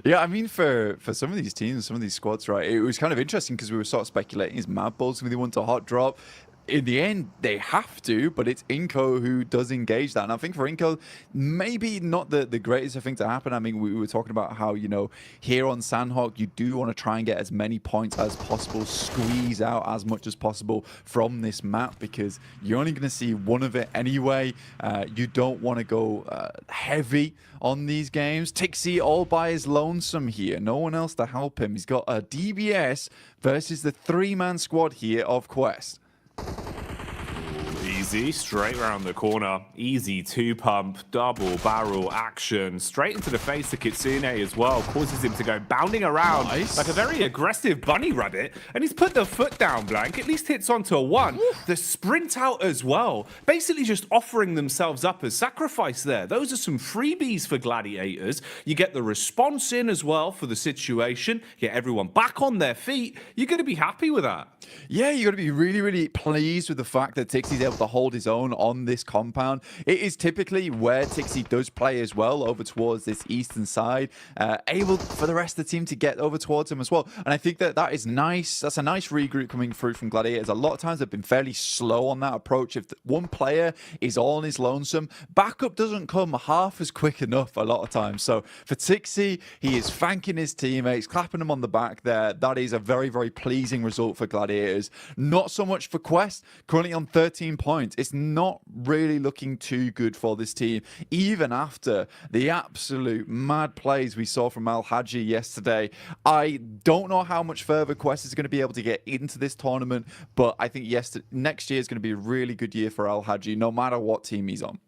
Yeah, I mean, for some of these teams, some of these squads, right, it was kind of interesting because we were sort of speculating, is Mad Balls going to want to hot drop? In the end, they have to, but it's Inco who does engage that. And I think for Inco, maybe not the greatest thing to happen. I mean, we were talking about how, you know, here on Sandhawk, you do want to try and get as many points as possible, squeeze out as much as possible from this map, because you're only going to see one of it anyway. You don't want to go heavy on these games. Tixie all by his lonesome here. No one else to help him. He's got a DBS versus the three-man squad here of Quest. Easy, straight around the corner. Easy two-pump, double barrel action. Straight into the face of Kitsune as well. Causes him to go bounding around like a very aggressive bunny rabbit. And he's put the foot down, Blank. At least hits onto a one. The sprint out as well. Basically just offering themselves up as sacrifice there. Those are some freebies for Gladiators. You get the response in as well for the situation. Get everyone back on their feet. You're going to be happy with that. Yeah, you got to be really, really pleased with the fact that Tixie's able to hold his own on this compound. It is typically where Tixie does play as well, over towards this eastern side, able for the rest of the team to get over towards him as well. And I think that that is nice. That's a nice regroup coming through from Gladiators. A lot of times they've been fairly slow on that approach. If one player is all on his lonesome, backup doesn't come half as quick enough a lot of times. So for Tixie, he is thanking his teammates, clapping them on the back there. That is a very, very pleasing result for Gladiators. Not so much for Quest, currently on 13 points. It's not really looking too good for this team, even after the absolute mad plays we saw from Al Haji yesterday. I don't know how much further Quest is going to be able to get into this tournament, but I think next year is going to be a really good year for Al Haji, no matter what team he's on.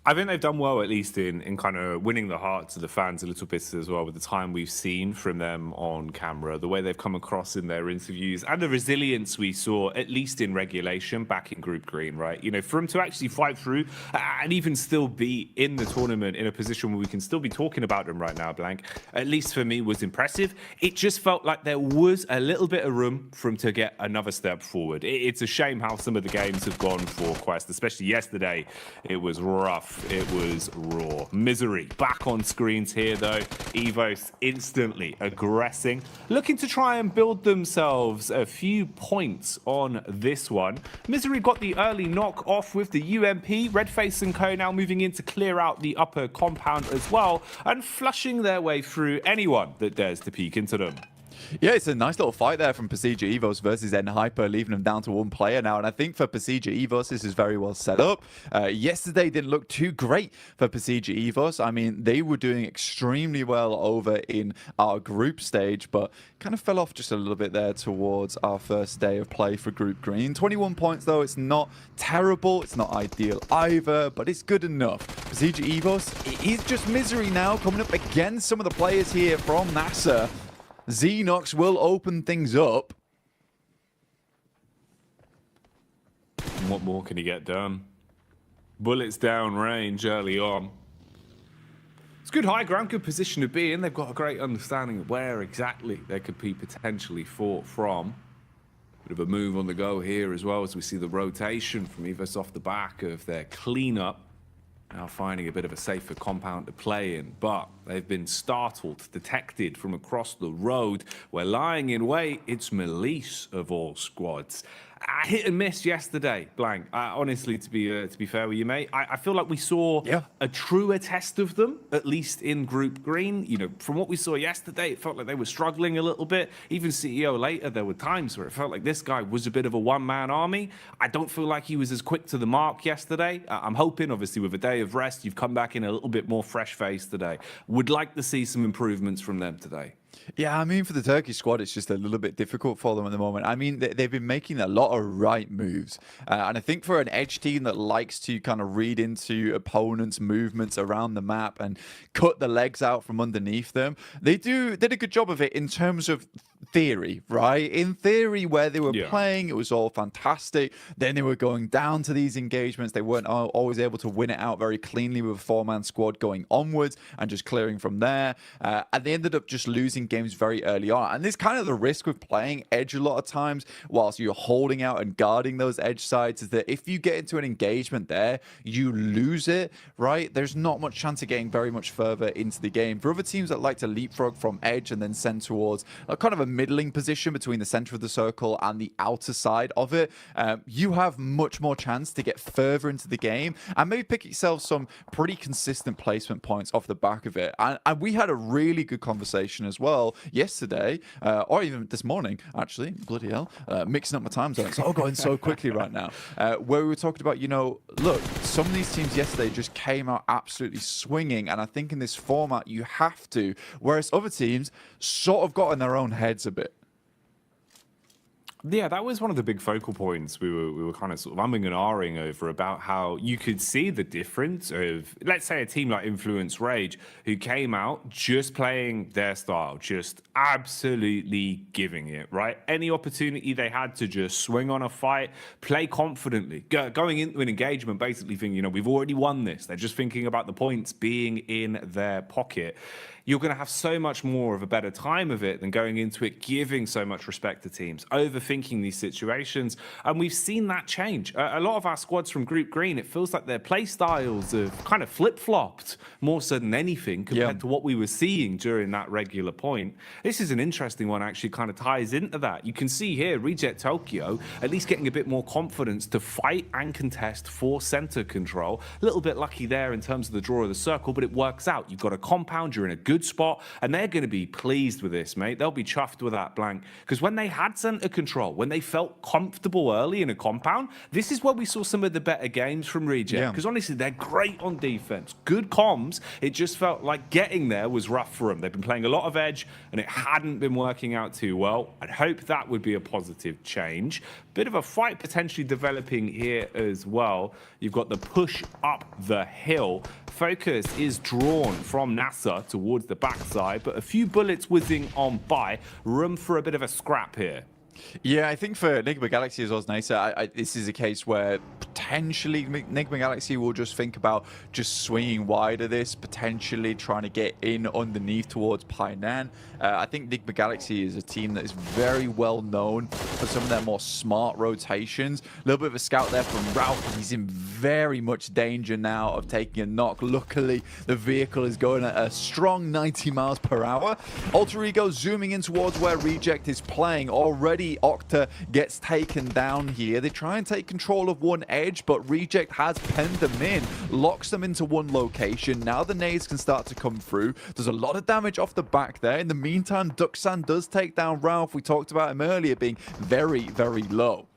I think they've done well, at least in kind of winning the hearts of the fans a little bit as well, with the time we've seen from them on camera, the way they've come across in their interviews, and the resilience we saw, at least in regulation, back in Group Green, right? You know, for them to actually fight through and even still be in the tournament in a position where we can still be talking about them right now, Blank, at least for me, was impressive. It just felt like there was a little bit of room for them to get another step forward. It's a shame how some of the games have gone for Quest, especially yesterday. It was rough. It was raw. Misery back on screens here, though. Evos instantly aggressing, looking to try and build themselves a few points on this one. Misery got the early knock off with the UMP. Redface and Co now moving in to clear out the upper compound as well, and flushing their way through anyone that dares to peek into them. Yeah, it's a nice little fight there from Procedure Evos versus N-Hyper, leaving them down to one player now. And I think for Procedure Evos, this is very well set up. Yesterday didn't look too great for Procedure Evos. I mean, they were doing extremely well over in our group stage, but kind of fell off just a little bit there towards our first day of play for Group Green. 21 points, though. It's not terrible. It's not ideal either, but it's good enough. Procedure Evos, it is just Misery now coming up against some of the players here from NASA. Xenox will open things up. What more can he get done? Bullets down range early on. It's good high ground, good position to be in. They've got a great understanding of where exactly they could be potentially fought from. Bit of a move on the go here as well, as we see the rotation from Evos off the back of their cleanup. Now finding a bit of a safer compound to play in, but they've been startled, detected from across the road. We're lying in wait. It's Melise of all squads. I hit and miss yesterday, Blank. Honestly, to be fair with you, mate, I feel like we saw a truer test of them, at least in Group Green. You know, from what we saw yesterday, it felt like they were struggling a little bit. Even CEO later, there were times where it felt like this guy was a bit of a one-man army. I don't feel like he was as quick to the mark yesterday. I'm hoping, obviously, with a day of rest, you've come back in a little bit more fresh-faced today. Would like to see some improvements from them today. Yeah, I mean, for the Turkish squad, it's just a little bit difficult for them at the moment. I mean, they've been making a lot of right moves. And I think for an edge team that likes to kind of read into opponents' movements around the map and cut the legs out from underneath them, they did a good job of it in terms of theory, right? In theory, where they were playing, it was all fantastic. Then they were going down to these engagements. They weren't always able to win it out very cleanly with a four-man squad going onwards and just clearing from there. And they ended up just losing losing games very early on. And this kind of the risk with playing edge a lot of times whilst you're holding out and guarding those edge sides is that if you get into an engagement there, you lose it, right? There's not much chance of getting very much further into the game. For other teams that like to leapfrog from edge and then send towards kind of a middling position between the center of the circle and the outer side of it, you have much more chance to get further into the game and maybe pick yourself some pretty consistent placement points off the back of it. And we had a really good conversation as well yesterday, or even this morning, actually, bloody hell, mixing up my time zones. It's all going so quickly right now, where we were talking about, you know, look, some of these teams yesterday just came out absolutely swinging, and I think in this format you have to, whereas other teams sort of got in their own heads a bit. Yeah, that was one of the big focal points we were kind of sort of umming and ahhing over, about how you could see the difference of, let's say, a team like Influence Rage, who came out just playing their style, just absolutely giving it, right? Any opportunity they had to just swing on a fight, play confidently, going into an engagement, basically thinking, you know, we've already won this. They're just thinking about the points being in their pocket. You're going to have so much more of a better time of it than going into it giving so much respect to teams, overthinking these situations. And we've seen that change. A lot of our squads from Group Green, it feels like their play styles have kind of flip-flopped more so than anything compared to what we were seeing during that regular point. This is an interesting one, actually kind of ties into that. You can see here, Reject Tokyo at least getting a bit more confidence to fight and contest for center control. A little bit lucky there in terms of the draw of the circle, but it works out. You've got a compound, you're in a good spot, and they're going to be pleased with this, mate. They'll be chuffed with that blank, because when they had center control, when they felt comfortable early in a compound, this is where we saw some of the better games from Reject, because honestly, they're great on defense, good comms. It just felt like getting there was rough for them. They've been playing a lot of edge, and it hadn't been working out too well. I'd hope that would be a positive change. Bit of a fight potentially developing here as well. You've got the push up the hill. Focus is drawn from NASA towards the backside, but a few bullets whizzing on by. Room for a bit of a scrap here. Yeah, I think for Enigma Galaxy as well as Nasa, this is a case where potentially Enigma Galaxy will just think about just swinging wide of this, potentially trying to get in underneath towards Painan. I think Enigma Galaxy is a team that is very well known for some of their more smart rotations. A little bit of a scout there from Ralph. He's in very much danger now of taking a knock. Luckily, the vehicle is going at a strong 90 miles per hour. Alter Ego zooming in towards where Reject is playing. Already, Octa gets taken down here. They try and take control of one edge, but Reject has penned them in, locks them into one location. Now the nades can start to come through. There's a lot of damage off the back there. In the meantime, Duxan does take down Ralph. We talked about him earlier being very, very low.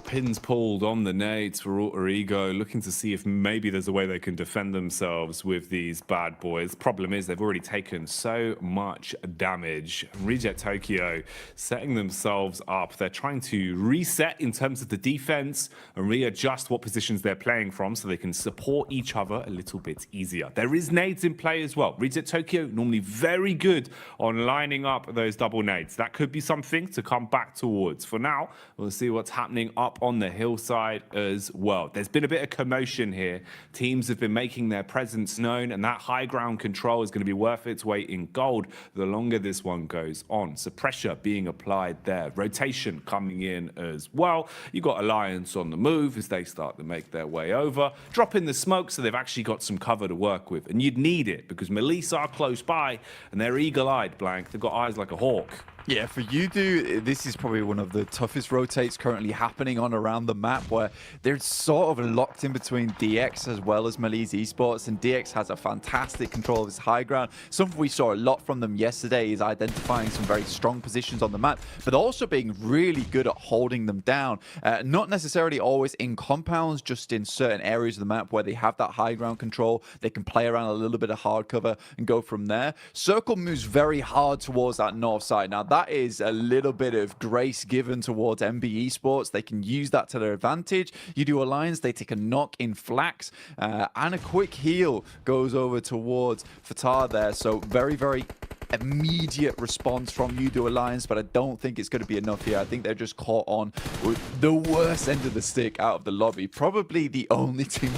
Pins pulled on the nades for Alter Ego, looking to see if maybe there's a way they can defend themselves with these bad boys. Problem is they've already taken so much damage. Reject Tokyo setting themselves up. They're trying to reset in terms of the defense and readjust what positions they're playing from so they can support each other a little bit easier. There is nades in play as well. Reject Tokyo normally very good on lining up those double nades. That could be something to come back towards. For now, we'll see what's happening up on the hillside as well. There's been a bit of commotion here. Teams have been making their presence known, and that high ground control is going to be worth its weight in gold the longer this one goes on. So pressure being applied there. Rotation coming in as well. You've got Alliance on the move as they start to make their way over. Drop in the smoke so they've actually got some cover to work with. And you'd need it because Melissa are close by and they're eagle-eyed, Blank. They've got eyes like a hawk. Yeah, for Yudu, this is probably one of the toughest rotates currently happening on around the map, where they're sort of locked in between DX as well as Malise Esports, and DX has a fantastic control of his high ground. Something we saw a lot from them yesterday is identifying some very strong positions on the map, but also being really good at holding them down. Not necessarily always in compounds, just in certain areas of the map where they have that high ground control. They can play around a little bit of hard cover and go from there. Circle moves very hard towards that north side. Now, that is a little bit of grace given towards MB Esports. They can use that to their advantage. You do Alliance, they take a knock in Flax, and a quick heal goes over towards Fatah there. So very, very immediate response from Yudu Alliance, but I don't think it's going to be enough here. I think they're just caught on with the worst end of the stick out of the lobby. Probably the only team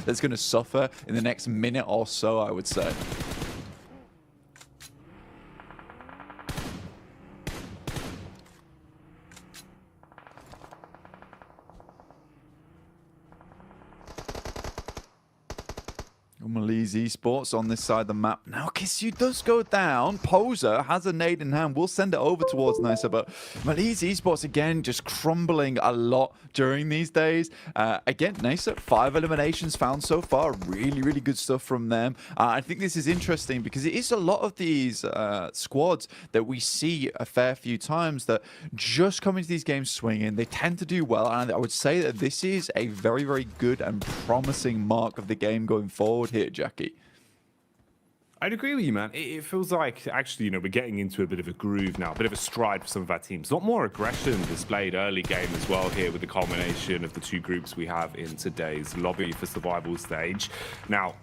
that's going to suffer in the next minute or so, I would say. Malise Esports on this side of the map. Now, Kissu does go down. Poser has a nade in hand. We'll send it over towards Nisa, but Malise Esports, again, just crumbling a lot during these days. Again, Nisa, 5 eliminations found so far. Really, really good stuff from them. I think this is interesting because it is a lot of these squads that we see a fair few times that just come into these games swinging. They tend to do well, and I would say that this is a very, very good and promising mark of the game going forward here, Jackie. I'd agree with you, man. It feels like, actually, we're getting into a bit of a groove now, a bit of a stride for some of our teams. A lot more aggression displayed early game as well here with the culmination of the 2 groups we have in today's lobby for survival stage. Now,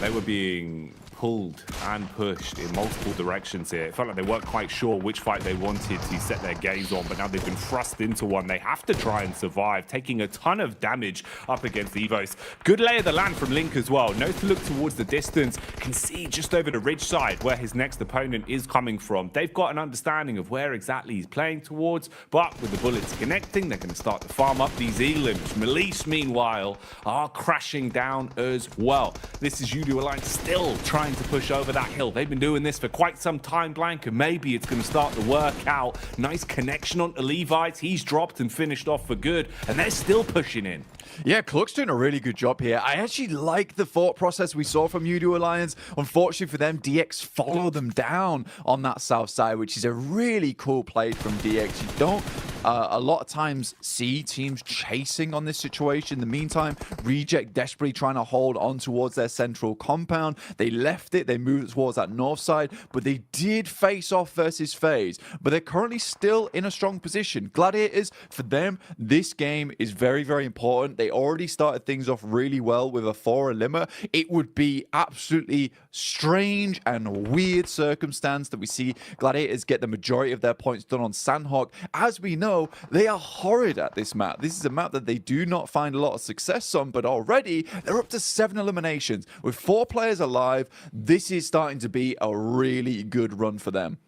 they were being pulled and pushed in multiple directions here. It felt like they weren't quite sure which fight they wanted to set their gaze on, but now they've been thrust into one. They have to try and survive, taking a ton of damage up against Evos. Good lay of the land from Link as well. Knows to look towards the distance, can see just over the ridge side where his next opponent is coming from. They've got an understanding of where exactly he's playing towards, but with the bullets connecting, they're going to start to farm up these elims. Malise, meanwhile, are crashing down as well. This is Judo Alliance still trying to push over that hill. They've been doing this for quite some time, Blank, and maybe it's going to start to work out. Nice connection onto Levites. He's dropped and finished off for good, and they're still pushing in. Yeah, Cluck's doing a really good job here. I actually like the thought process we saw from Udo Alliance. Unfortunately for them, DX followed them down on that south side, which is a really cool play from DX. You don't a lot of times see teams chasing on this situation. In the meantime, Reject desperately trying to hold on towards their central compound. They left it, they moved towards that north side, but they did face off versus FaZe. But they're currently still in a strong position. Gladiators, for them, this game is very, very important. They already started things off really well with a 4 limmer. It would be absolutely strange and weird circumstance that we see Gladiators get the majority of their points done on Sandhawk. As we know, they are horrid at this map. This is a map that they do not find a lot of success on, but already they're up to 7 eliminations. With 4 players alive, this is starting to be a really good run for them.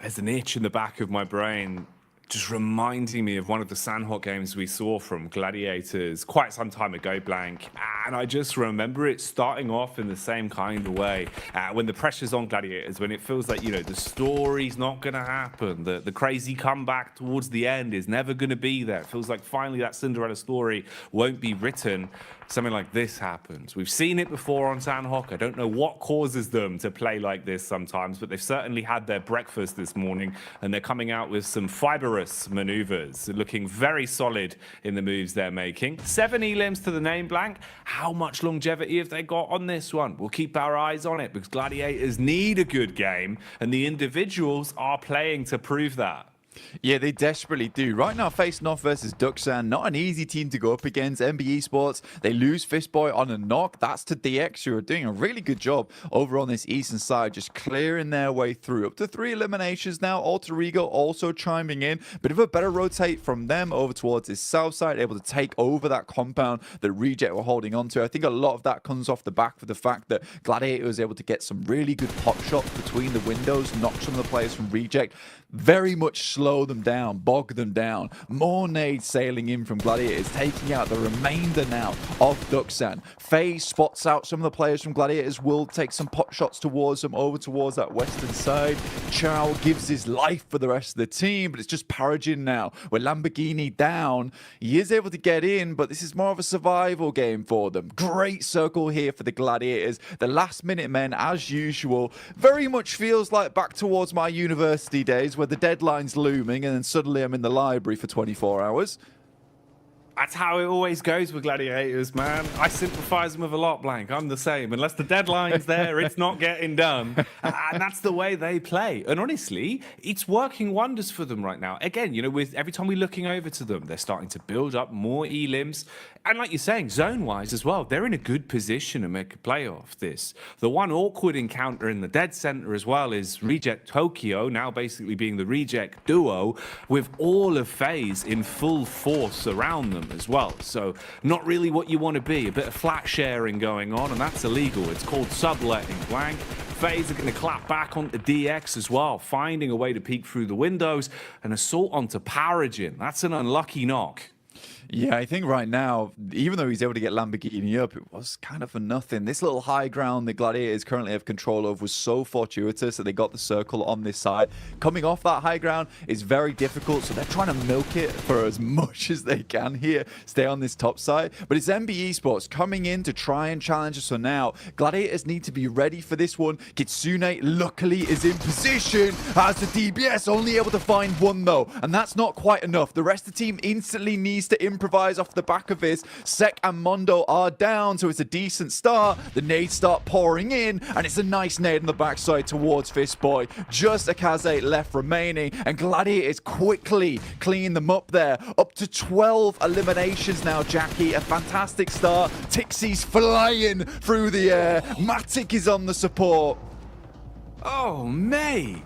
There's an itch in the back of my brain just reminding me of one of the Sandhawk games we saw from Gladiators quite some time ago, Blank. And I just remember it starting off in the same kind of way. When the pressure's on Gladiators, when it feels like, the story's not going to happen, the crazy comeback towards the end is never going to be there. It feels like finally that Cinderella story won't be written. Something like this happens. We've seen it before on Sandhawk. I don't know what causes them to play like this sometimes, but they've certainly had their breakfast this morning, and they're coming out with some fibrous maneuvers, looking very solid in the moves they're making. 7 elims to the name, Blank. How much longevity have they got on this one? We'll keep our eyes on it because Gladiators need a good game, and the individuals are playing to prove that. Yeah, they desperately do. Right now, facing off versus Duxan, not an easy team to go up against. MB Esports, they lose Fistboy on a knock. That's to DX, who are doing a really good job over on this eastern side, just clearing their way through. Up to 3 eliminations now. Alter Ego also chiming in. Bit of a better rotate from them over towards this south side, able to take over that compound that Reject were holding on to. I think a lot of that comes off the back of the fact that Gladiator was able to get some really good pop shots between the windows, knock some of the players from Reject. Very much slow them down, bog them down. More nades sailing in from Gladiators, taking out the remainder now of Duxan. FaZe spots out some of the players from Gladiators, will take some pot shots towards them, over towards that western side. Chow gives his life for the rest of the team, but it's just Paragin now. With Lamborghini down, he is able to get in, but this is more of a survival game for them. Great circle here for the Gladiators. The last minute men, as usual, very much feels like back towards my university days where the deadline's looming and then suddenly I'm in the library for 24 hours. That's how it always goes with Gladiators, man. I sympathize with a lot, Blank. I'm the same. Unless the deadline's there, it's not getting done. And that's the way they play. And honestly, it's working wonders for them right now. Again, with every time we're looking over to them, they're starting to build up more elims. And like you're saying, zone-wise as well, they're in a good position to make a play off this. The one awkward encounter in the dead center as well is Reject Tokyo, now basically being the Reject duo, with all of FaZe in full force around them as well. So not really what you want to be. A bit of flat sharing going on, and that's illegal. It's called subletting, Blank. FaZe are going to clap back onto DX as well, finding a way to peek through the windows. An assault onto Paragin. That's an unlucky knock. Yeah, I think right now, even though he's able to get Lamborghini up, it was kind of for nothing. This little high ground the Gladiators currently have control of was so fortuitous that they got the circle on this side. Coming off that high ground is very difficult, so they're trying to milk it for as much as they can here, stay on this top side. But it's MB Esports coming in to try and challenge us for now. Gladiators need to be ready for this one. Kitsune luckily is in position as the DBS, only able to find one though, and that's not quite enough. The rest of the team instantly needs to improvise off the back of this. Sek and Mondo are down, so it's a decent start. The nades start pouring in, and it's a nice nade on the backside towards Fistboy. Just a Kaze left remaining, and Gladiators quickly clean them up there. Up to 12 eliminations now, Jackie. A fantastic start. Tixie's flying through the air. Matic is on the support. Oh, mate.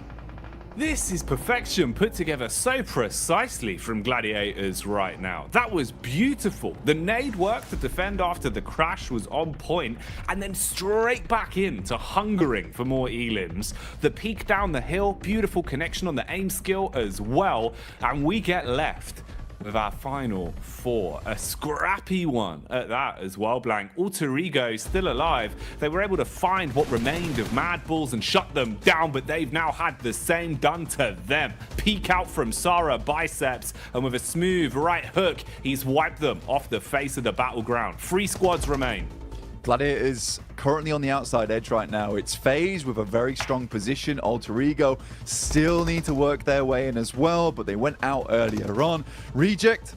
This is perfection put together so precisely from Gladiators right now. That was beautiful. The nade work to defend after the crash was on point, and then straight back into hungering for more elims. The peek down the hill, beautiful connection on the aim skill as well, and we get left with our final 4. A scrappy one at that as well, Blank. Alter Ego still alive. They were able to find what remained of Mad Bulls and shut them down, but they've now had the same done to them. Peek out from Sarah Biceps, and with a smooth right hook, he's wiped them off the face of the battleground. 3 squads remain. Gladiators currently on the outside edge right now. It's FaZe with a very strong position. Alter Ego still need to work their way in as well, but they went out earlier on. Reject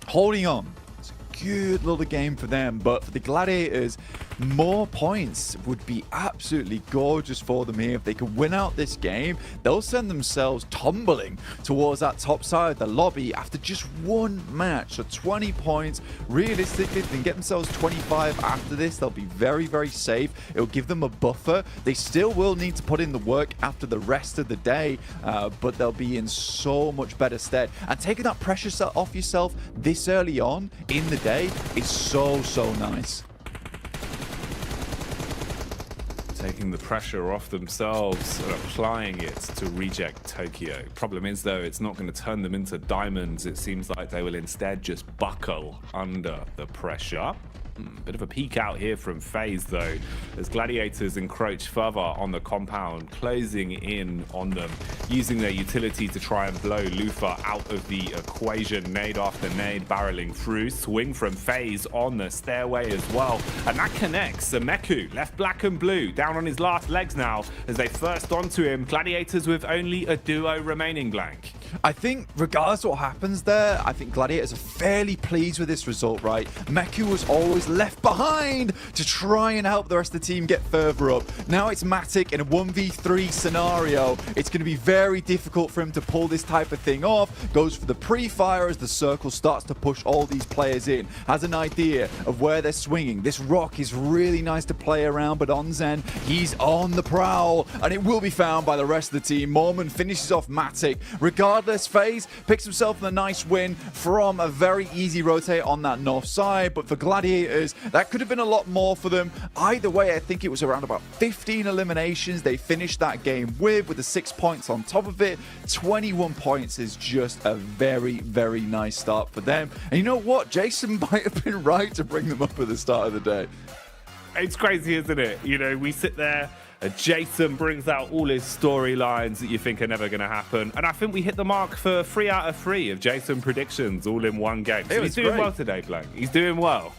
holding on. It's a good little game for them, but for the Gladiators, more points would be absolutely gorgeous for them here. If they could win out this game, they'll send themselves tumbling towards that top side of the lobby after just one match. So 20 points. Realistically, if they can get themselves 25 after this, they'll be very, very safe. It'll give them a buffer. They still will need to put in the work after the rest of the day, but they'll be in so much better stead. And taking that pressure off yourself this early on in the day is so, so nice. Taking the pressure off themselves and applying it to Reject Tokyo. Problem is, though, it's not going to turn them into diamonds. It seems like they will instead just buckle under the pressure. Bit of a peek out here from FaZe, though, as Gladiators encroach further on the compound, closing in on them, using their utility to try and blow Lufa out of the equation. Nade after nade barreling through. Swing from FaZe on the stairway as well. And that connects. Sameku left black and blue, down on his last legs now as they first onto him. Gladiators with only a duo remaining, Blank. I think regardless of what happens there, I think Gladiators are fairly pleased with this result, right? Meku was always left behind to try and help the rest of the team get further up. Now it's Matic in a 1v3 scenario. It's going to be very difficult for him to pull this type of thing off. Goes for the pre-fire as the circle starts to push all these players in. Has an idea of where they're swinging. This rock is really nice to play around, but Onzen, he's on the prowl, and it will be found by the rest of the team. Mormon finishes off Matic. Regardless, FaZe picks himself a nice win from a very easy rotate on that north side, but for Gladiators, that could have been a lot more for them. Either way, I think it was around about 15 eliminations they finished that game with the 6 points on top of it. 21 points is just a very, very nice start for them. And you know what? Jason might have been right to bring them up at the start of the day. It's crazy, isn't it? You know, we sit there, Jason brings out all his storylines that you think are never going to happen. And I think we hit the mark for 3 out of 3 of Jason predictions all in one game. So he's doing well today, Blank. He's doing well.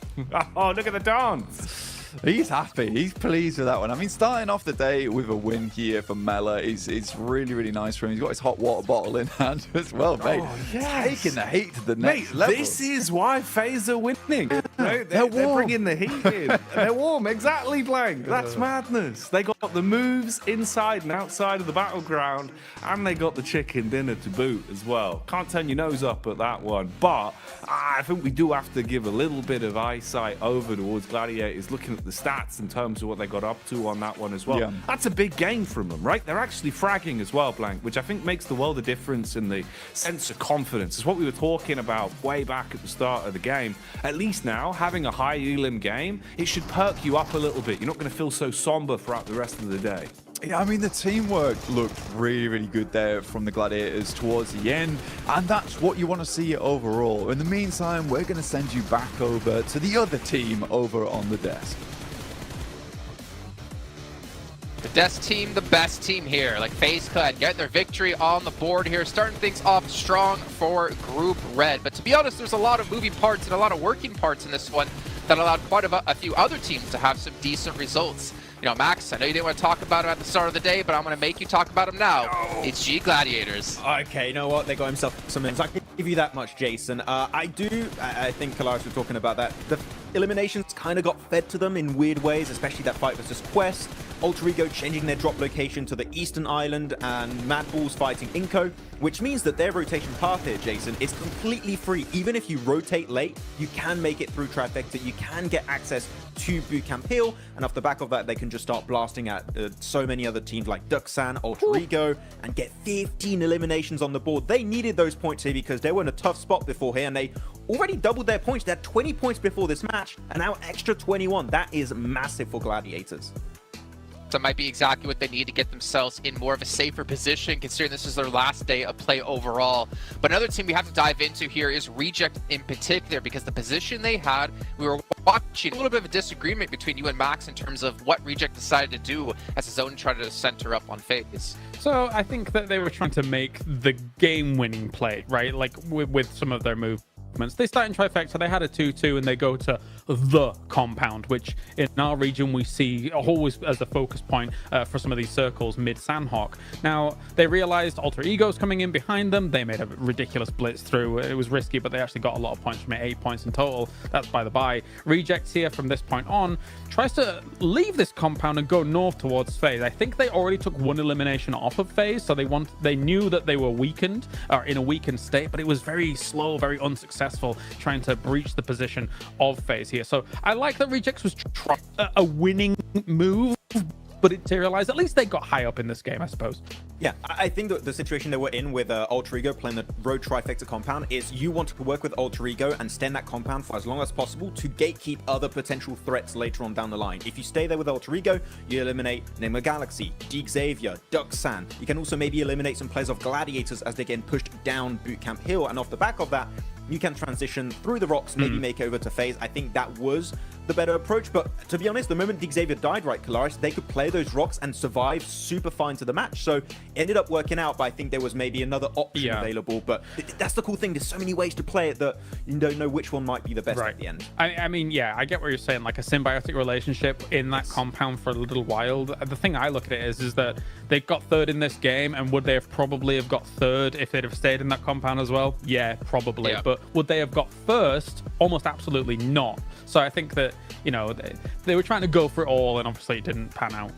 Oh, look at the dance. He's happy. He's pleased with that one. I mean, starting off the day with a win here for Mela is really, really nice for him. He's got his hot water bottle in hand as well, mate. Oh, yes. Taking the heat to the next level. This is why FaZe are winning. No, they're bringing the heat in. They're warm. Exactly, Blank. That's madness. They got the moves inside and outside of the battleground, and they got the chicken dinner to boot as well. Can't turn your nose up at that one, but I think we do have to give a little bit of eyesight over towards Gladiators, looking at the stats in terms of what they got up to on that one as well. Yeah. That's a big game from them, right? They're actually fragging as well, Blank, which I think makes the world of difference in the sense of confidence. It's what we were talking about way back at the start of the game. At least now, having a high elim game, it should perk you up a little bit. You're not going to feel so somber throughout the rest of the day. Yeah, I mean, the teamwork looked really, really good there from the Gladiators towards the end, and that's what you want to see overall. In the meantime, we're going to send you back over to the other team over on the desk. The desk team, the best team here. Like FaZe Clan getting their victory on the board here, starting things off strong for Group Red. But to be honest, there's a lot of moving parts and a lot of working parts in this one that allowed quite a few other teams to have some decent results. You know, Max, I know you didn't want to talk about him at the start of the day, but I'm going to make you talk about him now. No. It's G Gladiators. Okay, you know what? They got himself some wins. I can give you that much, Jason. I think Kalaris was talking about that. The eliminations kind of got fed to them in weird ways, especially that fight versus Quest. Alter Ego changing their drop location to the Eastern Island, and Mad Balls fighting Inco, which means that their rotation path here, Jason, is completely free. Even if you rotate late, you can make it through Trifecta, you can get access to Bootcamp Hill, and off the back of that, they can just start blasting at so many other teams like Duxan, Alter Ego, and get 15 eliminations on the board. They needed those points here because they were in a tough spot before here, and they already doubled their points. They had 20 points before this match, and now extra 21. That is massive for Gladiators. That might be exactly what they need to get themselves in more of a safer position, considering this is their last day of play overall. But another team we have to dive into here is Reject in particular, because the position they had, we were watching a little bit of a disagreement between you and Max in terms of what Reject decided to do as his own tried to center up on FaZe. So I think that they were trying to make the game-winning play, right? Like with some of their moves. They start in Trifecta, they had a 2-2, and they go to the compound, which in our region we see always as a focus point for some of these circles mid Sandhawk. Now, they realized Alter Ego's coming in behind them. They made a ridiculous blitz through. It was risky, but they actually got a lot of points from it, 8 points in total. That's by the by. Rejects here from this point on tries to leave this compound and go north towards FaZe. I think they already took one elimination off of FaZe, so they knew that they were weakened, or in a weakened state, but it was very slow, very unsuccessful trying to breach the position of FaZe here. So I like that Rejects was a winning move, but it materialized. At least they got high up in this game, I suppose. Yeah, I think that the situation they were in with Alter Ego playing the road Trifecta compound is you want to work with Alter Ego and stay in that compound for as long as possible to gatekeep other potential threats later on down the line. If you stay there with Alter Ego, you eliminate Nemo Galaxy, Deke Xavier, Duxan. You can also maybe eliminate some players of Gladiators as they get pushed down Bootcamp Hill, and off the back of that, you can transition through the rocks, maybe make over to FaZe. I think that was the better approach, but to be honest, the moment Deke Xavier died, right, Kalaris, they could play those rocks and survive super fine to the match. So it ended up working out, but I think there was maybe another option available. But that's the cool thing. There's so many ways to play it that you don't know which one might be the best at the end. I mean, yeah, I get what you're saying, like a symbiotic relationship in that compound for a little while. The thing I look at it is that they got third in this game, and would they have probably have got third if they'd have stayed in that compound as well? Yeah, probably. But would they have got first? Almost absolutely not. So I think that, you know, they were trying to go for it all, and obviously it didn't pan out.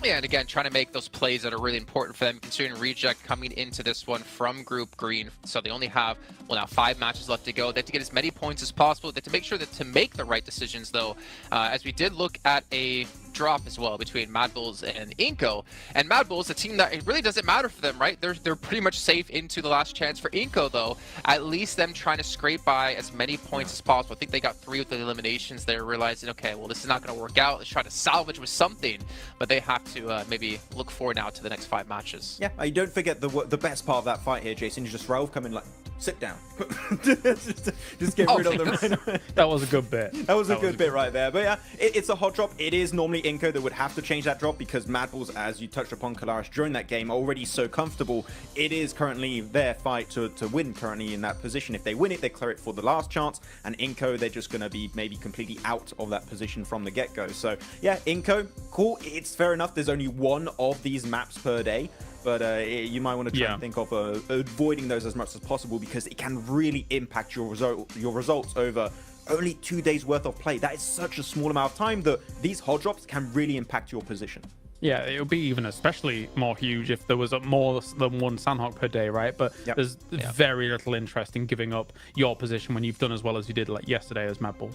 Yeah, and again, trying to make those plays that are really important for them, considering Reject coming into this one from Group Green. So they only have, well, now 5 matches left to go. They have to get as many points as possible. They have to make sure that to make the right decisions, though, as we did look at a drop as well between Mad Bulls and Inco. And Mad Bulls, a team that it really doesn't matter for them, right? They're pretty much safe into the last chance. For Inco, though, at least them trying to scrape by as many points as possible. I think they got 3 with the eliminations. They're realizing, okay, well, this is not going to work out. Let's try to salvage with something, but they have to maybe look forward now to the next 5 matches. Yeah, don't forget the best part of that fight here, Jason, is just Raoul coming like, sit down. just get rid of them right away. That was a good bit. That was a good bit right there. But yeah, it's a hot drop. It is normally Inco that would have to change that drop because Mad Bulls, as you touched upon, Kalaris, during that game, are already so comfortable. It is currently their fight to win currently in that position. If they win it, they clear it for the last chance. And Inco, they're just going to be maybe completely out of that position from the get-go. So yeah, Inco, cool. It's fair enough. There's only 1 of these maps per day. But you might want to try and think of avoiding those as much as possible because it can really impact your results over only 2 days worth of play. That is such a small amount of time that these hot drops can really impact your position. Yeah, it would be even especially more huge if there was more than 1 Sandhawk per day, right? But there's very little interest in giving up your position when you've done as well as you did like yesterday as Mad Bulls.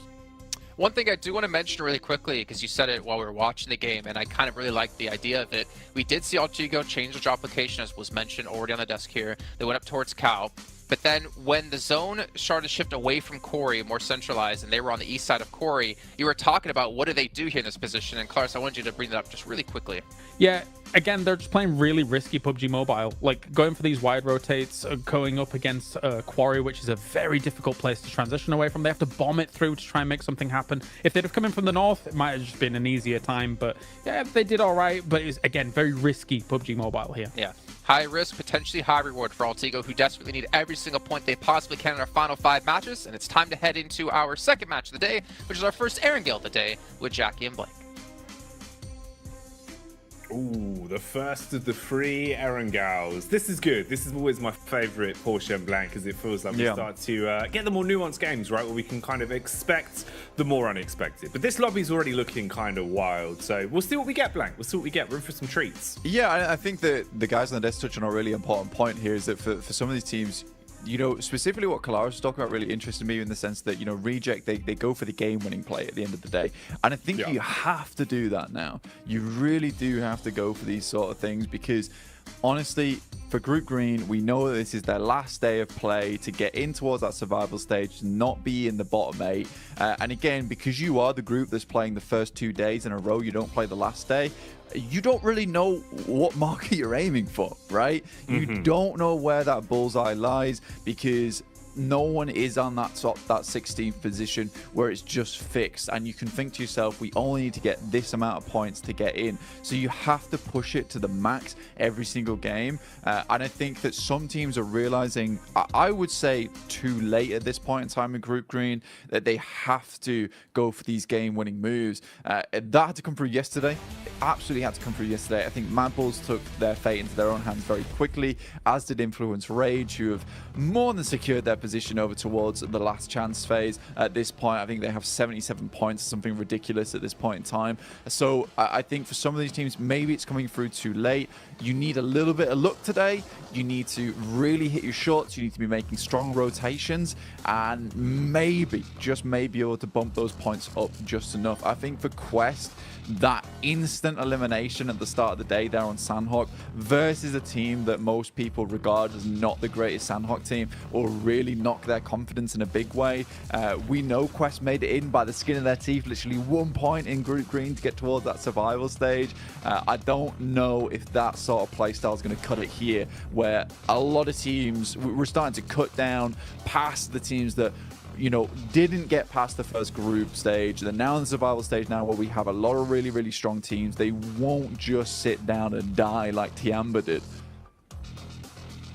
One thing I do want to mention really quickly, because you said it while we were watching the game, and I kind of really liked the idea of it. We did see Alter Ego change the drop location, as was mentioned already on the desk here. They went up towards Cow. But then when the zone started to shift away from Corey, more centralized, and they were on the east side of Corey, you were talking about what do they do here in this position. And Klaus, I wanted you to bring that up just really quickly. Yeah, again, they're just playing really risky PUBG Mobile. Like, going for these wide rotates, going up against Quarry, which is a very difficult place to transition away from. They have to bomb it through to try and make something happen. If they'd have come in from the north, it might have just been an easier time. But yeah, they did all right. But it was, again, very risky PUBG Mobile here. Yeah. High risk, potentially high reward for Altigo, who desperately need every single point they possibly can in our final 5 matches. And it's time to head into our second match of the day, which is our first Erangel of the day with Jackie and Blake. Ooh, the first of the 3 Erangels. This is good. This is always my favorite Porsche and Blanc, because it feels like we start to get the more nuanced games, right? Where we can kind of expect the more unexpected. But this lobby's already looking kind of wild. So we'll see what we get, Blanc. We'll see what we get. We're in for some treats. Yeah, I think that the guys on the desk touch on a really important point here is that for some of these teams, you know, specifically what Kalaris was talking about really interested me in the sense that, you know, Reject, they go for the game-winning play at the end of the day. And I think you have to do that now. You really do have to go for these sort of things because, honestly, for Group Green, we know that this is their last day of play to get in towards that survival stage, not be in the bottom 8. And again, because you are the group that's playing the first 2 days in a row, you don't play the last day, you don't really know what marker you're aiming for, right? You don't know where that bullseye lies because no one is on that 16th position where it's just fixed, and you can think to yourself, we only need to get this amount of points to get in, so you have to push it to the max every single game. And I think that some teams are realizing, I would say too late at this point in time in Group Green, that they have to go for these game-winning moves. That had to come through yesterday. It absolutely had to come through yesterday. I think Mad Bulls took their fate into their own hands very quickly, as did Influence Rage, who have more than secured their position over towards the last chance phase. At this point, I think they have 77 points, something ridiculous at this point in time. So I think for some of these teams, maybe it's coming through too late. You need a little bit of luck today. You need to really hit your shots. You need to be making strong rotations and maybe, just maybe, able to bump those points up just enough. I think for Quest, that instant elimination at the start of the day there on Sandhawk versus a team that most people regard as not the greatest Sandhawk team will really knock their confidence in a big way. We know Quest made it in by the skin of their teeth, literally 1 point in Group Green to get towards that survival stage. I don't know if that sort of playstyle is going to cut it here, where a lot of teams, we're starting to cut down past the teams that, you know, didn't get past the first group stage. They're now in the survival stage now, where we have a lot of really, really strong teams. They won't just sit down and die like Tiamba did.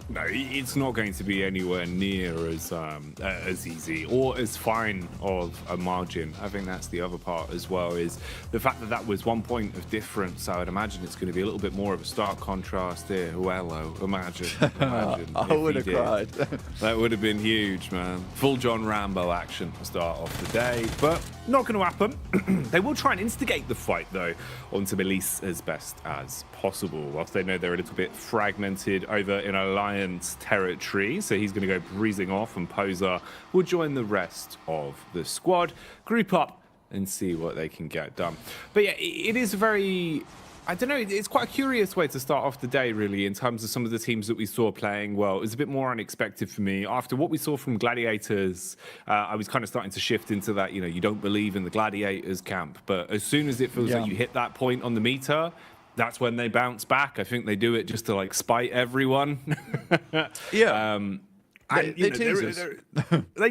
No, it's not going to be anywhere near as easy or as fine of a margin. I think that's the other part as well, is the fact that that was 1 point of difference. So I'd imagine it's going to be a little bit more of a stark contrast here. Hello, imagine I would have cried. That would have been huge, man. Full John Rambo action to start off the day, but not going to happen. They will try and instigate the fight, though, onto Melise as best as possible, whilst they know they're a little bit fragmented over in Alliance territory. So he's going to go breezing off, and Poser will join the rest of the squad, group up, and see what they can get done. But yeah, it is very... I don't know, it's quite a curious way to start off the day, really, in terms of some of the teams that we saw playing well. It was a bit more unexpected for me. After what we saw from Gladiators, I was kind of starting to shift into that, you know, you don't believe in the Gladiators camp. But as soon as it feels like you hit that point on the meter, that's when they bounce back. I think they do it just to, like, spite everyone. They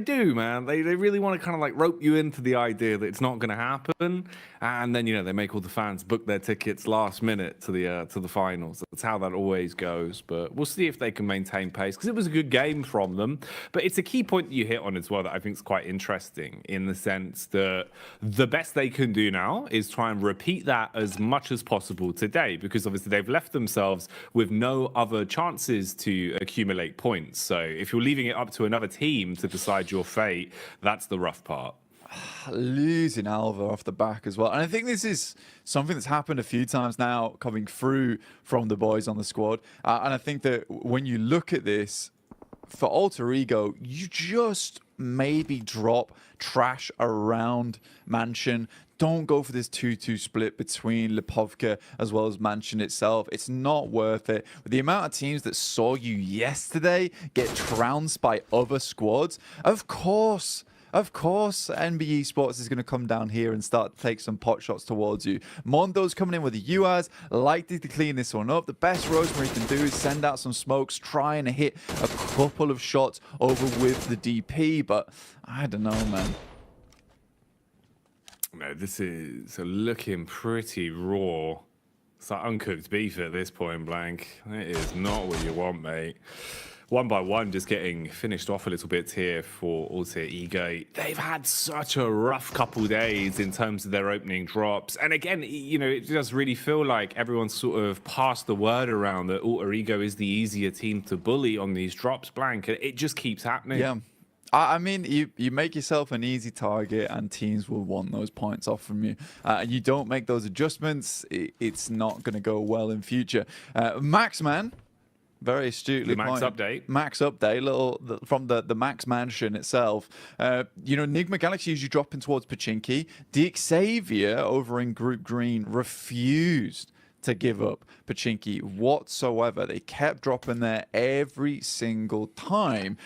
do, man. They really want to kind of like rope you into the idea that it's not going to happen, and then, you know, they make all the fans book their tickets last minute to the finals. That's how that always goes. But we'll see if they can maintain pace, because it was a good game from them. But it's a key point that you hit on as well that I think is quite interesting, in the sense that the best they can do now is try and repeat that as much as possible today, because obviously they've left themselves with no other chances to accumulate points. So if you're leaving it up to another team to decide your fate, that's the rough part. Losing Alva off the back as well. And I think this is something that's happened a few times now coming through from the boys on the squad. And I think that when you look at this, for Alter Ego, you just maybe drop trash around Mansion. don't go for this 2-2 split between Lipovka as well as Mansion itself. It's not worth it. With the amount of teams that saw you yesterday get trounced by other squads, of course, NBE Sports is going to come down here and start to take some pot shots towards you. Mondo's coming in with the UAS, likely to clean this one up. The best Rosemary can do is send out some smokes, try and hit a couple of shots over with the DP, but I don't know, man. No, this is looking pretty raw. It's like uncooked beef at this point, Blank. It is not what you want, mate. One by one, just getting finished off a little bit here for Alter Ego. They've had such a rough couple days in terms of their opening drops. And again, you know, it does really feel like everyone's sort of passed the word around that Alter Ego is the easier team to bully on these drops, Blank. It just keeps happening. Yeah. I mean, you make yourself an easy target and teams will want those points off from you. And you don't make those adjustments, it's not going to go well in future. Maxman, very astutely the Max pointed. update. Max update, from the Max Mansion itself. You know, Enigma Galaxy usually dropping towards Pachinki. The Xavier over in Group Green refused to give up Pachinki whatsoever. They kept dropping there every single time,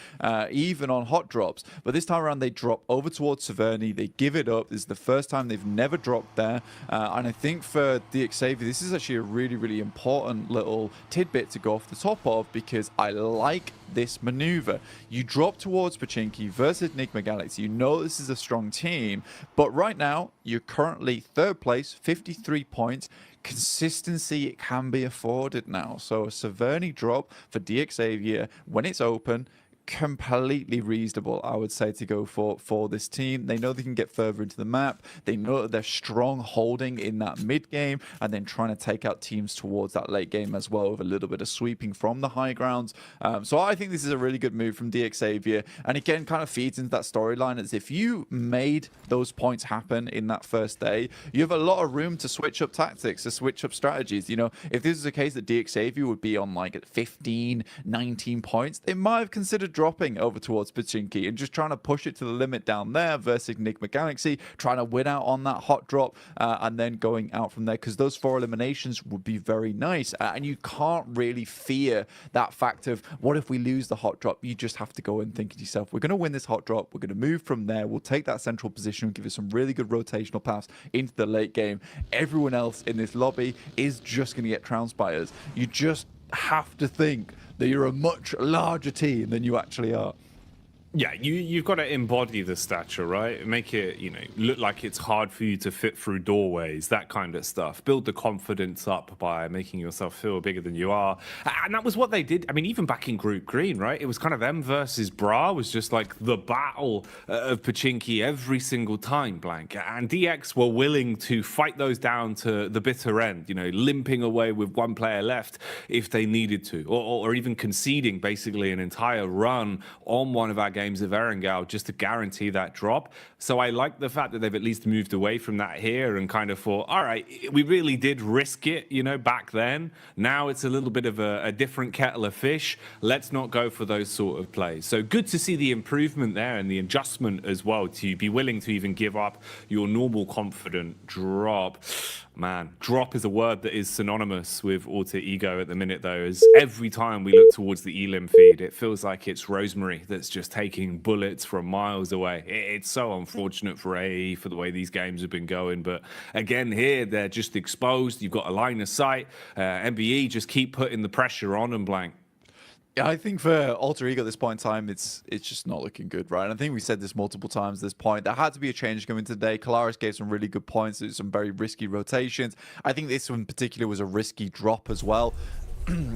even on hot drops. But this time around, they drop over towards Severny. They give it up. This is the first time they've never dropped there. And I think for the Xavier, this is actually a really, really important little tidbit to go off the top of, because I like this maneuver. You drop towards Pachinki versus Enigma Galaxy. You know this is a strong team, but right now, you're currently third place, 53 points. Consistency, it can be afforded now. So a Severny drop for DXavier when it's open, completely reasonable, I would say, to go for this team. They know they can get further into the map. They know that they're strong holding in that mid game and then trying to take out teams towards that late game as well, with a little bit of sweeping from the high grounds. So I think this is a really good move from DXavier, and again kind of feeds into that storyline, as if you made those points happen in that first day, you have a lot of room to switch up tactics, to switch up strategies. You know, if this is a case that DXavier would be on like 15, 19 points, they might have considered dropping over towards Pachinki and just trying to push it to the limit down there versus Enigma Galaxy, trying to win out on that hot drop and then going out from there, because those 4 eliminations would be very nice. And you can't really fear that fact of, what if we lose the hot drop? You just have to go and think to yourself, we're going to win this hot drop, we're going to move from there, we'll take that central position and give it some really good rotational paths into the late game. Everyone else in this lobby is just going to get trounced by us. You just have to think that you're a much larger team than you actually are. Yeah, you've got to embody the stature, right? Make it, you know, look like it's hard for you to fit through doorways, that kind of stuff. Build the confidence up by making yourself feel bigger than you are. And that was what they did. I mean, even back in Group Green, right? It was kind of them versus Bra, was just like the battle of Pachinki every single time, Blank. And DX were willing to fight those down to the bitter end, you know, limping away with one player left if they needed to, or even conceding basically an entire run on one of our games of Erangel just to guarantee that drop. So I like the fact that they've at least moved away from that here and kind of thought, all right, we really did risk it, you know, back then. Now it's a little bit of a different kettle of fish. Let's not go for those sort of plays. So good to see the improvement there and the adjustment as well, to be willing to even give up your normal confident drop. Man, drop is a word that is synonymous with Alter Ego at the minute, though, as every time we look towards the Elim feed, it feels like it's Rosemary that's just taking bullets from miles away. It's so unfortunate for AE for the way these games have been going, but again, here, they're just exposed. You've got a line of sight. MBE just keep putting the pressure on and Blank. Yeah, I think for Alter Ego at this point in time, it's just not looking good, right? And I think we said this multiple times at this point. There had to be a change coming today. Kalaris gave some really good points. There's some very risky rotations. I think this one in particular was a risky drop as well.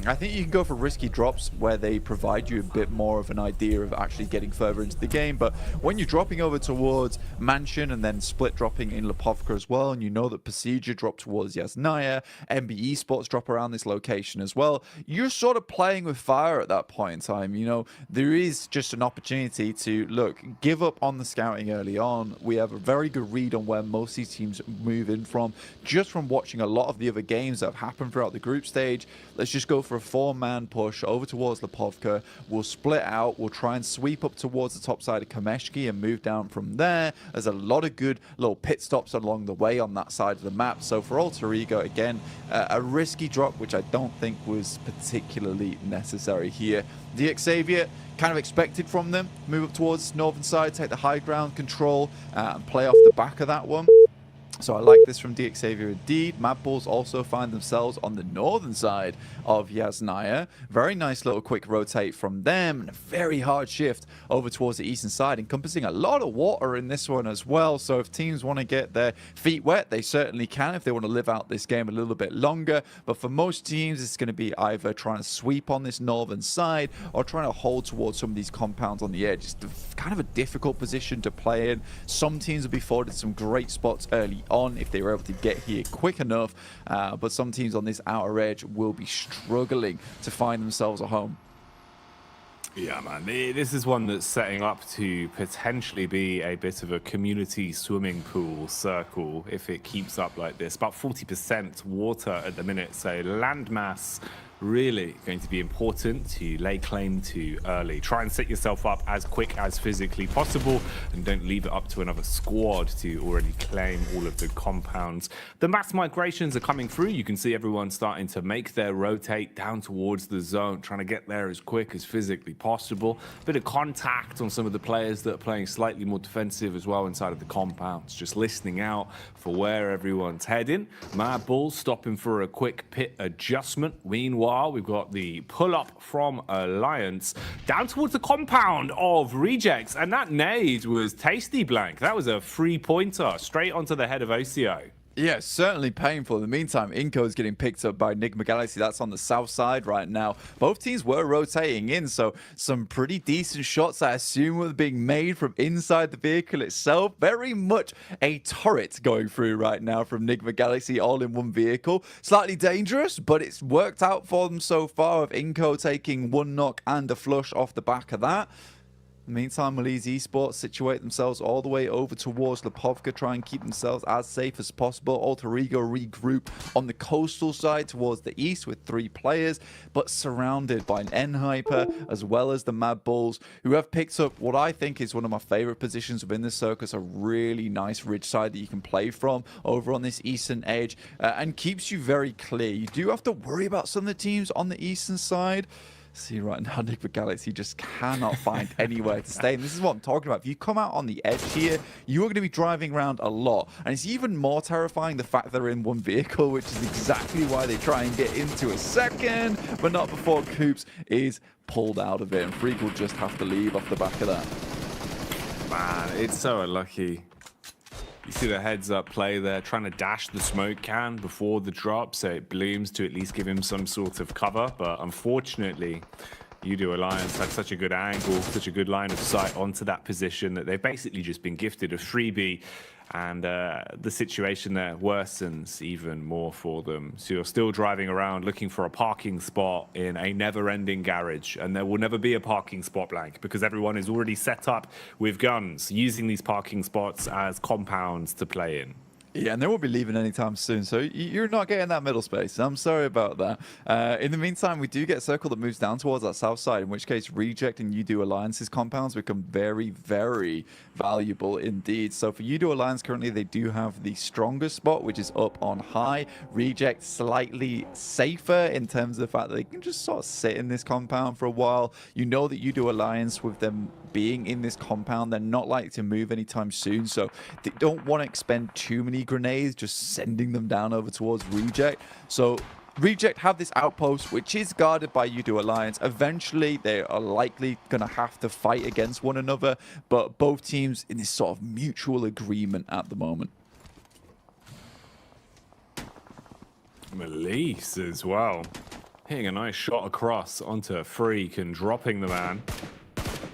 I think you can go for risky drops where they provide you a bit more of an idea of actually getting further into the game. But when you're dropping over towards Mansion and then split dropping in Lipovka as well, and you know that Procedure dropped towards Yasnaya, MBE Sports drop around this location as well, you're sort of playing with fire at that point in time. You know, there is just an opportunity to, look, give up on the scouting early on. We have a very good read on where most of these teams move in from, just from watching a lot of the other games that have happened throughout the group stage. Let's just just go for a 4-man push over towards Lipovka. We'll split out. We'll try and sweep up towards the top side of Kameshki and move down from there. There's a lot of good little pit stops along the way on that side of the map. So for Alter Ego, again, a risky drop, which I don't think was particularly necessary here. The Xavier, kind of expected from them. Move up towards northern side, take the high ground, control, and play off the back of that one. So I like this from DXavier indeed. Mad Bulls also find themselves on the northern side of Yasnaya. Very nice little quick rotate from them, and a very hard shift over towards the eastern side, encompassing a lot of water in this one as well. So if teams want to get their feet wet, they certainly can if they want to live out this game a little bit longer. But for most teams, it's going to be either trying to sweep on this northern side or trying to hold towards some of these compounds on the edge. It's kind of a difficult position to play in. Some teams will be afforded some great spots early on if they were able to get here quick enough, but some teams on this outer edge will be struggling to find themselves a home. Yeah, man, this is one that's setting up to potentially be a bit of a community swimming pool circle if it keeps up like this. About 40% water at the minute, so landmass really going to be important to lay claim to early. Try and set yourself up as quick as physically possible and don't leave it up to another squad to already claim all of the compounds. The mass migrations are coming through. You can see everyone starting to make their rotate down towards the zone, trying to get there as quick as physically possible. Bit of contact on some of the players that are playing slightly more defensive as well inside of the compounds, just listening out for where everyone's heading. Mad Bulls stopping for a quick pit adjustment. Meanwhile, we've got the pull-up from Alliance down towards the compound of Rejects, and that nade was tasty, Blank. That was a 3-pointer straight onto the head of OCO. Yeah, certainly painful. In the meantime, Inco is getting picked up by Enigma Galaxy. That's on the south side right now. Both teams were rotating in, so some pretty decent shots, I assume, were being made from inside the vehicle itself. Very much a turret going through right now from Enigma Galaxy, all in one vehicle. Slightly dangerous, but it's worked out for them so far, with Inco taking 1 knock and a flush off the back of that. In the meantime, Malise Esports situate themselves all the way over towards Lipovka, try and keep themselves as safe as possible. Alter Ego regroup on the coastal side towards the east with 3 players, but surrounded by an N-Hyper as well as the Mad Bulls, who have picked up what I think is one of my favorite positions within the circus, a really nice ridge side that you can play from over on this eastern edge, and keeps you very clear. You do have to worry about some of the teams on the eastern side. See right now, Enigma Galaxy just cannot find anywhere to stay. And this is what I'm talking about. If you come out on the edge here, you are going to be driving around a lot. And it's even more terrifying the fact they're in one vehicle, which is exactly why they try and get into a second, but not before Coops is pulled out of it. And Freak will just have to leave off the back of that. Man, it's so unlucky. You see the heads-up play there, trying to dash the smoke can before the drop, so it blooms to at least give him some sort of cover. But unfortunately, UDO Alliance had such a good angle, such a good line of sight onto that position that they've basically just been gifted a freebie. And the situation there worsens even more for them. So you're still driving around looking for a parking spot in a never-ending garage. And there will never be a parking spot, Blank, because everyone is already set up with guns, using these parking spots as compounds to play in. Yeah, and they won't be leaving anytime soon, so you're not getting that middle space. I'm sorry about that. In the meantime, we do get a circle that moves down towards that south side, in which case Reject and UDO Alliance's compounds become very, very valuable indeed. So for UDO Alliance, currently they do have the strongest spot, which is up on high. Reject slightly safer in terms of the fact that they can just sort of sit in this compound for a while. You know that UDO Alliance, with them being in this compound, they're not likely to move anytime soon, so they don't want to expend too many grenades just sending them down over towards Reject. So Reject have this outpost which is guarded by UDO Alliance. Eventually they are likely going to have to fight against one another, but both teams in this sort of mutual agreement at the moment. Malise as well, hitting a nice shot across onto Freak and dropping the man.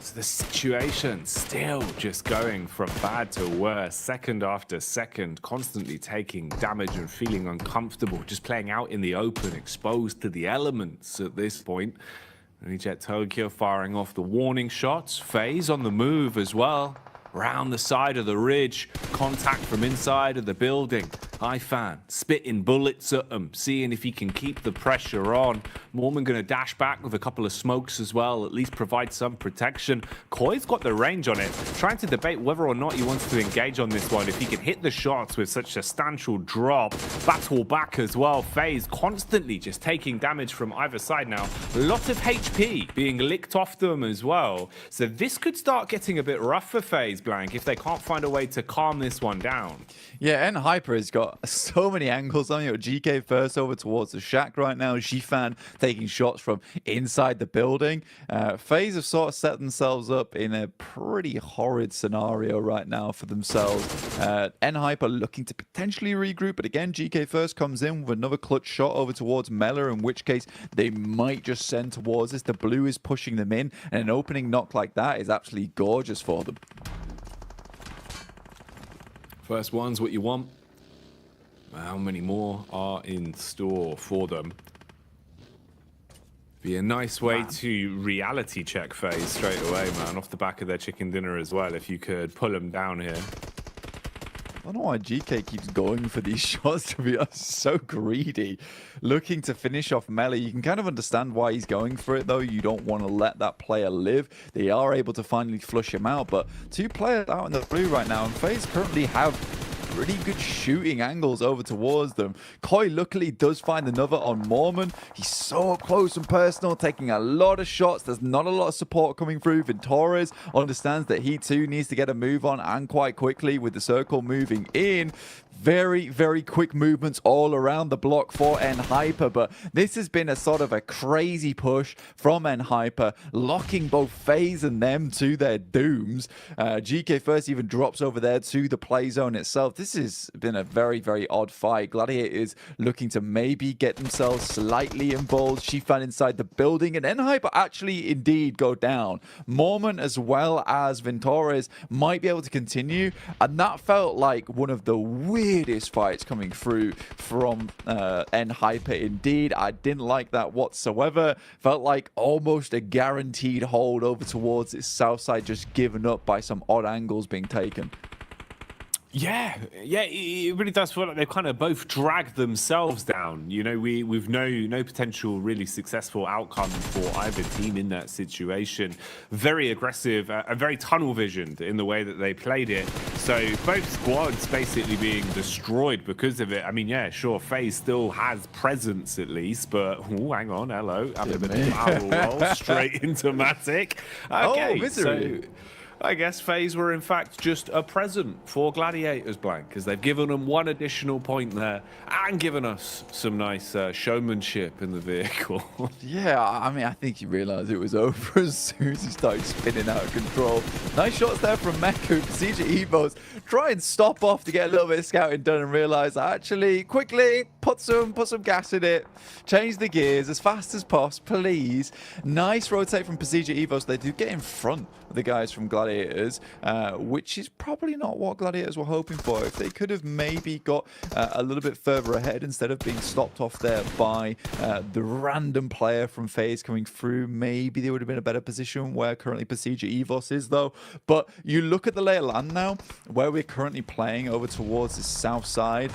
So the situation still just going from bad to worse, second after second, constantly taking damage and feeling uncomfortable, just playing out in the open, exposed to the elements at this point. Reject Tokyo firing off the warning shots. FaZe on the move as well. Round the side of the ridge, contact from inside of the building. Ifan spitting bullets at him, seeing if he can keep the pressure on. Mormon going to dash back with a couple of smokes as well, at least provide some protection. Koi's got the range on it, trying to debate whether or not he wants to engage on this one. If he can hit the shots with such a substantial drop, battle back as well. FaZe constantly just taking damage from either side now. A lot of HP being licked off them as well. So this could start getting a bit rough for FaZe, Blank, if they can't find a way to calm this one down. Yeah, and Hyper has got so many angles on you. GK first over towards the shack right now. Xifan taking shots from inside the building. FaZe have sort of set themselves up in a pretty horrid scenario right now for themselves. Hyper looking to potentially regroup, but again, GK first comes in with another clutch shot over towards Mela, in which case they might just send towards this. The blue is pushing them in, and an opening knock like that is absolutely gorgeous for them. First one's what you want. How many more are in store for them? Be a nice way to reality check FaZe straight away, man, off the back of their chicken dinner as well, if you could pull them down here. I don't know why GK keeps going for these shots, to be honest. So greedy. Looking to finish off Mela. You can kind of understand why he's going for it, though. You don't want to let that player live. They are able to finally flush him out, but two players out in the blue right now, and FaZe currently have pretty good shooting angles over towards them. Koi luckily does find another on Mormon. He's so up close and personal, taking a lot of shots. There's not a lot of support coming through. Ventores understands that he too needs to get a move on, and quite quickly with the circle moving in. Very, very quick movements all around the block for Hyper, but this has been a sort of a crazy push from Hyper, locking both FaZe and them to their dooms. GK first even drops over there to the play zone itself. This has been a very, very odd fight. Gladiator is looking to maybe get themselves slightly involved. Xifan inside the building, and Hyper actually indeed go down. Mormon as well as Ventores might be able to continue, and that felt like one of the weirdest fights coming through from Hyper indeed. I didn't like that whatsoever. Felt like almost a guaranteed hold over towards its south side, just given up by some odd angles being taken. Yeah, it really does feel like they've kind of both dragged themselves down. You know, we've no potential really successful outcome for either team in that situation. Very aggressive and very tunnel visioned in the way that they played it. So both squads basically being destroyed because of it. I mean, yeah, sure, FaZe still has presence at least, but hang on, hello, having a bit of a barrel roll straight into Matic. Okay, misery. So I guess FaZe were in fact just a present for Gladiators, Blank, because they've given them one additional point there and given us some nice showmanship in the vehicle. Yeah, I mean, I think he realized it was over as soon as he started spinning out of control. Nice shots there from Meku. PCG Evos try and stop off to get a little bit of scouting done and realize actually quickly put some gas in it, change the gears as fast as possible, please. Nice rotate from PCG Evos. They do get in front of the guys from Gladiators, which is probably not what Gladiators were hoping for. If they could have maybe got a little bit further ahead instead of being stopped off there by the random player from FaZe coming through, maybe they would have been in a better position where currently PCG Evos is, though. But you look at the lay of land now, where we're currently playing over towards the south side.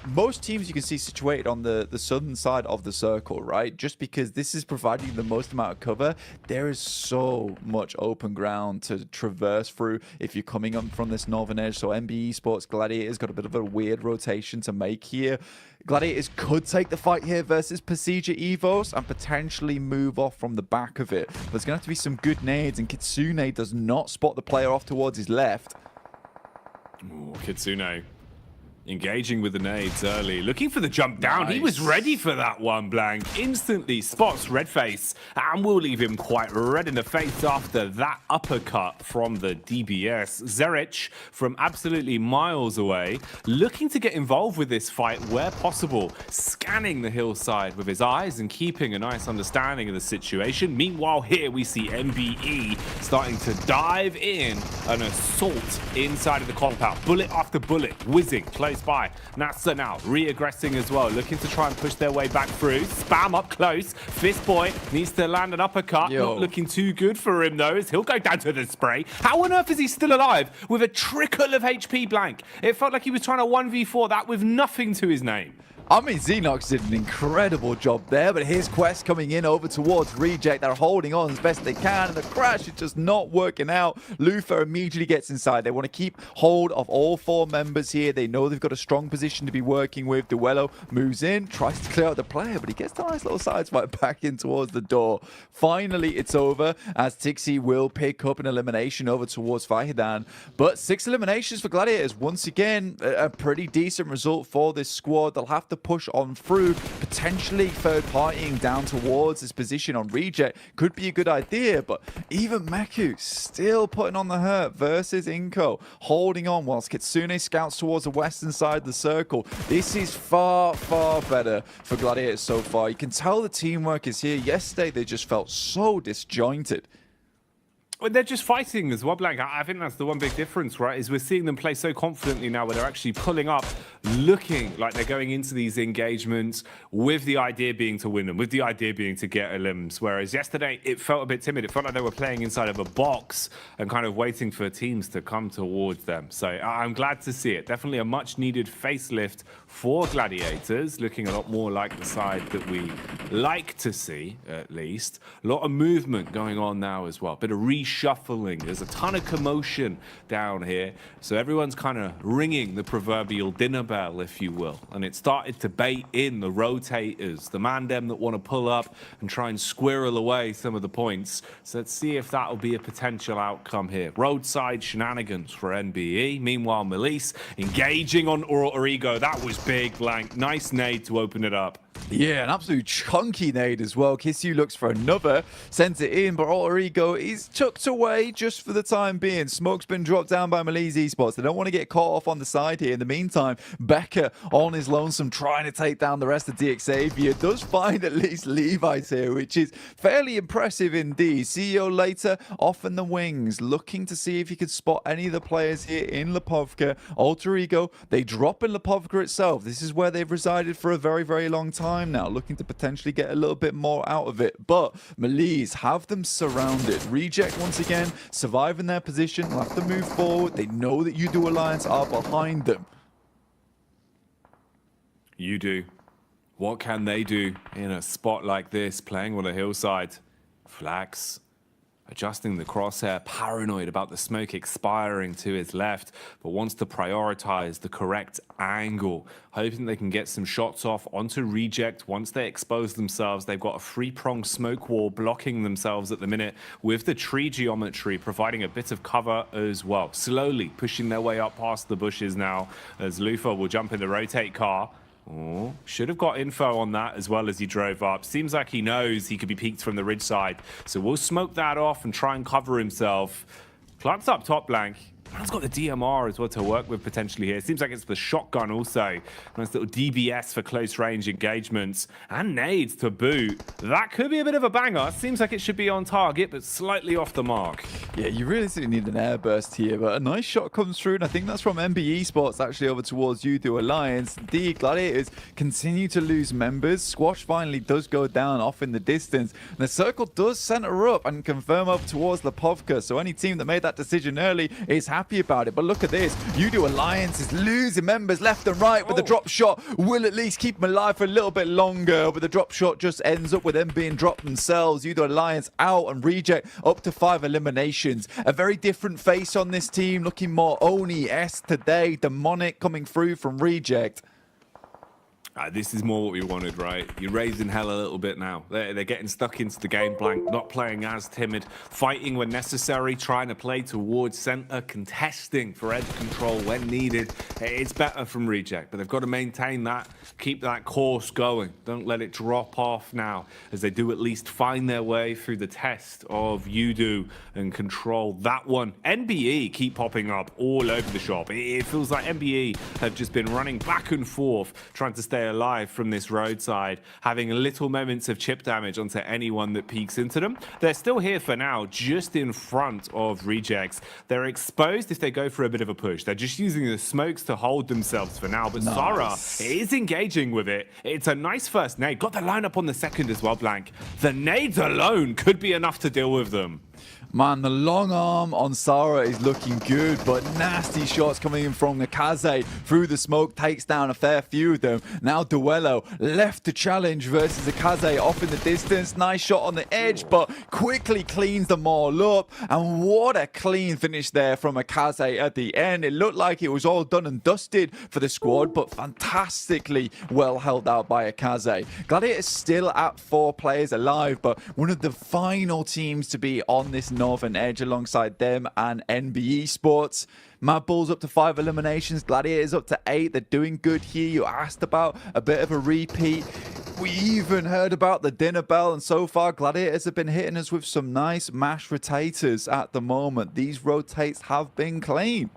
Most teams you can see situated on the southern side of the circle, right? Just because this is providing the most amount of cover, there is so much open ground to traverse through if you're coming up from this northern edge. So MBE Sports Gladiators got a bit of a weird rotation to make here. Gladiators could take the fight here versus PCG Evos and potentially move off from the back of it. There's going to have to be some good nades, and Kitsune does not spot the player off towards his left. Ooh, Kitsune engaging with the nades early, looking for the jump down. Nice. He was ready for that one, Blank. Instantly spots Redface and will leave him quite red in the face after that uppercut from the DBS. Zerich from absolutely miles away, looking to get involved with this fight where possible, scanning the hillside with his eyes and keeping a nice understanding of the situation. Meanwhile, here we see MBE starting to dive in, an assault inside of the compound. Bullet after bullet, whizzing close by. NASA now re-aggressing as well, looking to try and push their way back through. Spam up close. Fist Boy needs to land an uppercut. Yo. Not looking too good for him though, as he'll go down to the spray. How on earth is he still alive with a trickle of HP blank? It felt like he was trying to 1v4 that with nothing to his name. I mean, Xenox did an incredible job there, but his quest coming in over towards Reject. They're holding on as best they can, and the crash is just not working out. Lufa immediately gets inside. They want to keep hold of all 4 members here. They know they've got a strong position to be working with. Duello moves in, tries to clear out the player, but he gets a nice little sideswipe back in towards the door. Finally, it's over, as Tixi will pick up an elimination over towards Fahidan. But 6 eliminations for Gladiators. Once again, a pretty decent result for this squad. They'll have to push on through, potentially third partying down towards this position on Reject could be a good idea, but even Meku still putting on the hurt versus Inko, holding on whilst Kitsune scouts towards the western side of the circle. This is far, far better for Gladiators so far. You can tell the teamwork is here. Yesterday they just felt so disjointed. Well, they're just fighting as well, Blank. I think that's the one big difference, right? Is we're seeing them play so confidently now where they're actually pulling up, looking like they're going into these engagements with the idea being to win them, with the idea being to get elims. Whereas yesterday, it felt a bit timid. It felt like they were playing inside of a box and kind of waiting for teams to come towards them. So I'm glad to see it. Definitely a much-needed facelift for Gladiators, looking a lot more like the side that we like to see, at least. A lot of movement going on now as well. Bit of reshuffling. There's a ton of commotion down here. So everyone's kind of ringing the proverbial dinner bell, if you will. And it started to bait in the rotators, the man-dem that want to pull up and try and squirrel away some of the points. So let's see if that'll be a potential outcome here. Roadside shenanigans for NBE. Meanwhile, Melise engaging on Ego. That was big, Blank. Nice nade to open it up. Yeah, an absolute chunky nade as well. Kisyu looks for another, sends it in, but Alter Ego is tucked away just for the time being. Smoke's been dropped down by Melise Esports. They don't want to get caught off on the side here. In the meantime, Becker on his lonesome trying to take down the rest of DX Xavier. Does find at least Levi's here, which is fairly impressive indeed. CEO later off in the wings, looking to see if he could spot any of the players here in Lipovka. Alter Ego, they drop in Lipovka itself. This is where they've resided for a very, very long time now, looking to potentially get a little bit more out of it, but Melise have them surrounded. Reject once again surviving their position, will have to move forward. They know that UDO Alliance are behind them. UDO, what can they do in a spot like this, playing on a hillside? Flax adjusting the crosshair, paranoid about the smoke expiring to his left, but wants to prioritize the correct angle, hoping they can get some shots off onto Reject. Once they expose themselves, they've got a 3-pronged smoke wall blocking themselves at the minute, with the tree geometry providing a bit of cover as well. Slowly pushing their way up past the bushes now, as Lufa will jump in the rotate car. Oh, should have got info on that as well as he drove up. Seems like he knows he could be peeked from the ridge side. So we'll smoke that off and try and cover himself. Clark's up top, Blank. Man's got the DMR as well to work with potentially here. Seems like it's the shotgun also. Nice little DBS for close range engagements. And nades to boot. That could be a bit of a banger. Seems like it should be on target, but slightly off the mark. Yeah, you really need an airburst here, but a nice shot comes through, and I think that's from MBE Sports actually over towards UDO Alliance. The Gladiators continue to lose members. Squash finally does go down off in the distance. And the circle does center up and confirm up towards Lipovka. So any team that made that decision early is happy about it. But look at this. UDO Alliance is losing members left and right, but the drop shot will at least keep them alive for a little bit longer. But the drop shot just ends up with them being dropped themselves. UDO Alliance out and Reject up to 5 eliminations. A very different face on this team, looking more Oni-esque today. Demonic coming through from Reject. This is more what we wanted, right? You're raising hell a little bit now. They're getting stuck into the game, Blank, not playing as timid, fighting when necessary, trying to play towards center, contesting for edge control when needed. It's better from Reject, but they've got to maintain that, keep that course going. Don't let it drop off now, as they do at least find their way through the test of UDO and control that one. NBE keep popping up all over the shop. It feels like NBE have just been running back and forth, trying to stay alive from this roadside, having little moments of chip damage onto anyone that peeks into them. They're still here for now, just in front of Rejects. They're exposed if they go for a bit of a push. They're just using the smokes to hold themselves for now, but Zara is engaging with it. It's a nice first nade. Got the lineup on the second as well, Blank. The nades alone could be enough to deal with them. Man, the long arm on Sarah is looking good, but nasty shots coming in from Nakaze through the smoke, takes down a fair few of them. Now Duello left to challenge versus Nakaze off in the distance. Nice shot on the edge, but quickly cleans them all up. And what a clean finish there from Nakaze at the end. It looked like it was all done and dusted for the squad, but fantastically well held out by Nakaze. Gladiators still at 4 players alive, but one of the final teams to be on this northern edge alongside them and NBE Sports. Mad Bulls up to 5 eliminations, Gladiators up to 8. They're doing good here. You asked about a bit of a repeat. We even heard about the dinner bell, and so far Gladiators have been hitting us with some nice mash rotators at the moment. These rotates have been clean.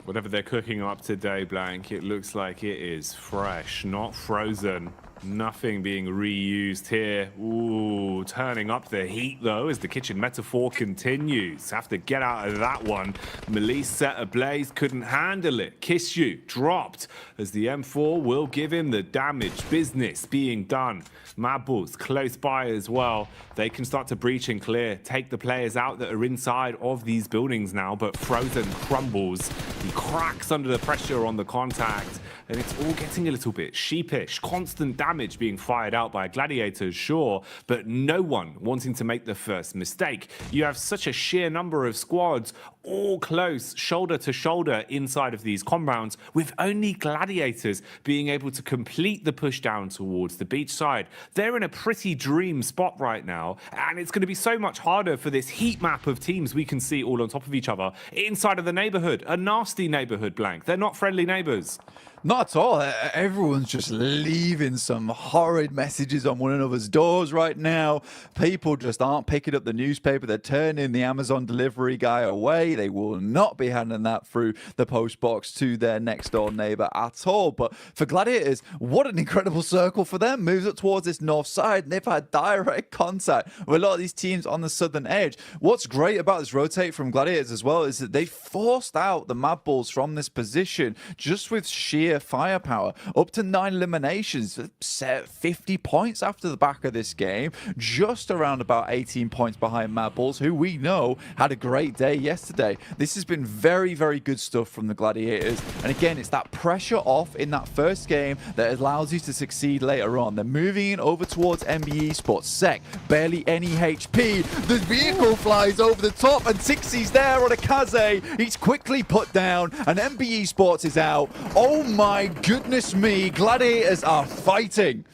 Whatever they're cooking up today, Blank, it looks like it is fresh, not frozen. Nothing being reused here. Ooh, turning up the heat, though, as the kitchen metaphor continues. Have to get out of that one. Melise set ablaze, couldn't handle it. Kiss You dropped, as the M4 will give him the damage. Business being done. Mad Bulls close by as well. They can start to breach and clear. Take the players out that are inside of these buildings now, but Frozen crumbles. He cracks under the pressure on the contact, and it's all getting a little bit sheepish. Constant damage being fired out by Gladiators, sure, but no one wanting to make the first mistake. You have such a sheer number of squads all close, shoulder to shoulder inside of these compounds, with only Gladiators being able to complete the push down towards the beach side. They're in a pretty dream spot right now, and it's going to be so much harder for this heat map of teams we can see all on top of each other inside of the neighborhood. A nasty neighborhood, Blank. They're not friendly neighbors. Not at all. Everyone's just leaving some horrid messages on one another's doors right now. People just aren't picking up the newspaper. They're turning the Amazon delivery guy away. They will not be handing that through the post box to their next door neighbor at all. But for Gladiators, what an incredible circle for them. Moves up towards this north side, and they've had direct contact with a lot of these teams on the southern edge. What's great about this rotate from Gladiators as well is that they forced out the Mad Bulls from this position just with sheer firepower. Up to 9 eliminations, set 50 points after the back of this game, just around about 18 points behind Mad Bulls, who we know had a great day yesterday. This has been very, very good stuff from the Gladiators, and again, it's that pressure off in that first game that allows you to succeed later on. They're moving in over towards NBE Sports. Sec, barely any HP. The vehicle flies over the top, and Tixie's there on a Kaze. He's quickly put down, and NBE Sports is out. Oh my goodness me, Gladiators are fighting.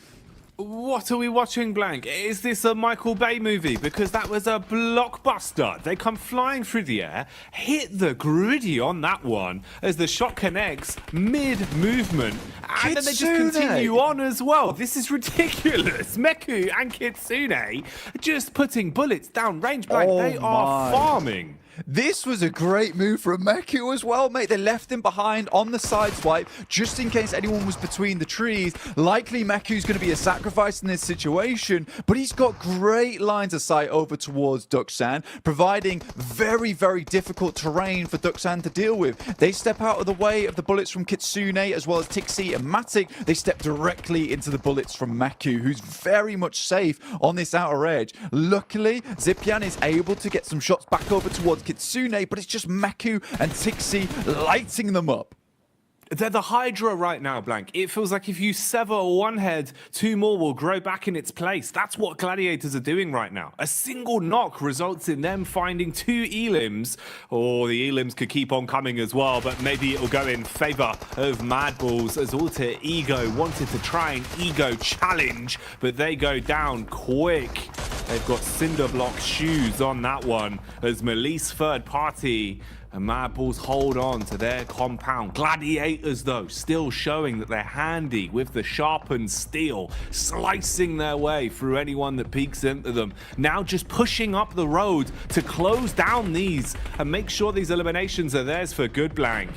What are we watching, Blank? Is this a Michael Bay movie? Because that was a blockbuster. They come flying through the air, hit the griddy on that one as the shot connects mid-movement, and then they just continue on as well. This is ridiculous. Meku and Kitsune just putting bullets down range, Blank. They are farming. This was a great move from Meku as well, mate. They left him behind on the side swipe just in case anyone was between the trees. Likely Meku's going to be a sacrifice in this situation, but he's got great lines of sight over towards Duxan, providing very, very difficult terrain for Duxan to deal with. They step out of the way of the bullets from Kitsune as well as Tixie and Matic. They step directly into the bullets from Meku, who's very much safe on this outer edge. Luckily, Zipian is able to get some shots back over towards Kitsune, but it's just Meku and Tixie lighting them up. They're the Hydra right now, Blank. It feels like if you sever one head, 2 more will grow back in its place. That's what Gladiators are doing right now. A single knock results in them finding 2 elims, or the elims could keep on coming as well, but maybe it'll go in favor of Mad Bulls as Alter Ego wanted to try an ego challenge, but they go down quick. They've got cinder block shoes on that one as Melise third party And Mad Bulls hold on to their compound. Gladiators, though, still showing that they're handy with the sharpened steel, slicing their way through anyone that peeks into them. Now just pushing up the road to close down these and make sure these eliminations are theirs for good, Blank.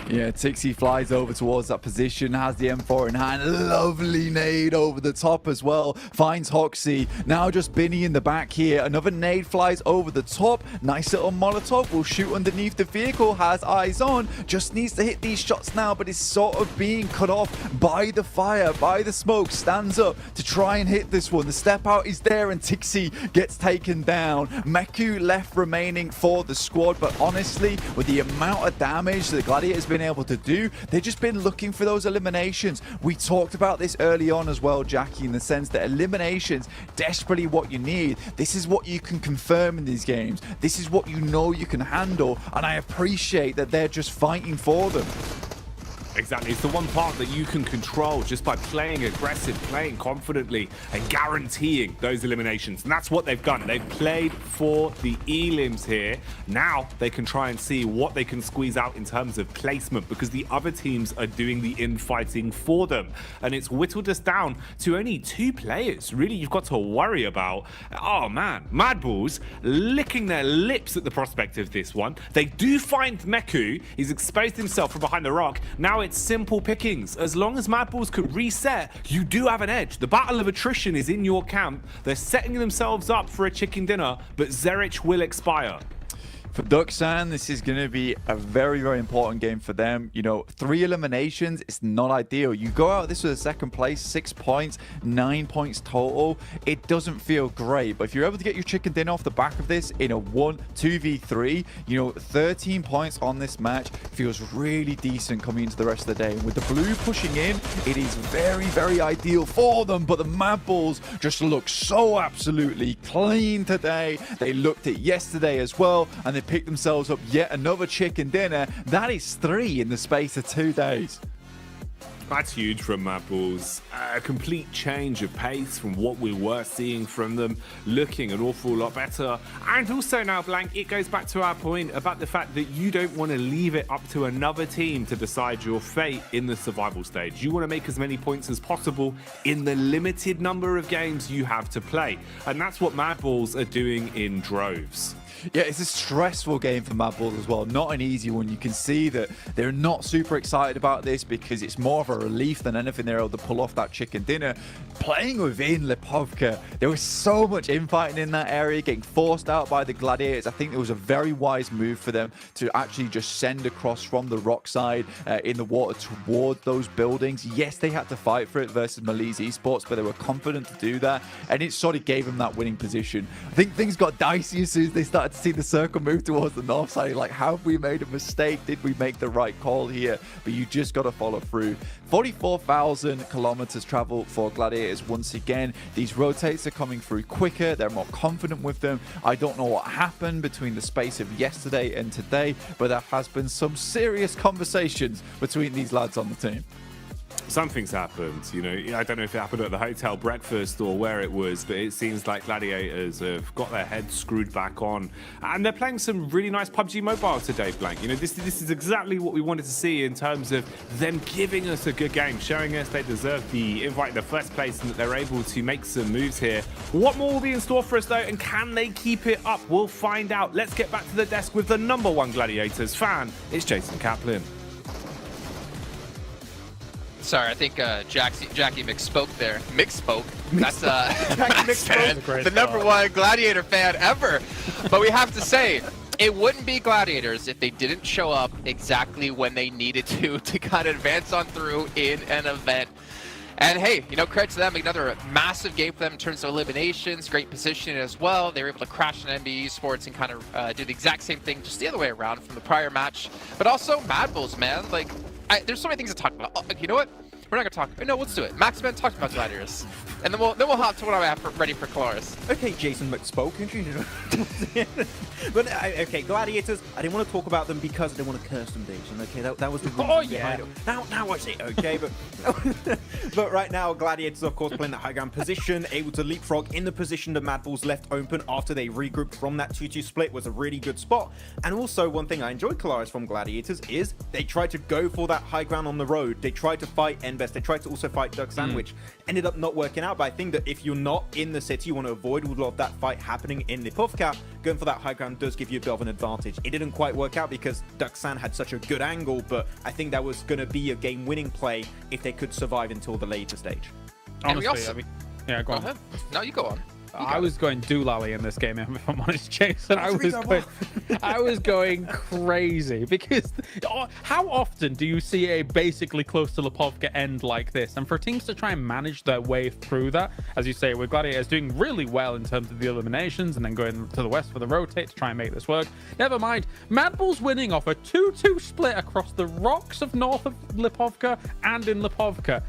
Yeah, Tixie flies over towards that position, has the M4 in hand. Lovely nade over the top as well. Finds Hoxie. Now just Binny in the back here. Another nade flies over the top. Nice little Molotov. Will shoot underneath the vehicle. Has eyes on. Just needs to hit these shots now, but is sort of being cut off by the fire, by the smoke. Stands up to try and hit this one. The step out is there, and Tixie gets taken down. Meku left remaining for the squad, but honestly, with the amount of damage the Gladiators been able to do, they've just been looking for those eliminations. We talked about this early on as well, Jackie, in the sense that eliminations desperately what you need. This is what you can confirm in these games. This is what you know you can handle, and I appreciate that they're just fighting for them. Exactly, it's the one part that you can control just by playing aggressive, playing confidently, and guaranteeing those eliminations. And that's what they've done. They've played for the elims here. Now they can try and see what they can squeeze out in terms of placement, because the other teams are doing the infighting for them. And it's whittled us down to only 2 players, really, you've got to worry about. Oh man, Mad Bulls licking their lips at the prospect of this one. They do find Meku. He's exposed himself from behind the rock. Now it's simple pickings. As long as Mad Bulls could reset, you do have an edge. The battle of attrition is in your camp. They're setting themselves up for a chicken dinner, but Zerich will expire. For Duxan, this is going to be a very, very important game for them. You know, 3 eliminations, it's not ideal. You go out this with a second place, 6 points, 9 points total. It doesn't feel great, but if you're able to get your chicken dinner off the back of this in a 2v3, you know, 13 points on this match feels really decent coming into the rest of the day. And with the blue pushing in, it is very, very ideal for them, but the Mad Bulls just look so absolutely clean today. They looked at yesterday as well, and they pick themselves up yet another chicken dinner. That is 3 in the space of 2 days. That's huge from Mad Bulls. A complete change of pace from what we were seeing from them, looking an awful lot better. And also now, Blank, it goes back to our point about the fact that you don't want to leave it up to another team to decide your fate in the survival stage. You want to make as many points as possible in the limited number of games you have to play. And that's what Mad Bulls are doing in droves. Yeah, it's a stressful game for Mad Bulls as well. Not an easy one. You can see that they're not super excited about this because it's more of a relief than anything they're able to pull off that chicken dinner. Playing within Lipovka, there was so much infighting in that area, getting forced out by the Gladiators. I think it was a very wise move for them to actually just send across from the rock side in the water toward those buildings. Yes, they had to fight for it versus Malise Esports, but they were confident to do that, and it sort of gave them that winning position. I think things got dicey as soon as they started to see the circle move towards the north side. Like, have we made a mistake? Did we make the right call here? But you just got to follow through. 44,000 kilometers travel for Gladiators once again. These rotates are coming through quicker. They're more confident with them. I don't know what happened between the space of yesterday and today, but there has been some serious conversations between these lads on the team. Something's happened, you know. I don't know if it happened at the hotel breakfast or where it was, but it seems like Gladiators have got their heads screwed back on, and they're playing some really nice PUBG Mobile today, Blank. You know, this is exactly what we wanted to see in terms of them giving us a good game, showing us they deserve the invite in the first place and that they're able to make some moves here. What more will be in store for us though, and can they keep it up? We'll find out. Let's get back to the desk with the #1 Gladiators fan. It's Jason Kaplan. Sorry, I think Jackie mixspoke there. Mixspoke. That's the #1 Gladiator fan ever. But we have to say, it wouldn't be Gladiators if they didn't show up exactly when they needed to kind of advance on through in an event. And hey, you know, credit to them, another massive game for them in terms of eliminations, great positioning as well. They were able to crash an NBA Esports and kind of do the exact same thing, just the other way around from the prior match. But also Mad Bulls, man. Like, there's so many things to talk about. You know what? We're not gonna talk. No, let's do it. Max Ben talked about gladiators, and then we'll hop to what I have ready for Colaris. Okay, Jason McSpoke. But okay, gladiators. I didn't want to talk about them because I didn't want to curse them, Jason. Okay, that was the reason behind it. Now I see. Okay, but right now, gladiators, of course, playing that high ground position, able to leapfrog in the position that Mad Bulls left open after they regrouped from that 2-2 split was a really good spot. And also, one thing I enjoyed, Colaris, from gladiators is they tried to go for that high ground on the road. They tried to fight Enbest. They tried to also fight Duck Sandwich. Ended up not working out. But I think that if you're not in the city, you want to avoid a lot of that fight happening in Lipovka. Going for that high ground does give you a bit of an advantage. It didn't quite work out because Duxan had such a good angle, but I think that was going to be a game-winning play if they could survive until the later stage. Honestly, also, I mean, yeah, go on. ahead. No, you go on. I was going doolally in this game, if I'm honest, Jason. I was going crazy because how often do you see a basically close to Lipovka end like this? And for teams to try and manage their way through that, as you say, with Gladiators doing really well in terms of the eliminations and then going to the west for the rotate to try and make this work. Never mind, Mad Bulls winning off a 2-2 split across the rocks of north of Lipovka and in Lipovka.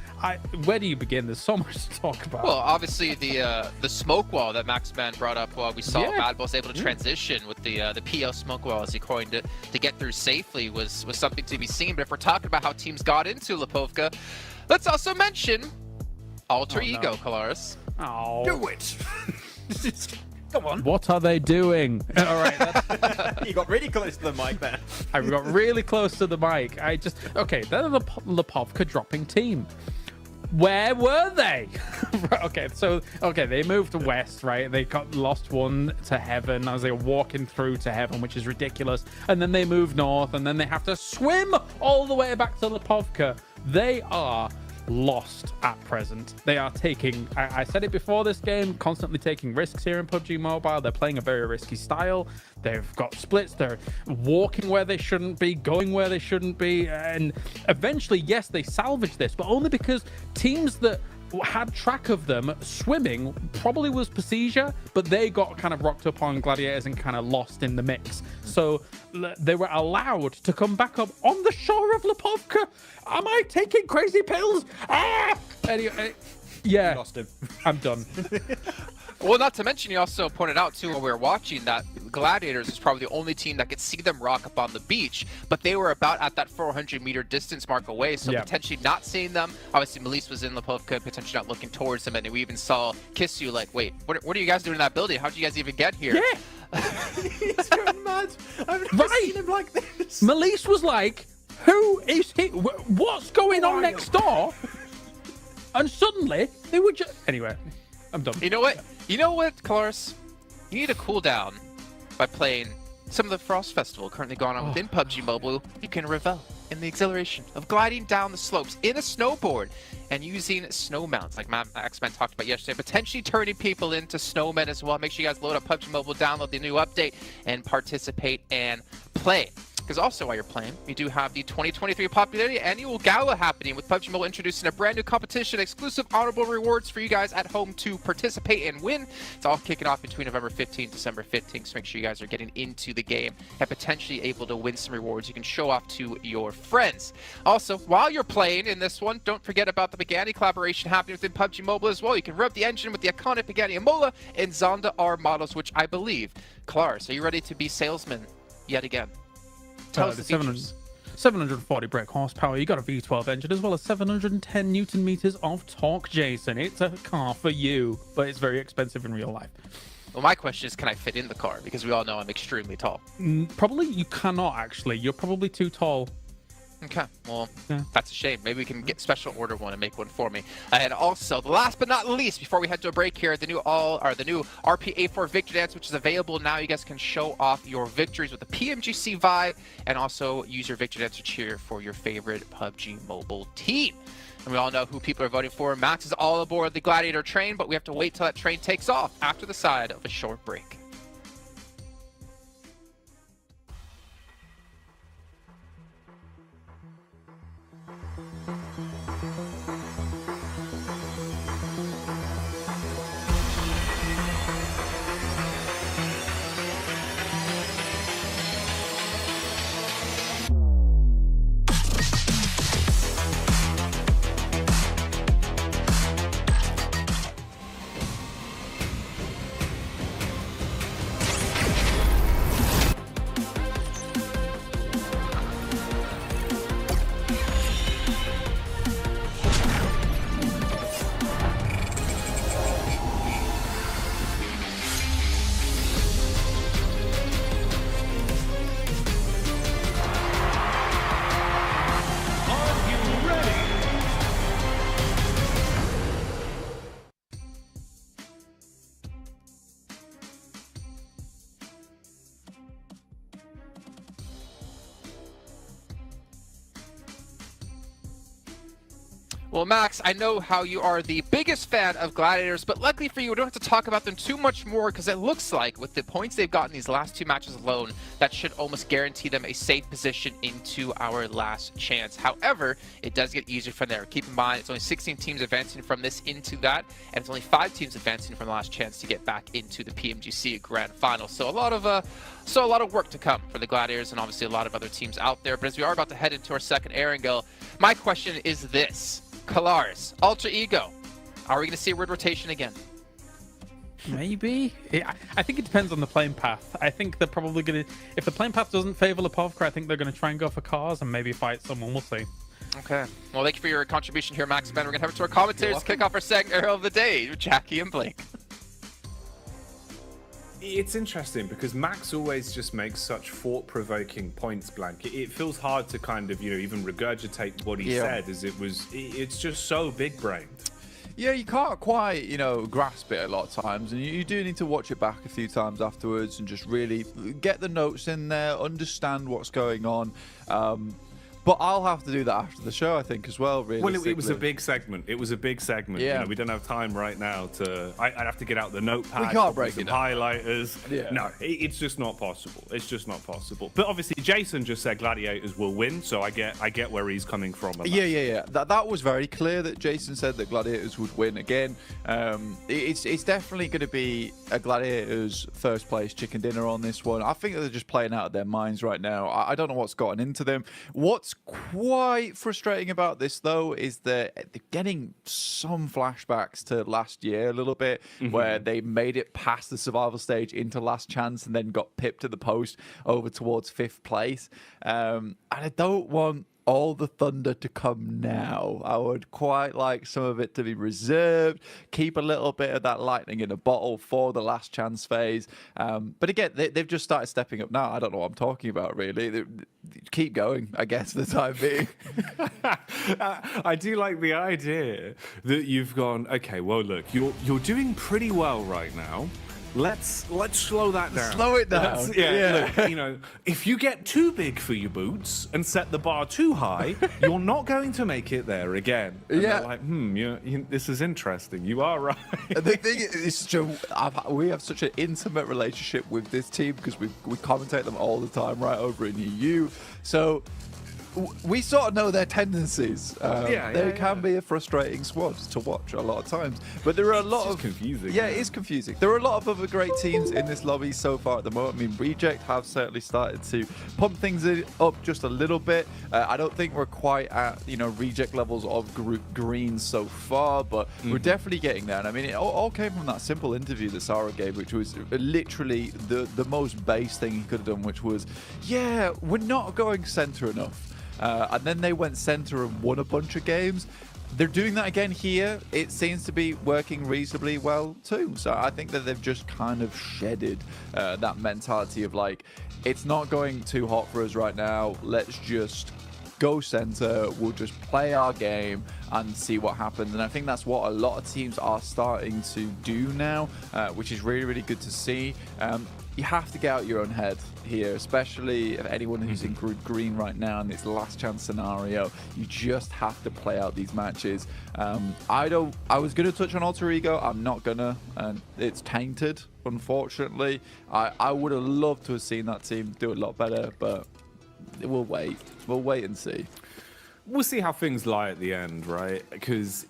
Where do you begin? There's so much to talk about. Well, obviously the smoke wall that Max Man brought up while we saw Mad Bulls able to transition with the PO smoke wall, as he coined it, to get through safely was something to be seen. But if we're talking about how teams got into Lipovka, let's also mention Alter Ego, Colaris. Oh. Do it! Come on. What are they doing? All right. You got really close to the mic there. I got really close to the mic. Okay, they're the Lipovka dropping team. Where were they? They moved west, right? They got lost one to heaven as they were walking through to heaven, which is ridiculous. And then they move north, and then they have to swim all the way back to Lipovka. They are lost at present. They are taking, I said it before this game, constantly taking risks here in PUBG Mobile. They're playing a very risky style. They've got splits. They're walking where they shouldn't be, going where they shouldn't be. And eventually, yes, they salvaged this, but only because teams that had track of them swimming probably was Pasija, but they got kind of rocked up on Gladiators and kind of lost in the mix. So they were allowed to come back up on the shore of Lipovka. Am I taking crazy pills? Anyway, yeah, Lost him. I'm done. Well, not to mention, you also pointed out, too, when we were watching, that Gladiators was probably the only team that could see them rock up on the beach, but they were about at that 400-meter distance mark away, so potentially not seeing them. Obviously, Melise was in Lipovka, potentially not looking towards them, and we even saw Kissu like, wait, what are you guys doing in that building? How did you guys even get here? Yeah. He's going mad. I've never seen him like this. Melise was like, who is he? What's going on next door? And suddenly, they were just... Anyway, I'm done. You know what? You know what, Colaris? You need to cool down by playing some of the Frost Festival currently going on within PUBG Mobile. You can revel in the exhilaration of gliding down the slopes in a snowboard and using snow mounts like X-Men talked about yesterday, potentially turning people into snowmen as well. Make sure you guys load up PUBG Mobile, download the new update, and participate and play. Because also while you're playing, we do have the 2023 Popularity Annual Gala happening with PUBG Mobile introducing a brand new competition, exclusive honorable rewards for you guys at home to participate and win. It's all kicking off between November 15th and December 15th, so make sure you guys are getting into the game and potentially able to win some rewards you can show off to your friends. Also, while you're playing in this one, don't forget about the Pagani collaboration happening within PUBG Mobile as well. You can rev the engine with the iconic Pagani Amola and Zonda R models, which I believe. Colaris, are you ready to be salesman yet again? Tell us the 740 brake horsepower. You got a V12 engine as well as 710 Newton meters of torque, Jason. It's a car for you, but it's very expensive in real life. Well, my question is, can I fit in the car? Because we all know I'm extremely tall. Probably you cannot, actually. You're probably too tall. Okay, well, that's a shame. Maybe we can get special order one and make one for me. And also, last but not least, before we head to a break here, the new RPA4 Victory Dance, which is available now. You guys can show off your victories with the PMGC vibe, and also use your Victory Dance to cheer for your favorite PUBG Mobile team. And we all know who people are voting for. Max is all aboard the Gladiator train, but we have to wait till that train takes off after the side of a short break. Well, Max, I know how you are the biggest fan of Gladiators, but luckily for you, we don't have to talk about them too much more because it looks like with the points they've gotten these last 2 matches alone, that should almost guarantee them a safe position into our last chance. However, it does get easier from there. Keep in mind, it's only 16 teams advancing from this into that, and it's only 5 teams advancing from the last chance to get back into the PMGC Grand Final. So a lot of work to come for the Gladiators and obviously a lot of other teams out there. But as we are about to head into our second Erangel, my question is this. Kalaris, Alter Ego, are we going to see a weird rotation again? Maybe. I think it depends on the playing path. I think they're probably going to... If the playing path doesn't favor Lipovka, I think they're going to try and go for cars and maybe fight someone. We'll see. Okay. Well, thank you for your contribution here, Max Ben. We're going to head over to our commentators to kick off our second Arrow of the day, Jackie and Blake. It's interesting because Max always just makes such thought-provoking points, Blank. It feels hard to kind of, even regurgitate what he said, as it's just so big-brained. Yeah, you can't quite, grasp it a lot of times, and you do need to watch it back a few times afterwards and just really get the notes in there, understand what's going on. But I'll have to do that after the show, I think, as well, really. Well, it was a big segment. It was a big segment. Yeah. We don't have time right now to... I'd have to get out the notepad. We can't break some it down. highlighters. Yeah. No, it's just not possible. It's just not possible. But obviously, Jason just said Gladiators will win, so I get where he's coming from. Yeah. That was very clear that Jason said that Gladiators would win again. It's definitely going to be a Gladiators first place chicken dinner on this one. I think they're just playing out of their minds right now. I don't know what's gotten into them. What's quite frustrating about this, though, is that they're getting some flashbacks to last year a little bit, where they made it past the survival stage into last chance and then got pipped at the post over towards 5th place. And I don't want all the thunder to come now. I would quite like some of it to be reserved, keep a little bit of that lightning in a bottle for the last chance phase. But again, they've just started stepping up now. I don't know what I'm talking about, really. Keep going, I guess, for the time being. I do like the idea that you've gone, okay, well, look, you're doing pretty well right now. Let's slow that down. Slow it down. Look, if you get too big for your boots and set the bar too high, you're not going to make it there again. And they're like, this is interesting. You are right. The thing is, Joe, we have such an intimate relationship with this team because we commentate them all the time right over in EU. So we sort of know their tendencies. They can be a frustrating squad to watch a lot of times. But there are a lot of... confusing. Yeah, it is confusing. There are a lot of other great teams in this lobby so far at the moment. I mean, Reject have certainly started to pump things up just a little bit. I don't think we're quite at, Reject levels of Group Green so far, but we're definitely getting there. And I mean, it all came from that simple interview that Sarah gave, which was literally the most base thing he could have done, which was, we're not going center enough. And then they went center and won a bunch of games. They're doing that again here. It seems to be working reasonably well too. So I think that they've just kind of shedded that mentality of like, it's not going too hot for us right now. Let's just go center. We'll just play our game and see what happens. And I think that's what a lot of teams are starting to do now, which is really, really good to see. You have to get out your own head here, especially if anyone who's in Group Green right now in this last chance scenario. You just have to play out these matches. I was going to touch on Alter Ego. I'm not gonna, and it's tainted, unfortunately. I would have loved to have seen that team do a lot better, but we'll wait. We'll wait and see. We'll see how things lie at the end, right? Because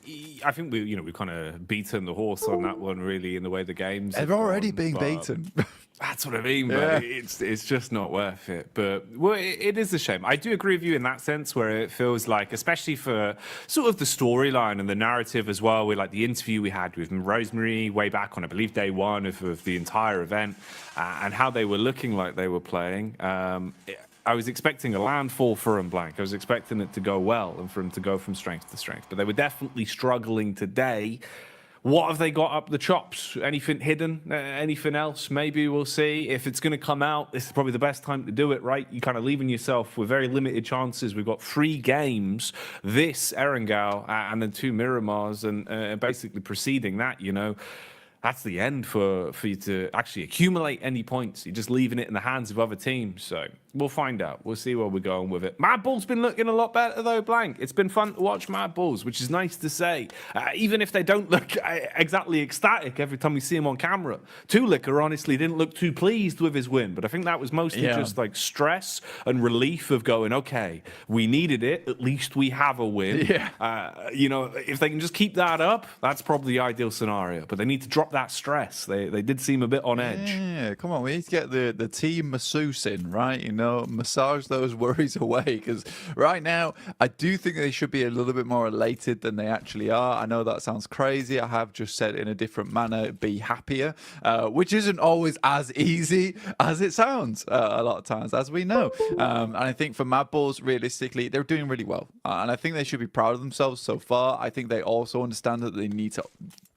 I think we've kind of beaten the horse on that one, really, in the way the game's. They're already being beaten. That's what I mean, but it's just not worth it. But it is a shame. I do agree with you in that sense, where it feels like, especially for sort of the storyline and the narrative as well, with like the interview we had with Rosemary way back on, I believe, day one of the entire event, and how they were looking like they were playing. I was expecting a landfall for them, Blank. I was expecting it to go well and for them to go from strength to strength. But they were definitely struggling today. What have they got up the chops? Anything hidden? Anything else? Maybe we'll see. If it's going to come out, this is probably the best time to do it, right? You're kind of leaving yourself with very limited chances. We've got 3 games, this Erangel and then 2 Miramars, and basically preceding that, that's the end for you to actually accumulate any points. You're just leaving it in the hands of other teams. So We'll find out. We'll see where we're going with it. Mad Bull's been looking a lot better, though, Blank. It's been fun to watch Mad Bulls, which is nice to say. Even if they don't look exactly ecstatic every time we see him on camera. Tulicker, honestly, didn't look too pleased with his win, but I think that was mostly just like stress and relief of going, okay, we needed it. At least we have a win. Yeah. You know, if they can just keep that up, that's probably the ideal scenario. But they need to drop that stress. They did seem a bit on edge. Yeah, come on. We need to get the team masseuse in, right? You know, massage those worries away, because right now I do think they should be a little bit more elated than they actually are. I know that sounds crazy. I have just said in a different manner, be happier, which isn't always as easy as it sounds a lot of times, as we know. And I think for Mad Bulls, realistically, they're doing really well, and I think they should be proud of themselves so far. I think they also understand that they need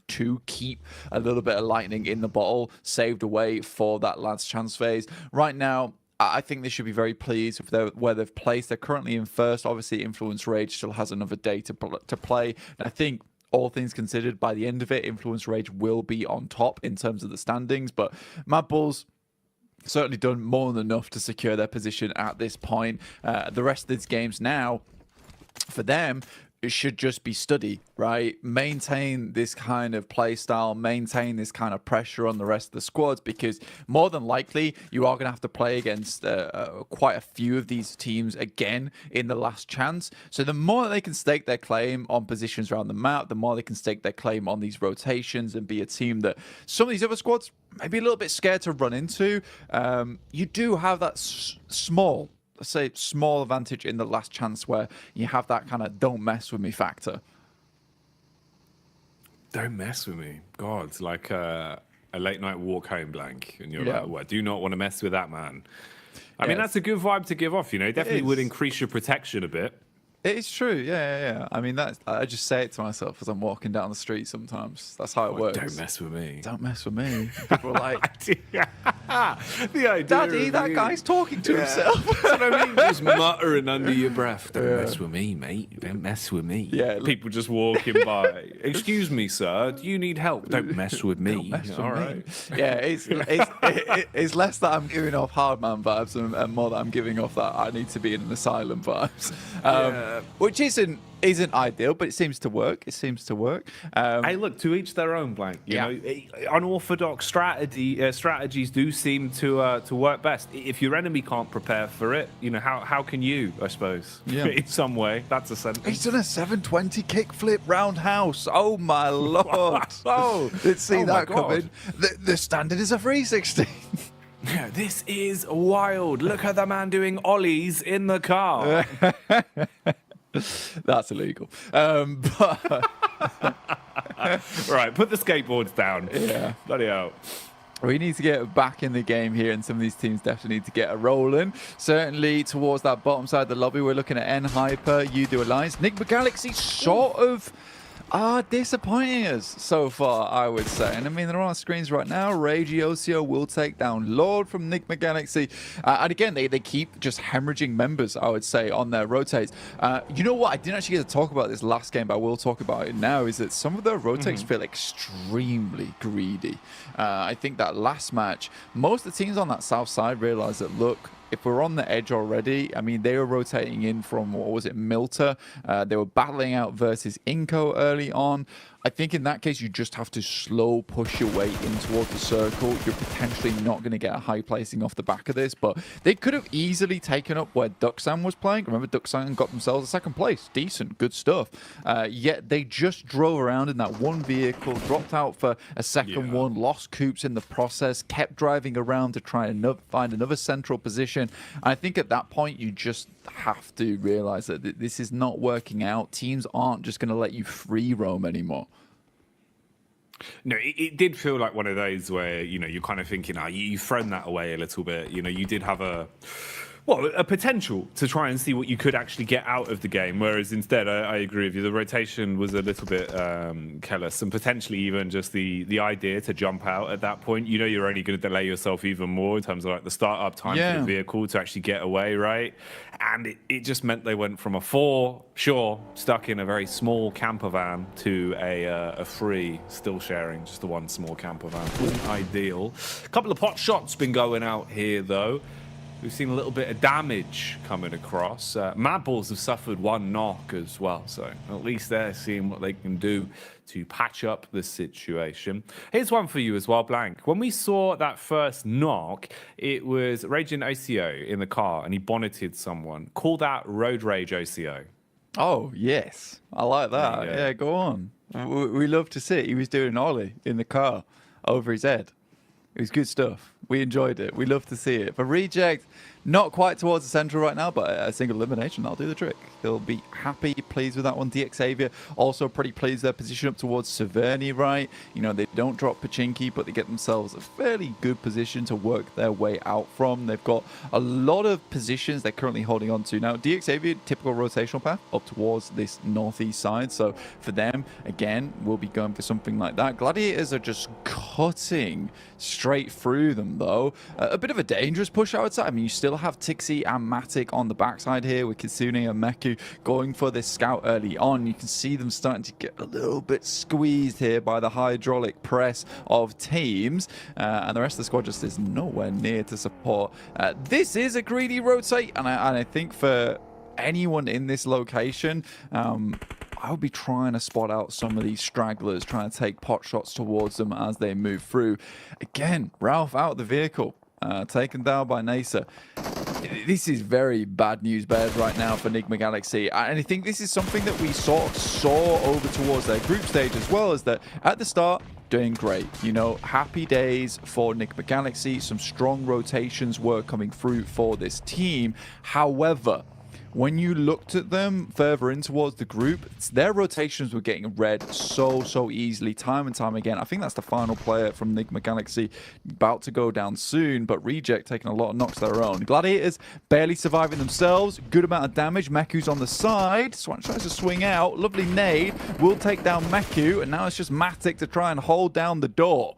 to keep a little bit of lightning in the bottle saved away for that last chance phase. Right now, I think they should be very pleased with where they've placed. They're currently in first. Obviously, Influence Rage still has another day to play. And I think, all things considered, by the end of it, Influence Rage will be on top in terms of the standings. But Mad Bulls certainly done more than enough to secure their position at this point. The rest of these games now, for them, it should just be study, right? Maintain this kind of play style, maintain this kind of pressure on the rest of the squads, because more than likely you are going to have to play against quite a few of these teams again in the last chance. So the more they can stake their claim on positions around the map, the more they can stake their claim on these rotations and be a team that some of these other squads may be a little bit scared to run into. You do have that small advantage in the last chance where you have that kind of don't mess with me factor. Don't mess with me. God, like a late night walk home, Blank. And you're like, what? Do you not want to mess with that man? I mean, that's a good vibe to give off, you know. It definitely would increase your protection a bit. It's true, yeah. I mean, I just say it to myself as I'm walking down the street sometimes. That's how it works. Don't mess with me. Don't mess with me. People are like, the idea Daddy, that guy's talking to himself. That's what I mean. Just muttering under your breath. Don't mess with me, mate. Don't mess with me. Yeah. People just walking by. Excuse me, sir. Do you need help? Don't mess with me. Don't mess with All me. right. Yeah, it's less that I'm giving off hard man vibes and more that I'm giving off that I need to be in an asylum vibes. Which isn't ideal, but it seems to work. Hey, look, to each their own, Blank. You know, unorthodox strategies do seem to work best. If your enemy can't prepare for it, you know, how can you? I suppose. Yeah. In some way, that's a sentence. He's done a 720 kickflip roundhouse. Oh my lord! Oh, didn't see that coming. The standard is a 360. Yeah, this is wild. Look at the man doing ollies in the car. That's illegal. But Right, put the skateboards down. Yeah. Bloody hell. we need to get back in the game here, and some of these teams definitely need to get a rolling. Certainly towards that bottom side of the lobby, we're looking at N-Hyper, Udo Alliance. Nick Galaxy sort of are disappointing us so far, I would say. And I mean, they're on our screens right now. Regiocio will take down Lord from Nick Galaxy. And again, they keep just hemorrhaging members, I would say, on their rotates. You know what? I didn't actually get to talk about this last game, but I will talk about it now, is that some of their rotates feel extremely greedy. I think that last match, most of the teams on that south side realized that, look, if we're on the edge already, I mean, they were rotating in from, what was it, Milta. They were battling out versus Inco early on. I think in that case, you just have to slow push your way in towards the circle. You're potentially not going to get a high placing off the back of this, but they could have easily taken up where Duxan was playing. Remember, Duxan got themselves a second place. Decent, good stuff. Yet they just drove around in that one vehicle, dropped out for a second one, lost Coops in the process, kept driving around to try and find another central position. And I think at that point, you just have to realize that this is not working out. Teams aren't just going to let you free roam anymore. No, it did feel like one of those where, you know, you're kind of thinking, you've thrown that away a little bit. You know, you did have a potential to try and see what you could actually get out of the game. Whereas instead, I agree with you, the rotation was a little bit careless, and potentially even just the idea to jump out at that point. You know, you're only going to delay yourself even more in terms of like the startup time for the vehicle to actually get away, right? And it just meant they went from a 4, stuck in a very small camper van, to a 3, still sharing just the one small camper van. Wasn't ideal. A couple of pot shots been going out here, though. We've seen a little bit of damage coming across. Mad Balls have suffered one knock as well, so at least they're seeing what they can do to patch up the situation. Here's one for you as well, Blank. When we saw that first knock, it was Raging OCO in the car, and he bonneted someone. Call that Road Rage OCO. Oh, yes. I like that. Yeah, go on. We love to see it. He was doing an ollie in the car over his head. It was good stuff. We enjoyed it. We love to see it. For Reject, not quite towards the central right now, but a single elimination, that'll do the trick. They'll be happy, pleased with that one. DX Xavier also pretty pleased. Their position up towards Severny, right? You know, they don't drop Pachinki, but they get themselves a fairly good position to work their way out from. They've got a lot of positions they're currently holding on to. Now, DX Xavier, typical rotational path up towards this northeast side. So for them, again, we'll be going for something like that. Gladiators are just cutting straight through them, though. A bit of a dangerous push, I would say. I mean, you still have Tixi and Matic on the backside here with Kitsune and Meku going for this scout early on. You can see them starting to get a little bit squeezed here by the hydraulic press of teams, and the rest of the squad just is nowhere near to support. This is a greedy rotate, and I think for anyone in this location, I would be trying to spot out some of these stragglers, trying to take pot shots towards them as they move through. Again, Ralph out of the vehicle, taken down by Nasa. This is very bad news bears right now for Enigma Galaxy, and I think this is something that we sort of saw over towards their group stage as well, is that at the start, doing great. You know, happy days for Enigma Galaxy. Some strong rotations were coming through for this team. However, when you looked at them further in towards the group, their rotations were getting read so easily, time and time again. I think that's the final player from Enigma Galaxy about to go down soon, but Reject taking a lot of knocks of their own. Gladiators barely surviving themselves, good amount of damage. Meku's on the side, Swan tries to swing out, lovely nade, will take down Meku, and now it's just Matic to try and hold down the door.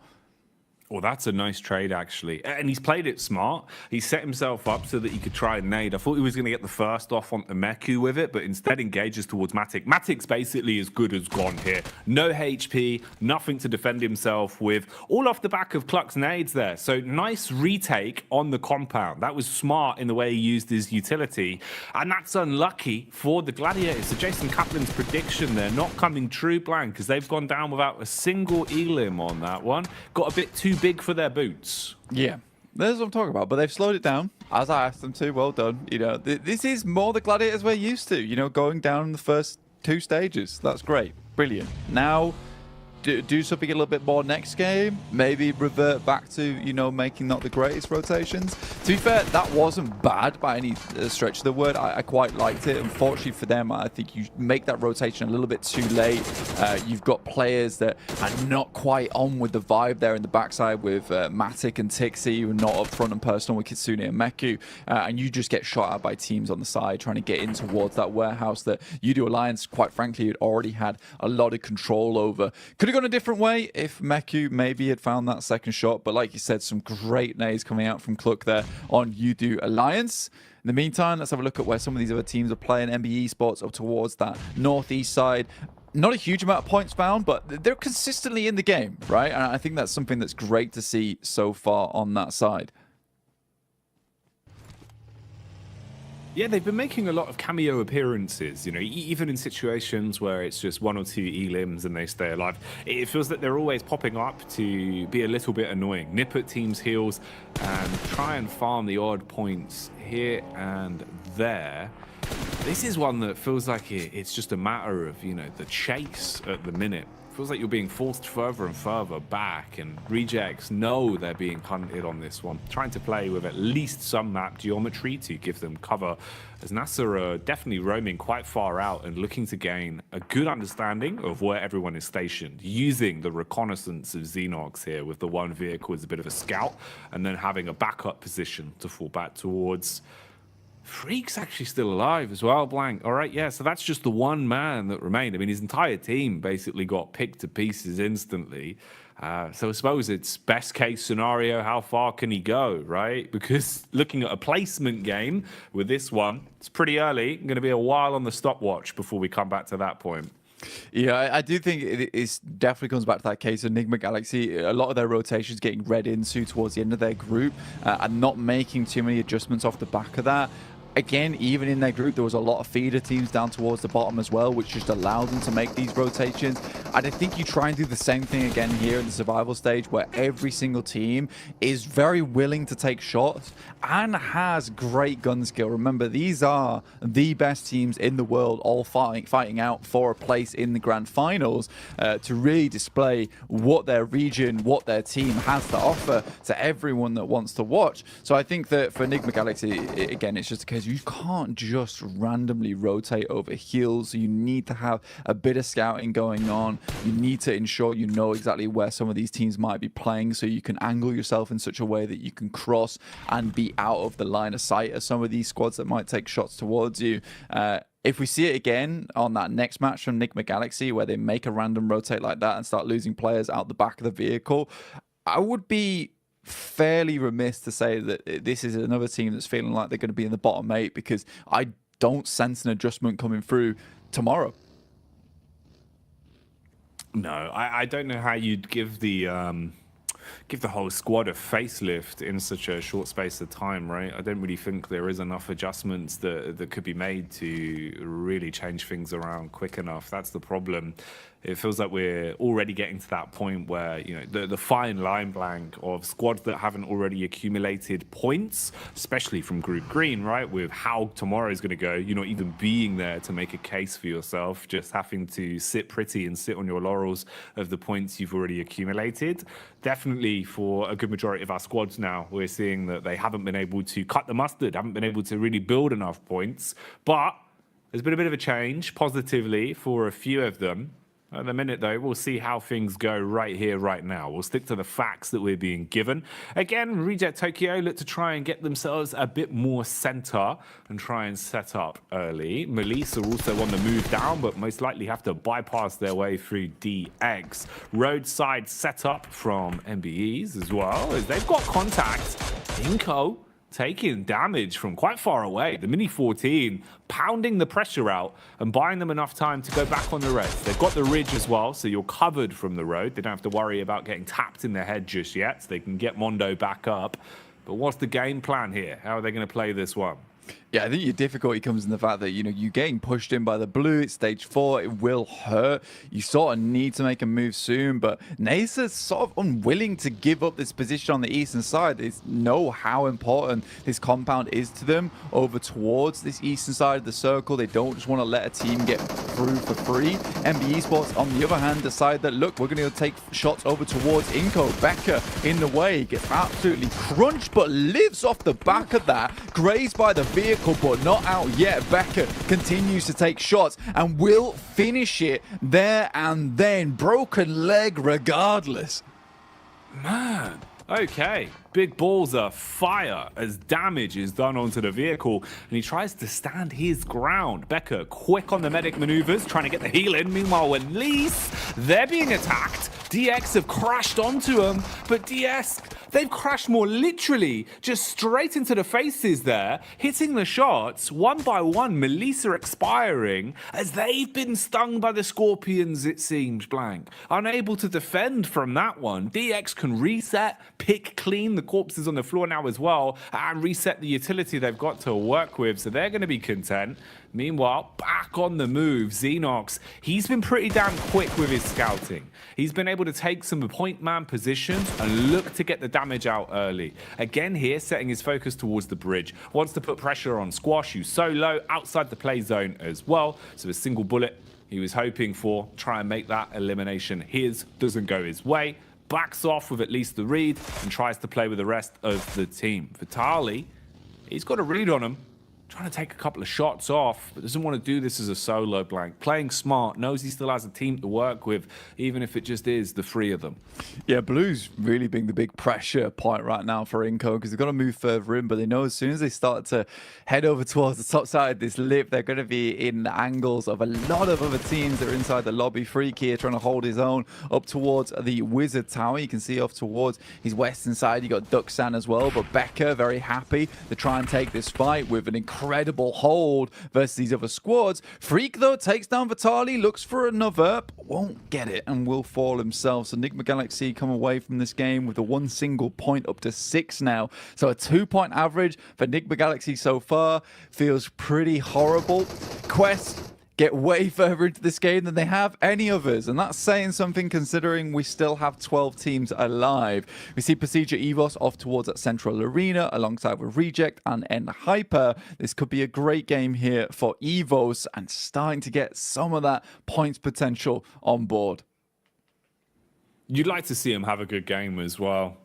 Well, that's a nice trade, actually. And he's played it smart. He set himself up so that he could try and nade. I thought he was going to get the first off on the Meku with it, but instead engages towards Matic. Matic's basically as good as gone here. No HP, nothing to defend himself with. All off the back of Cluck's nades there. So nice retake on the compound. That was smart in the way he used his utility. And that's unlucky for the Gladiators. So Jason Kaplan's prediction there not coming true, Blank, because they've gone down without a single elim on that one. Got a bit too big for their boots. Yeah, that's what I'm talking about. But they've slowed it down, as I asked them to. Well done. You know, this is more the Gladiators we're used to. You know, going down in the first two stages. That's great. Brilliant. Now, do something a little bit more next game. Maybe revert back to, you know, making not the greatest rotations. To be fair, that wasn't bad by any stretch of the word. I quite liked it. Unfortunately for them, I think you make that rotation a little bit too late. You've got players that are not quite on with the vibe there in the backside with Matic and Tixi, who are not up front and personal with Kitsune and Meku. And you just get shot at by teams on the side trying to get in towards that warehouse that UDO Alliance, quite frankly, had already had a lot of control over. Could have gone a different way if Meku maybe had found that second shot, but like you said, some great nades coming out from Cluck there on UDO Alliance. In the meantime, let's have a look at where some of these other teams are playing. MBE Sports up towards that northeast side. Not a huge amount of points found, but they're consistently in the game, right? And I think that's something that's great to see so far on that side. Yeah, they've been making a lot of cameo appearances, you know, even in situations where it's just one or two elims and they stay alive. It feels that they're always popping up to be a little bit annoying, nip at teams' heels and try and farm the odd points here and there. This is one that feels like it's just a matter of, you know, the chase at the minute. Feels like you're being forced further and further back, and Rejects know they're being hunted on this one. Trying to play with at least some map geometry to give them cover, as NASA are definitely roaming quite far out and looking to gain a good understanding of where everyone is stationed, using the reconnaissance of Xenox here with the one vehicle as a bit of a scout, and then having a backup position to fall back towards. Freak's actually still alive as well, Blank. All right, yeah, so that's just the one man that remained. I mean, his entire team basically got picked to pieces instantly. So I suppose it's best case scenario, how far can he go, right? Because looking at a placement game with this one, it's pretty early. Going to be a while on the stopwatch before we come back to that point. Yeah, I do think it definitely comes back to that case of Enigma Galaxy. A lot of their rotations getting read into towards the end of their group and not making too many adjustments off the back of that. Again, even in their group, there was a lot of feeder teams down towards the bottom as well, which just allowed them to make these rotations. And I think you try and do the same thing again here in the survival stage, where every single team is very willing to take shots and has great gun skill. Remember, these are the best teams in the world, all fighting out for a place in the grand finals to really display what their region, what their team has to offer to everyone that wants to watch. So I think that for Enigma Galaxy, again, it's just a case you can't just randomly rotate over heals. You need to have a bit of scouting going on. You need to ensure you know exactly where some of these teams might be playing, so you can angle yourself in such a way that you can cross and be out of the line of sight of some of these squads that might take shots towards you. If we see it again on that next match from Enigma Galaxy, where they make a random rotate like that and start losing players out the back of the vehicle, I would be fairly remiss to say that this is another team that's feeling like they're going to be in the bottom 8, because I don't sense an adjustment coming through tomorrow. No, I don't know how you'd give the whole squad a facelift in such a short space of time, right? I don't really think there is enough adjustments that could be made to really change things around quick enough. That's the problem. It feels like we're already getting to that point where, you know, the fine line blank of squads that haven't already accumulated points, especially from Group Green, right? With how tomorrow is going to go, you're not even being there to make a case for yourself, just having to sit pretty and sit on your laurels of the points you've already accumulated. Definitely for a good majority of our squads now, we're seeing that they haven't been able to cut the mustard, haven't been able to really build enough points. But there's been a bit of a change positively for a few of them. At the minute, though, we'll see how things go right here, right now. We'll stick to the facts that we're being given. Again, Reject Tokyo look to try and get themselves a bit more center and try and set up early. Melissa also on the move down, but most likely have to bypass their way through DX. Roadside setup from MBEs as well, as they've got contact. Inko taking damage from quite far away. The Mini 14 pounding the pressure out and buying them enough time to go back on the res. They've got the ridge as well, so you're covered from the road. They don't have to worry about getting tapped in the head just yet, so they can get Mondo back up. But what's the game plan here? How are they going to play this one? Yeah, I think your difficulty comes in the fact that, you know, you're getting pushed in by the blue. It's stage 4. It will hurt. You sort of need to make a move soon, but Nasa's sort of unwilling to give up this position on the eastern side. They know how important this compound is to them over towards this eastern side of the circle. They don't just want to let a team get through for free. MBE Sports, on the other hand, decide that, look, we're going to take shots over towards Inko. Becker in the way, gets absolutely crunched, but lives off the back of that. Grazed by the vehicle, but not out yet. Becker continues to take shots and will finish it there and then. Broken leg regardless. Man, okay. Big balls are fire as damage is done onto the vehicle, and he tries to stand his ground. Becker quick on the medic maneuvers, trying to get the heal in. Meanwhile, when Lease, they're being attacked. DX have crashed onto him, but DS, they've crashed more literally just straight into the faces there, hitting the shots one by one. Melissa expiring as they've been stung by the Scorpions, it seems, blank. Unable to defend from that one. DX can reset, pick clean the corpses on the floor now as well, and reset the utility they've got to work with, so they're going to be content. Meanwhile, back on the move, Xenox, he's been pretty damn quick with his scouting. He's been able to take some point man positions and look to get the damage out early. Again here, setting his focus towards the bridge. Wants to put pressure on Squash, who's so low outside the play zone as well. So a single bullet he was hoping for, try and make that elimination his, doesn't go his way. Backs off with at least the read and tries to play with the rest of the team. Vitali, he's got a read on him. Trying to take a couple of shots off, but doesn't want to do this as a solo blank. Playing smart, knows he still has a team to work with, even if it just is the 3 of them. Yeah, Blue's really being the big pressure point right now for Inko, because they've got to move further in, but they know as soon as they start to head over towards the top side of this lip, they're going to be in the angles of a lot of other teams that are inside the lobby. Freak here trying to hold his own up towards the Wizard Tower. You can see off towards his western side, you got Duxan as well, but Becker very happy to try and take this fight with an incredible incredible hold versus these other squads. Freak, though, takes down Vitali, looks for another, but won't get it and will fall himself. So Enigma Galaxy come away from this game with a 1 single point up to 6 now. So a 2-point average for Enigma Galaxy so far feels pretty horrible. Quest get way further into this game than they have any others, and that's saying something considering we still have 12 teams alive. We see Procedure Evos off towards that central arena alongside with Reject and End Hyper. This could be a great game here for Evos and starting to get some of that points potential on board. You'd like to see him have a good game as well.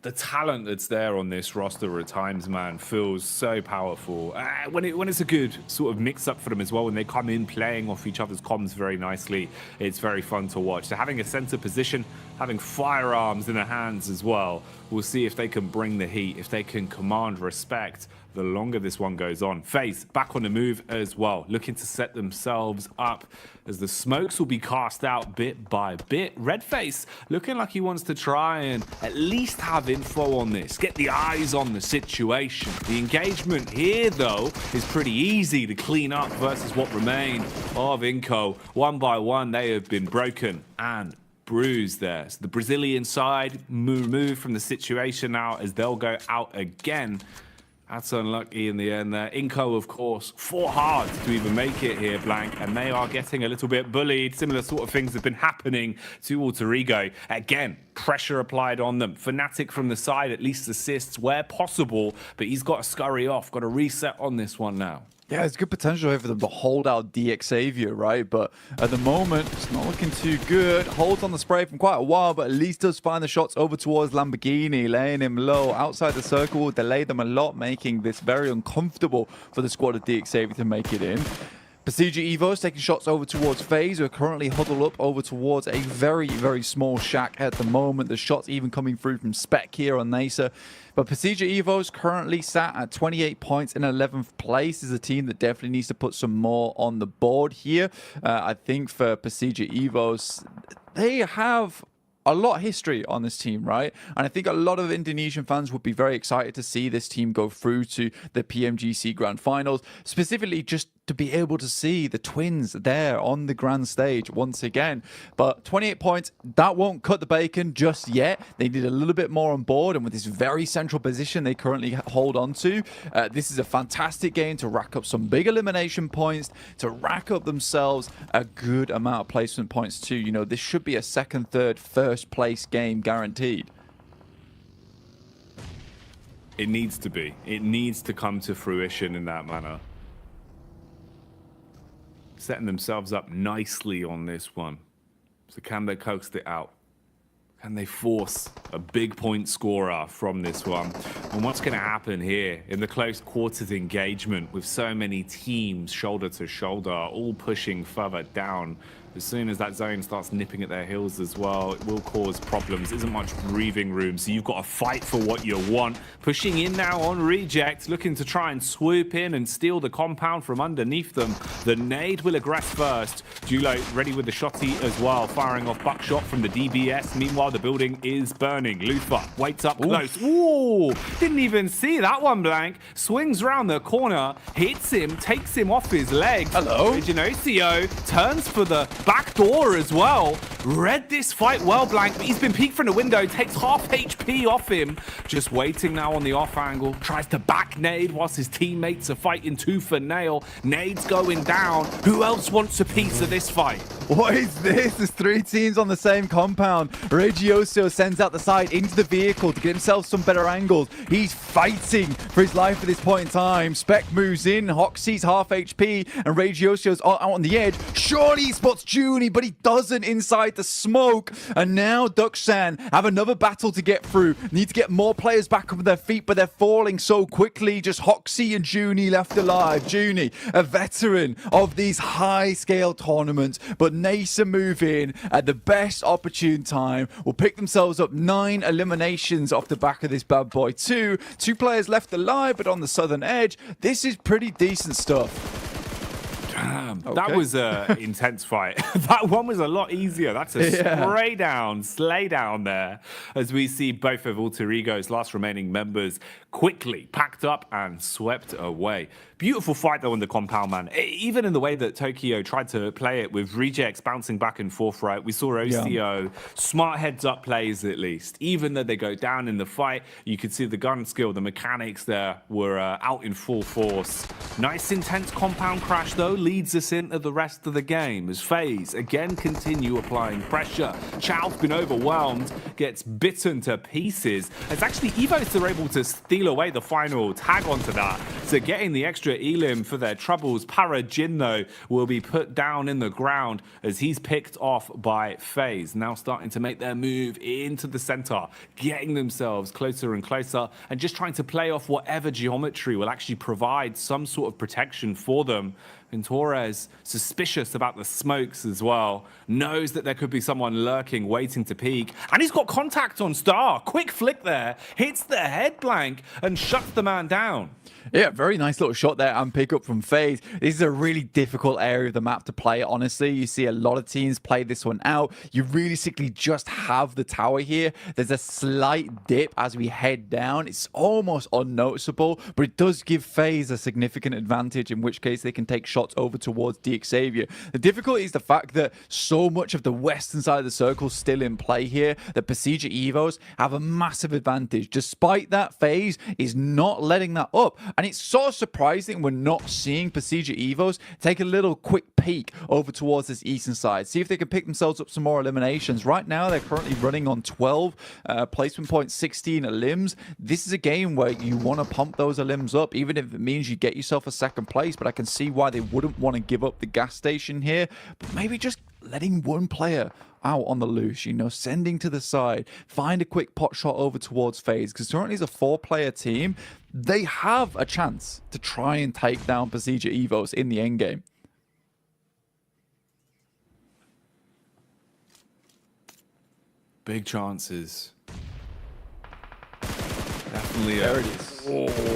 The talent that's there on this roster at times, man, feels so powerful. When it's a good sort of mix-up for them as well, when they come in playing off each other's comms very nicely, it's very fun to watch. So having a center position, having firearms in their hands as well, we'll see if they can bring the heat, if they can command respect the longer this one goes on. FaZe back on the move as well, looking to set themselves up as the smokes will be cast out bit by bit. Redface looking like he wants to try and at least have info on this, get the eyes on the situation. The engagement here, though, is pretty easy to clean up versus what remained of Inco. One by one, they have been broken and bruised there. So the Brazilian side move from the situation now as they'll go out again. That's unlucky in the end there. Inco, of course, fought hard to even make it here, Blank, and they are getting a little bit bullied. Similar sort of things have been happening to Alter Ego. Again, pressure applied on them. Fnatic from the side at least assists where possible, but he's got to scurry off, got to reset on this one now. Yeah, it's good potential here for them to hold out DX Xavier, right? But at the moment, it's not looking too good. Holds on the spray from quite a while, but at least does find the shots over towards Lamborghini, laying him low. Outside the circle will delay them a lot, making this very uncomfortable for the squad of DX Xavier to make it in. Procedure Evos taking shots over towards FaZe, who are currently huddled up over towards a very, very small shack at the moment. The shots even coming through from Spec here on Nasa. But Procedure Evos currently sat at 28 points in 11th place. Is a team that definitely needs to put some more on the board here. I think for Procedure Evos, they have a lot of history on this team, right? And I think a lot of Indonesian fans would be very excited to see this team go through to the PMGC Grand Finals, specifically just to be able to see the twins there on the grand stage once again. But 28 points, that won't cut the bacon just yet. They need a little bit more on board, and with this very central position they currently hold on to, this is a fantastic game to rack up some big elimination points, to rack up themselves a good amount of placement points too. You know, this should be a second, third, first place game guaranteed. It needs to be. It needs to come to fruition in that manner. Setting themselves up nicely on this one. So can they coax it out? Can they force a big point scorer from this one? And what's going to happen here in the close quarters engagement with so many teams shoulder to shoulder, all pushing further down? As soon as that zone starts nipping at their heels as well, it will cause problems. Isn't much breathing room, so you've got to fight for what you want. Pushing in now on Reject, looking to try and swoop in and steal the compound from underneath them. The nade will aggress first. Julo ready with the shotty as well, firing off buckshot from the DBS. Meanwhile, the building is burning. Lufa waits up close. Ooh, didn't even see that one, Blank. Swings round the corner, hits him, takes him off his legs. Hello. Genocio turns for the back door as well. Read this fight well, Blank, but he's been peeked from the window, takes half HP off him. Just waiting now on the off angle, tries to back nade whilst his teammates are fighting tooth for nail. Nade's going down. Who else wants a piece of this fight? What is this? There's 3 teams on the same compound. Regioso sends out the side into the vehicle to get himself some better angles. He's fighting for his life at this point in time. Spec moves in. Hoxie's half HP, and Regioso's out on the edge. Surely he spots Junie, but he doesn't inside the smoke. And now Dukshan have another battle to get through. Need to get more players back up on their feet, but they're falling so quickly. Just Hoxie and Junie left alive. Junie, a veteran of these high-scale tournaments, but Nasa move in at the best opportune time. Will pick themselves up 9 eliminations off the back of this bad boy too. 2 players left alive, but on the southern edge, this is pretty decent stuff. Damn, Okay. that was an intense fight. That one was a lot easier. That's a slay down there, as we see both of Alter Ego's last remaining members quickly packed up and swept away. Beautiful fight, though, on the compound, man. Even in the way that Tokyo tried to play it with rejects bouncing back and forth, right? We saw OCO, smart heads-up plays, at least. Even though they go down in the fight, you could see the gun skill, the mechanics there were out in full force. Nice, intense compound crash, though, leads us into the rest of the game as FaZe again continue applying pressure. Chow's been overwhelmed, gets bitten to pieces. It's actually Evos are able to steal away the final tag onto that. So getting the extra elim for their troubles. Parajin, though, will be put down in the ground as he's picked off by FaZe. Now starting to make their move into the center, getting themselves closer and closer, and just trying to play off whatever geometry will actually provide some sort of protection for them. And Torres, suspicious about the smokes as well, knows that there could be someone lurking, waiting to peek. And he's got contact on Star. Quick flick there, hits the head blank and shuts the man down. Yeah, very nice little shot there and pick up from FaZe. This is a really difficult area of the map to play, honestly. You see a lot of teams play this one out. You realistically just have the tower here. There's a slight dip as we head down. It's almost unnoticeable, but it does give FaZe a significant advantage, in which case they can take shots over towards DXavier. The difficulty is the fact that so much of the western side of the circle is still in play here, that Procedure Evos have a massive advantage. Despite that, FaZe is not letting that up. And it's so surprising we're not seeing Procedure Evos take a little quick peek over towards this eastern side. See if they can pick themselves up some more eliminations. Right now, they're currently running on 12 placement points, 16 elims. This is a game where you want to pump those elims up, even if it means you get yourself a second place. But I can see why they wouldn't want to give up the gas station here. But maybe just letting one player out on the loose, you know, sending to the side, find a quick pot shot over towards FaZe, because currently it's a 4-player team. They have a chance to try and take down Procedure Evos in the endgame. Big chances. Definitely There it is.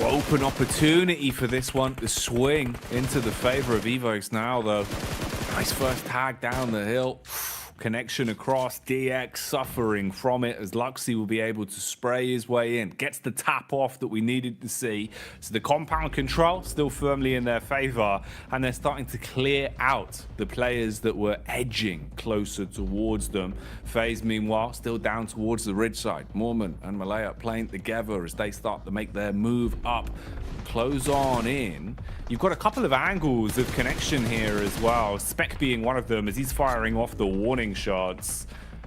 Open opportunity for this one to swing into the favor of Evos now, though. Nice first tag down the hill. Connection across, DX suffering from it as Luxy will be able to spray his way in. Gets the tap off that we needed to see. So the compound control still firmly in their favor, and they're starting to clear out the players that were edging closer towards them. FaZe, meanwhile, still down towards the ridge side. Mormon and Malaya playing together as they start to make their move up, close on in. You've got a couple of angles of connection here as well. Spec being one of them as he's firing off the warning shots.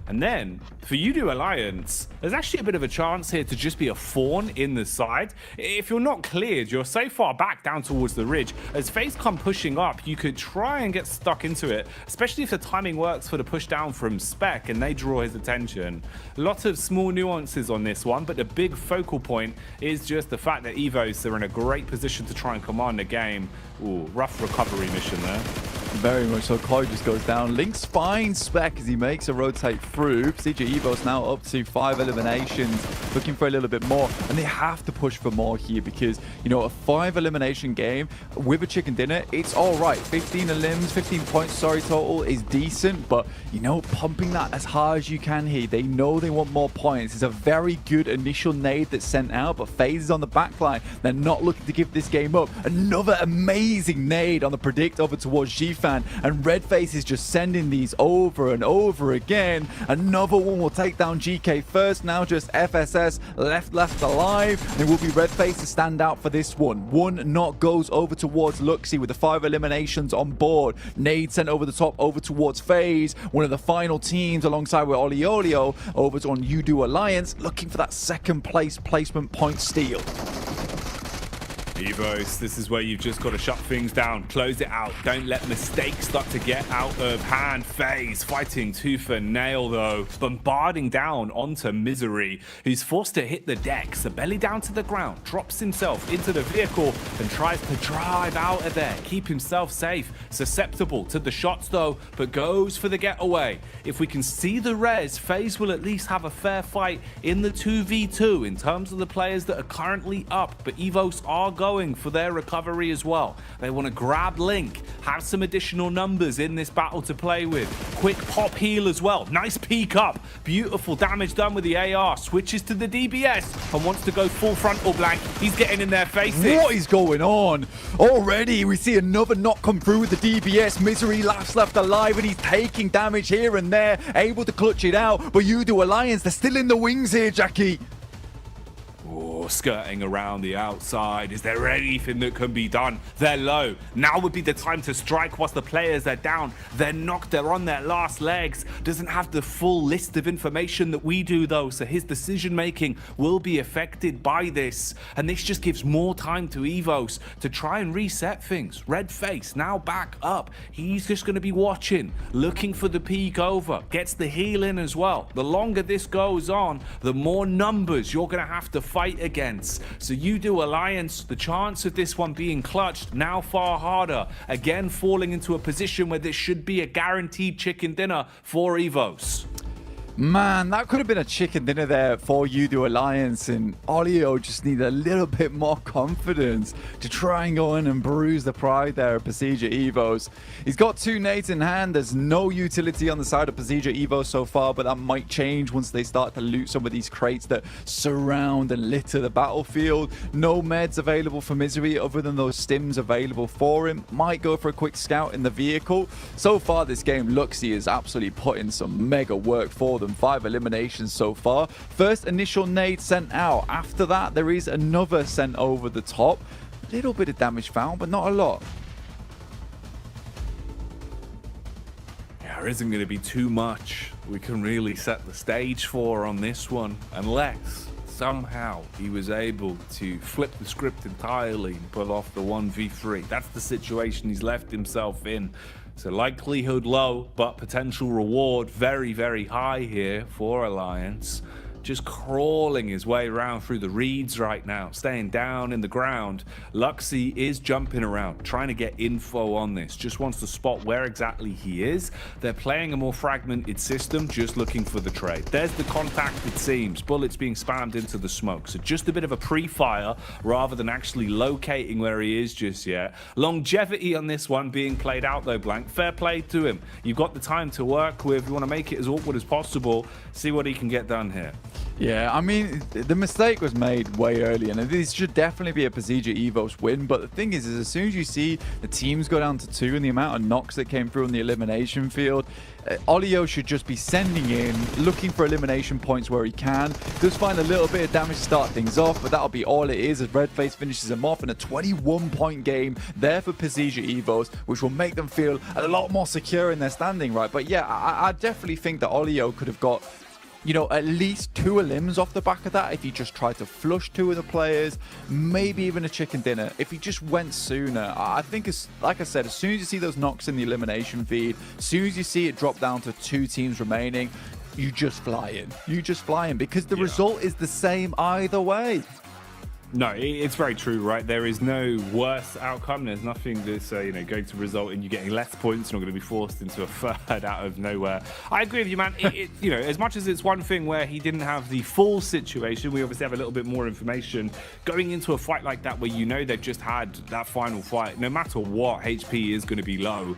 And then, for Udo Alliance, there's actually a bit of a chance here to just be a fawn in the side. If you're not cleared, you're so far back down towards the ridge. As FaZe come pushing up, you could try and get stuck into it, especially if the timing works for the push down from Spec and they draw his attention. Lots of small nuances on this one, but the big focal point is just the fact that Evos are in a great position to try and command the game. Ooh, rough recovery mission there. Very much so. Chloe just goes down. Link's fine Spec as he makes a rotate through. Procedure Evos now up to 5 eliminations, looking for a little bit more. And they have to push for more here because, you know, a 5 elimination game with a chicken dinner, it's all right. 15 elims, 15 points, sorry, total is decent. But, you know, pumping that as hard as you can here. They know they want more points. It's a very good initial nade that's sent out, but FaZe is on the back line. They're not looking to give this game up. Another amazing nade on the predict over towards G-Fan. And Redface is just sending these over and over again. Another one will take down GK first. Now just FSS left alive. And it will be Redface to stand out for this one. One knock goes over towards Luxy with the 5 eliminations on board. Nade sent over the top over towards FaZe. One of the final teams alongside with Oliolio over on Udo Alliance, looking for that second place placement point steal. Evos, this is where you've just got to shut things down, close it out, don't let mistakes start to get out of hand. FaZe fighting tooth and nail though, bombarding down onto Misery, who's forced to hit the deck, so belly down to the ground, drops himself into the vehicle and tries to drive out of there, keep himself safe, susceptible to the shots though, but goes for the getaway. If we can see the res, FaZe will at least have a fair fight in the 2v2 in terms of the players that are currently up, but Evos are going going for their recovery as well. They want to grab Link, have some additional numbers in this battle to play with. Quick pop heal as well. Nice peek up. Beautiful damage done with the AR. Switches to the DBS and wants to go full frontal blank. He's getting in their faces. What is going on? Already we see another knock come through with the DBS. Misery left alive, and he's taking damage here and there, able to clutch it out. But Udo Alliance, they're still in the wings here, Jackie. Oh, skirting around the outside. Is there anything that can be done? They're low. Now would be the time to strike whilst the players are down. They're knocked. They're on their last legs. Doesn't have the full list of information that we do, though, so his decision making will be affected by this. And this just gives more time to Evos to try and reset things. Red face now back up. He's just going to be watching, looking for the peek over. Gets the heal in as well. The longer this goes on, the more numbers you're going to have to fight against. So you do Alliance, the chance of this one being clutched now far harder. Again, falling into a position where this should be a guaranteed chicken dinner for Evos. Man, that could have been a chicken dinner there for Udo Alliance, and Olio just need a little bit more confidence to try and go in and bruise the pride there of Procedure Evos. He's got 2 nades in hand. There's no utility on the side of Procedure Evos so far, but that might change once they start to loot some of these crates that surround and litter the battlefield. No meds available for Misery other than those stims available for him. Might go for a quick scout in the vehicle. So far this game, Luxy is absolutely putting some mega work for them. 5 eliminations so far. First initial nade sent out. After that, there is another sent over the top. A little bit of damage found, but not a lot. Yeah, there isn't going to be too much we can really set the stage for on this one, unless somehow he was able to flip the script entirely and pull off the 1v3. That's the situation he's left himself in. So likelihood low, but potential reward very, very high here for Alliance. Just crawling his way around through the reeds right now, staying down in the ground. Luxy is jumping around, trying to get info on this. Just wants to spot where exactly he is. They're playing a more fragmented system, just looking for the trade. There's the contact, it seems. Bullets being spammed into the smoke. So just a bit of a pre-fire rather than actually locating where he is just yet. Longevity on this one being played out though, Blank. Fair play to him. You've got the time to work with. You want to make it as awkward as possible. See what he can get done here. Yeah, I mean, the mistake was made way early, and this should definitely be a Procedure Evos win. But the thing is as soon as you see the teams go down to 2 and the amount of knocks that came through on the elimination field, Olio should just be sending in, looking for elimination points where he can. Does find a little bit of damage to start things off, but that'll be all it is as Redface finishes him off in a 21-point game there for Procedure Evos, which will make them feel a lot more secure in their standing, right? But yeah, I definitely think that Olio could have got, you know, at least 2 elims off the back of that if he just tried to flush 2 of the players, maybe even a chicken dinner if he just went sooner. I think, like I said, as soon as you see those knocks in the elimination feed, as soon as you see it drop down to 2 teams remaining, you just fly in. You just fly in because the result is the same either way. No, it's very true, right? There is no worse outcome. There's nothing that's going to result in you getting less points. You're not going to be forced into a third out of nowhere. I agree with you, man. As much as it's one thing where he didn't have the full situation, we obviously have a little bit more information. Going into a fight like that where they've just had that final fight, no matter what, HP is going to be low.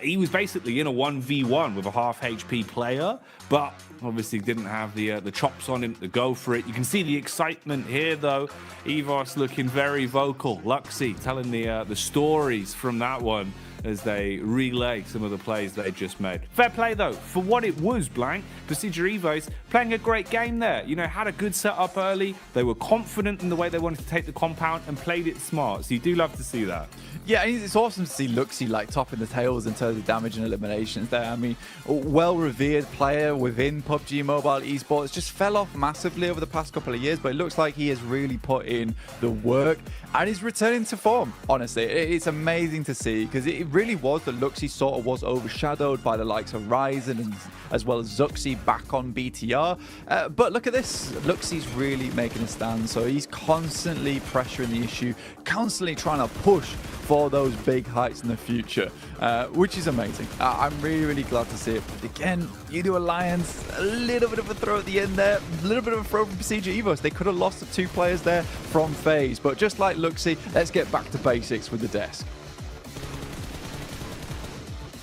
He was basically in a 1v1 with a half HP player, but obviously didn't have the chops on him to go for it. You can see the excitement here, though. Evos looking very vocal. Luxy telling the stories from that one as they relay some of the plays they just made. Fair play, though, for what it was, Blank. Procedure Evos playing a great game there. Had a good setup early. They were confident in the way they wanted to take the compound and played it smart. So you do love to see that. Yeah, it's awesome to see Luxy like topping the tails in terms of damage and eliminations there. I mean, a well-revered player within PUBG Mobile esports, just fell off massively over the past couple of years, but it looks like he has really put in the work and is returning to form. Honestly, it's amazing to see because it it really was that Luxy sort of was overshadowed by the likes of Ryzen and as well as Zuxi back on BTR. But look at this. Luxy's really making a stand. So he's constantly pressuring the issue, constantly trying to push for those big heights in the future, which is amazing. I'm really, really glad to see it. But again, UDO Alliance, a little bit of a throw at the end there, a little bit of a throw from Procedure Evos. They could have lost the 2 players there from FaZe. But just like Luxy, let's get back to basics with the desk.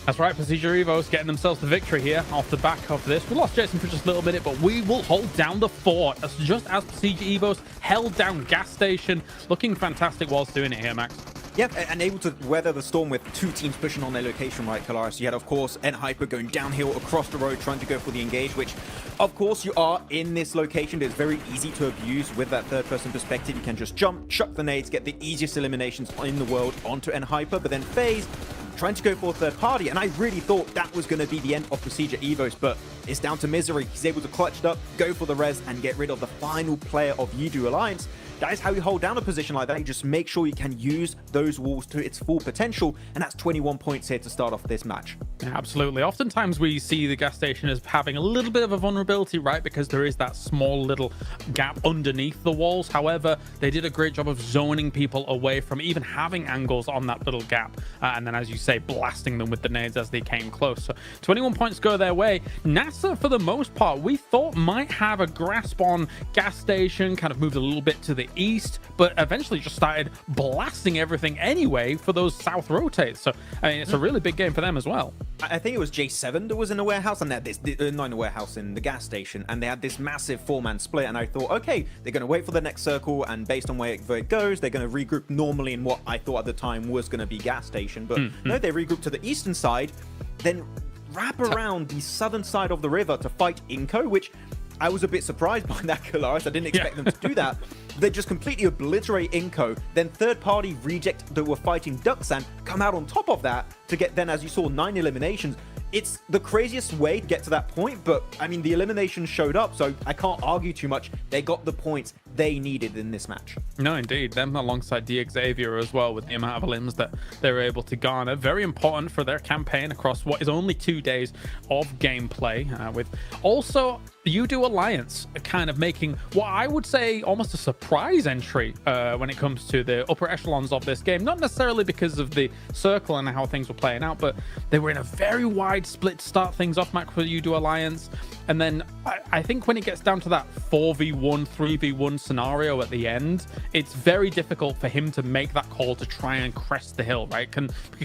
That's right, Procedure Evos getting themselves the victory here off the back of this. We lost Jason for just a little minute, but we will hold down the fort just as Procedure Evos held down Gas Station. Looking fantastic whilst doing it here, Max. Yeah, and able to weather the storm with 2 teams pushing on their location, right, Kalaris? You had, of course, Hyper going downhill across the road, trying to go for the engage, which, of course, you are in this location. It's very easy to abuse with that third-person perspective. You can just jump, chuck the nades, get the easiest eliminations in the world onto Hyper, but then FaZe trying to go for a third party, and I really thought that was going to be the end of Procedure Evos, but it's down to Misery. He's able to clutch it up, go for the res, and get rid of the final player of UDO Alliance. That is how you hold down a position like that. You just make sure you can use those walls to its full potential, and that's 21 points here to start off this match. Absolutely. Oftentimes we see the Gas Station as having a little bit of a vulnerability, right? Because there is that small little gap underneath the walls. However, they did a great job of zoning people away from even having angles on that little gap. And then, as you say, blasting them with the nades as they came close. So 21 points go their way. NASA, for the most part, we thought might have a grasp on Gas Station, kind of moved a little bit to the east, but eventually just started blasting everything anyway for those south rotates. So, I mean, it's a really big game for them as well. I think it was J7 that was in a warehouse, and they had this, not in a warehouse, in the gas station, and they had this massive 4-man split, and I thought, okay, they're going to wait for the next circle, and based on where it goes, they're going to regroup normally in what I thought at the time was going to be gas station, but no, they regrouped to the eastern side, then wrap around the southern side of the river to fight Inco, which I was a bit surprised by that, Kalaris. I didn't expect them to do that. They just completely obliterate Inco. Then third-party reject that were fighting Duxan come out on top of that to get then, as you saw, 9 eliminations. It's the craziest way to get to that point, but I mean, the eliminations showed up, so I can't argue too much. They got the points they needed in this match. No, indeed. Them alongside Xavier as well, with the amount of limbs that they were able to garner. Very important for their campaign across what is only 2 days of gameplay, with also UDO Alliance kind of making what I would say almost a surprise entry when it comes to the upper echelons of this game. Not necessarily because of the circle and how things were playing out, but they were in a very wide split to start things off, Mac, for UDO Alliance. And then I think when it gets down to that 4v1, 3v1 scenario at the end, it's very difficult for him to make that call to try and crest the hill, right?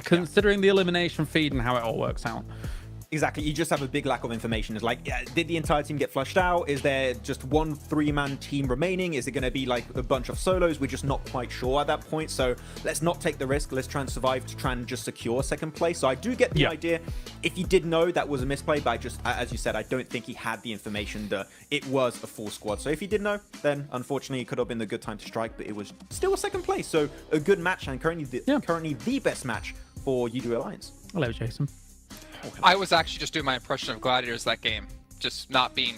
Considering the elimination feed and how it all works out. Exactly. You just have a big lack of information. It's like, yeah, did the entire team get flushed out? Is there just one 3-man team remaining? Is it going to be like a bunch of solos? We're just not quite sure at that point. So let's not take the risk. Let's try and survive to try and just secure second place. So I do get the idea. If he did know that was a misplay, but I just, as you said, I don't think he had the information that it was a full squad. So if he did know, then unfortunately it could have been the good time to strike, but it was still a second place. So a good match, and currently the best match for UDO Alliance. Hello, Jason. I was actually just doing my impression of Gladiators that game, just not being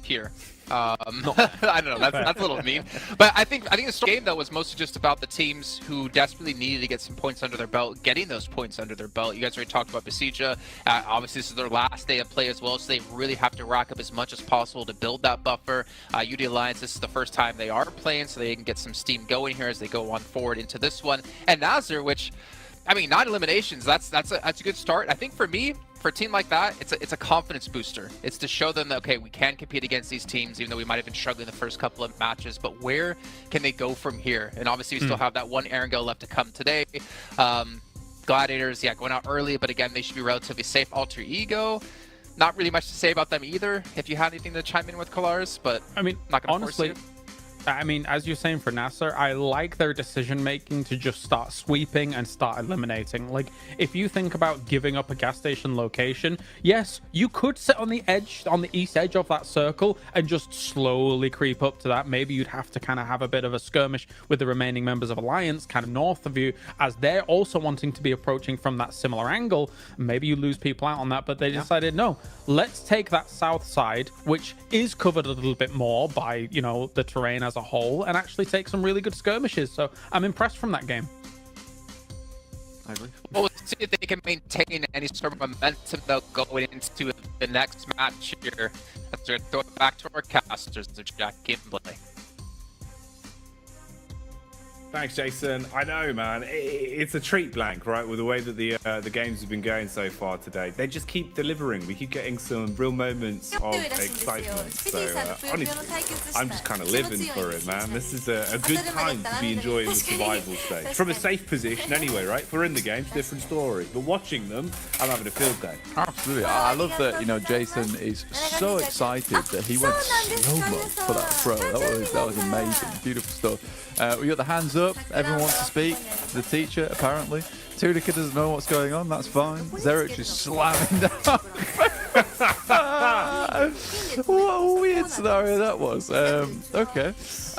here. I don't know, that's a little mean. But I think this game, though, was mostly just about the teams who desperately needed to get some points under their belt, getting those points under their belt. You guys already talked about Besija. Obviously, this is their last day of play as well, so they really have to rack up as much as possible to build that buffer. UDO Alliance, this is the first time they are playing, so they can get some steam going here as they go on forward into this one. And Nazir, which, I mean, 9 eliminations, that's a good start. I think for me, for a team like that, it's a confidence booster. It's to show them that, okay, we can compete against these teams, even though we might have been struggling the first couple of matches, but where can they go from here? And obviously we still have that one Erangel left to come today. Gladiators, yeah, going out early, but again, they should be relatively safe. Alter Ego, not really much to say about them either, if you had anything to chime in with Kalaris, but I mean, not gonna honestly, force you. I mean, as you're saying for Nasser, I like their decision making to just start sweeping and start eliminating. Like, if you think about giving up a gas station location, yes, you could sit on the edge, on the east edge of that circle and just slowly creep up to that. Maybe you'd have to kind of have a bit of a skirmish with the remaining members of Alliance kind of north of you, as they're also wanting to be approaching from that similar angle. Maybe you lose people out on that, but they decided, no, let's take that south side, which is covered a little bit more by, you know, the terrain as a whole, and actually take some really good skirmishes. So I'm impressed from that game. We'll see if they can maintain any sort of momentum though going into the next match here. Let's throw it back to our casters, to Jack Gimbley. Thanks, Jason. I know, man. It's a treat blank, right? With the way that the games have been going so far today, they just keep delivering. We keep getting some real moments of excitement. So honestly, I'm just kind of living for it, man. This is a good time to be enjoying the survival stage from a safe position, anyway, right? If we're in the games, different story. But watching them, I'm having a field day. Absolutely. I love that, you know, Jason is so excited that he went slow-mo for that throw. That was amazing. Beautiful stuff. We got the hands up. Everyone wants to speak. The teacher, apparently. Tulica doesn't know what's going on. That's fine. Zerich is slamming down. What a weird scenario that was. Okay.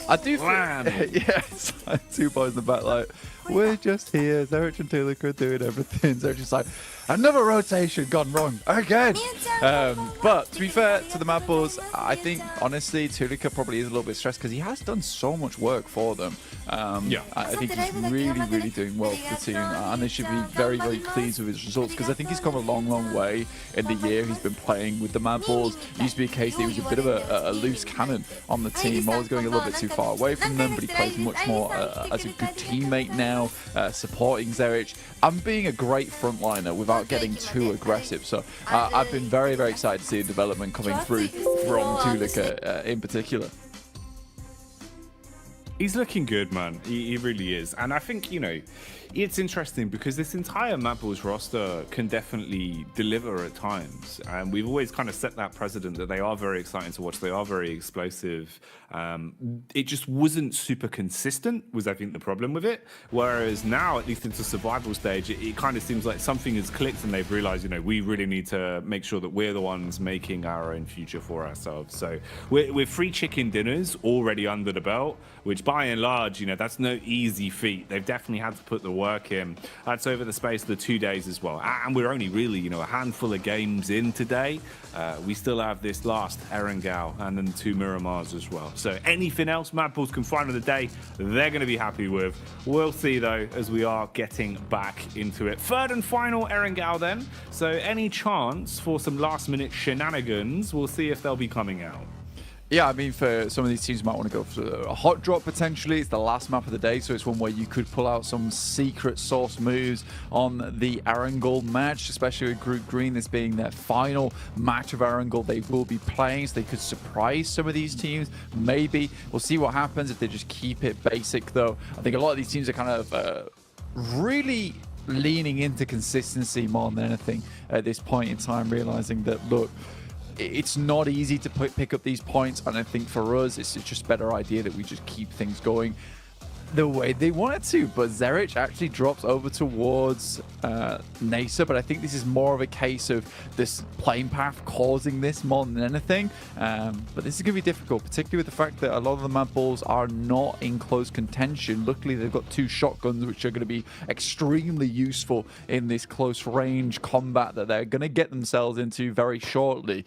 I do think... Yes. 2 boys in the back, like, we're just here. Zerich and Tulica are doing everything. Zerich is like, another rotation gone wrong again. But to be fair to the Mad Bulls, I think honestly Tulica probably is a little bit stressed because he has done so much work for them. I think he's really doing well for the team, and they should be very pleased with his results because I think he's come a long way in the year he's been playing with the Mad Bulls. It used to be a case that he was a bit of a loose cannon on the team, always going a little bit too far away from them, but he plays much more as a good teammate now, supporting Zerich and being a great frontliner without getting too aggressive. So I've been very excited to see the development coming through from Tulica in particular. He's looking good, man. He really is. And I think, you know, it's interesting because this entire Mad Bulls roster can definitely deliver at times. And we've always kind of set that precedent that they are very exciting to watch. They are very explosive. It just wasn't super consistent, was I think the problem with it. Whereas now, at least into survival stage, it kind of seems like something has clicked and they've realized, you know, we really need to make sure that we're the ones making our own future for ourselves. So we're free chicken dinners already under the belt, which by and large, you know, that's no easy feat. They've definitely had to put the work in. That's over the space of the 2 days as well. And we're only really, you know, a handful of games in today. We still have this last Erangel and then 2 Miramars as well. So anything else Mad Bulls can find on the day, they're going to be happy with. We'll see, though, as we are getting back into it. Third and final Erangel then. So any chance for some last-minute shenanigans, we'll see if they'll be coming out. Yeah, I mean, for some of these teams, you might want to go for a hot drop potentially. It's the last map of the day, so it's one where you could pull out some secret sauce moves on the Erangel match, especially with Group Green, this being their final match of Erangel they will be playing, so they could surprise some of these teams. Maybe. We'll see what happens if they just keep it basic, though. I think a lot of these teams are kind of really leaning into consistency more than anything at this point in time, realizing that, look, it's not easy to pick up these points, and I think for us it's just a better idea that we just keep things going the way they want it to. But Zerich actually drops over towards Nasa, but I think this is more of a case of this playing path causing this more than anything. But this is going to be difficult, particularly with the fact that a lot of the Mad Bulls are not in close contention. Luckily, they've got 2 shotguns, which are going to be extremely useful in this close range combat that they're going to get themselves into very shortly.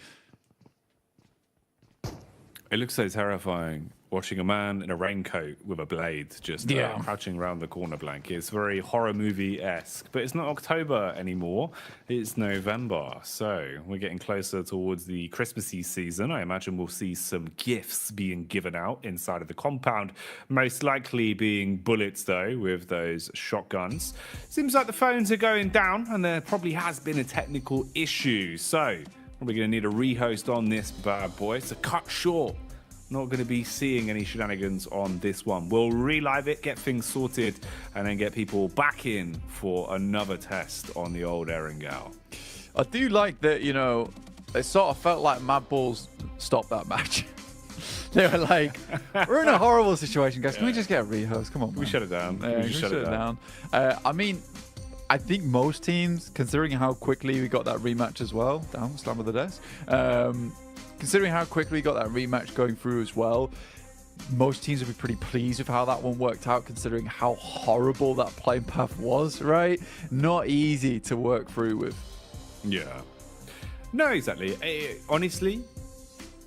It looks so terrifying watching a man in a raincoat with a blade just crouching around the corner blank. It's very horror movie-esque, but it's not October anymore. It's November, so we're getting closer towards the Christmassy season. I imagine we'll see some gifts being given out inside of the compound, most likely being bullets, though, with those shotguns. Seems like the phones are going down, and there probably has been a technical issue, so probably going to need a rehost on this bad boy. So cut short. Not going to be seeing any shenanigans on this one. We'll relive it, get things sorted, and then get people back in for another test on the old Erangel. I do like that, you know, it sort of felt like Mad Bulls stopped that match. They were like, we're in a horrible situation, guys. Can we just get a rehost? Come on, man. We shut it down. We shut it down. I mean, I think most teams, considering how quickly we got that rematch as well, down, slam of the desk, considering how quickly we got that rematch going through as well, most teams would be pretty pleased with how that one worked out, considering how horrible that playing path was, right? Not easy to work through with. Yeah. No, exactly. Honestly,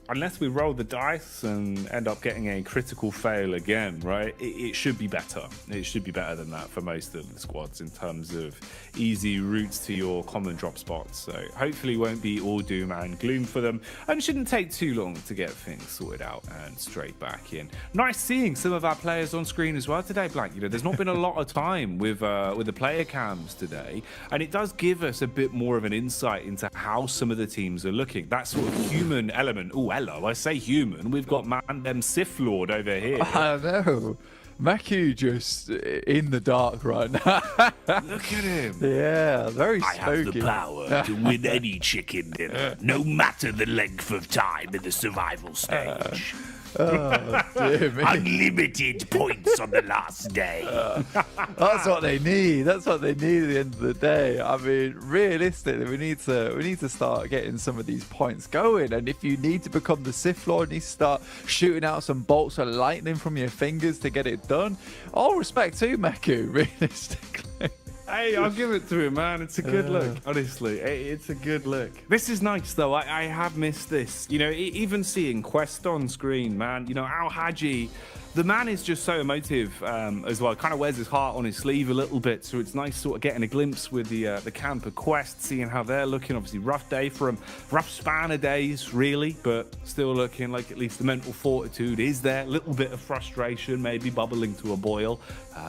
unless we roll the dice and end up getting a critical fail again, right? It should be better. It should be better than that for most of the squads in terms of easy routes to your common drop spots. So hopefully won't be all doom and gloom for them, and shouldn't take too long to get things sorted out and straight back in. Nice seeing some of our players on screen as well today, Blank. You know, there's not been a lot of time with the player cams today, and it does give us a bit more of an insight into how some of the teams are looking. That sort of human element. Oh, hello, I say human. We've got man Sith Lord over here. I know. Maku just in the dark right now. Look at him. Yeah, very spooky. I have the power to win any chicken dinner, no matter the length of time in the survival stage. Oh, dear me. Unlimited points on the last day. That's what they need. That's what they need at the end of the day. I mean, realistically, we need to start getting some of these points going. And if you need to become the Sith Lord, you need to start shooting out some bolts of lightning from your fingers to get it done. All respect to Maku, realistically. Hey, I'll give it to him, man. It's a good look. Honestly, it's a good look. This is nice, though. I have missed this. You know, even seeing Quest on screen, man. You know, Al Haji, the man is just so emotive as well. Kind of wears his heart on his sleeve a little bit. So it's nice sort of getting a glimpse with the camp of Quest, seeing how they're looking. Obviously, rough day for them. Rough span of days, really. But still looking like at least the mental fortitude is there. A little bit of frustration, maybe bubbling to a boil.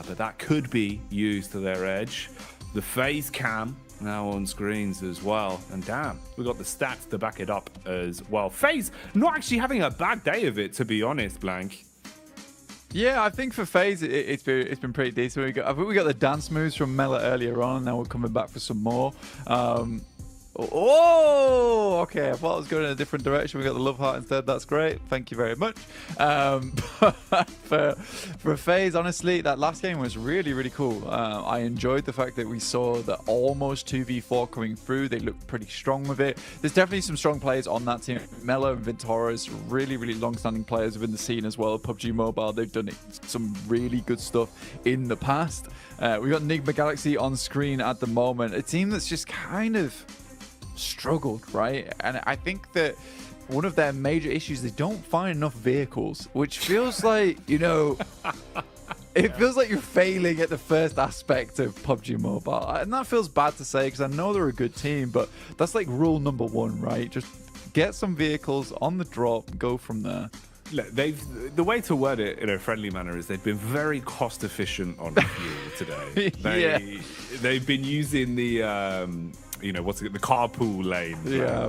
But that could be used to their edge. The FaZe cam now on screens as well. And damn, we got the stats to back it up as well. FaZe not actually having a bad day of it, to be honest, Blank. Yeah, I think for FaZe, it's been pretty decent. I think we got the dance moves from Mela earlier on, and now we're coming back for some more. Oh, okay. I thought I was going in a different direction. We got the love heart instead. That's great. Thank you very much. For FaZe, honestly, that last game was really, really cool. I enjoyed the fact that we saw the almost 2v4 coming through. They looked pretty strong with it. There's definitely some strong players on that team. Melo and Ventora's really, really long-standing players within the scene as well. PUBG Mobile, they've done some really good stuff in the past. We got Enigma Galaxy on screen at the moment. A team that's just kind of struggled, right? And I think that one of their major issues, they don't find enough vehicles, which feels like, you know, it feels like you're failing at the first aspect of PUBG Mobile. And that feels bad to say because I know they're a good team, but that's like rule number one, right? Just get some vehicles on the drop, go from there. Look, the way to word it in a friendly manner is they've been very cost efficient on fuel today. They've been using the you know, what's it, the carpool lane. Yeah.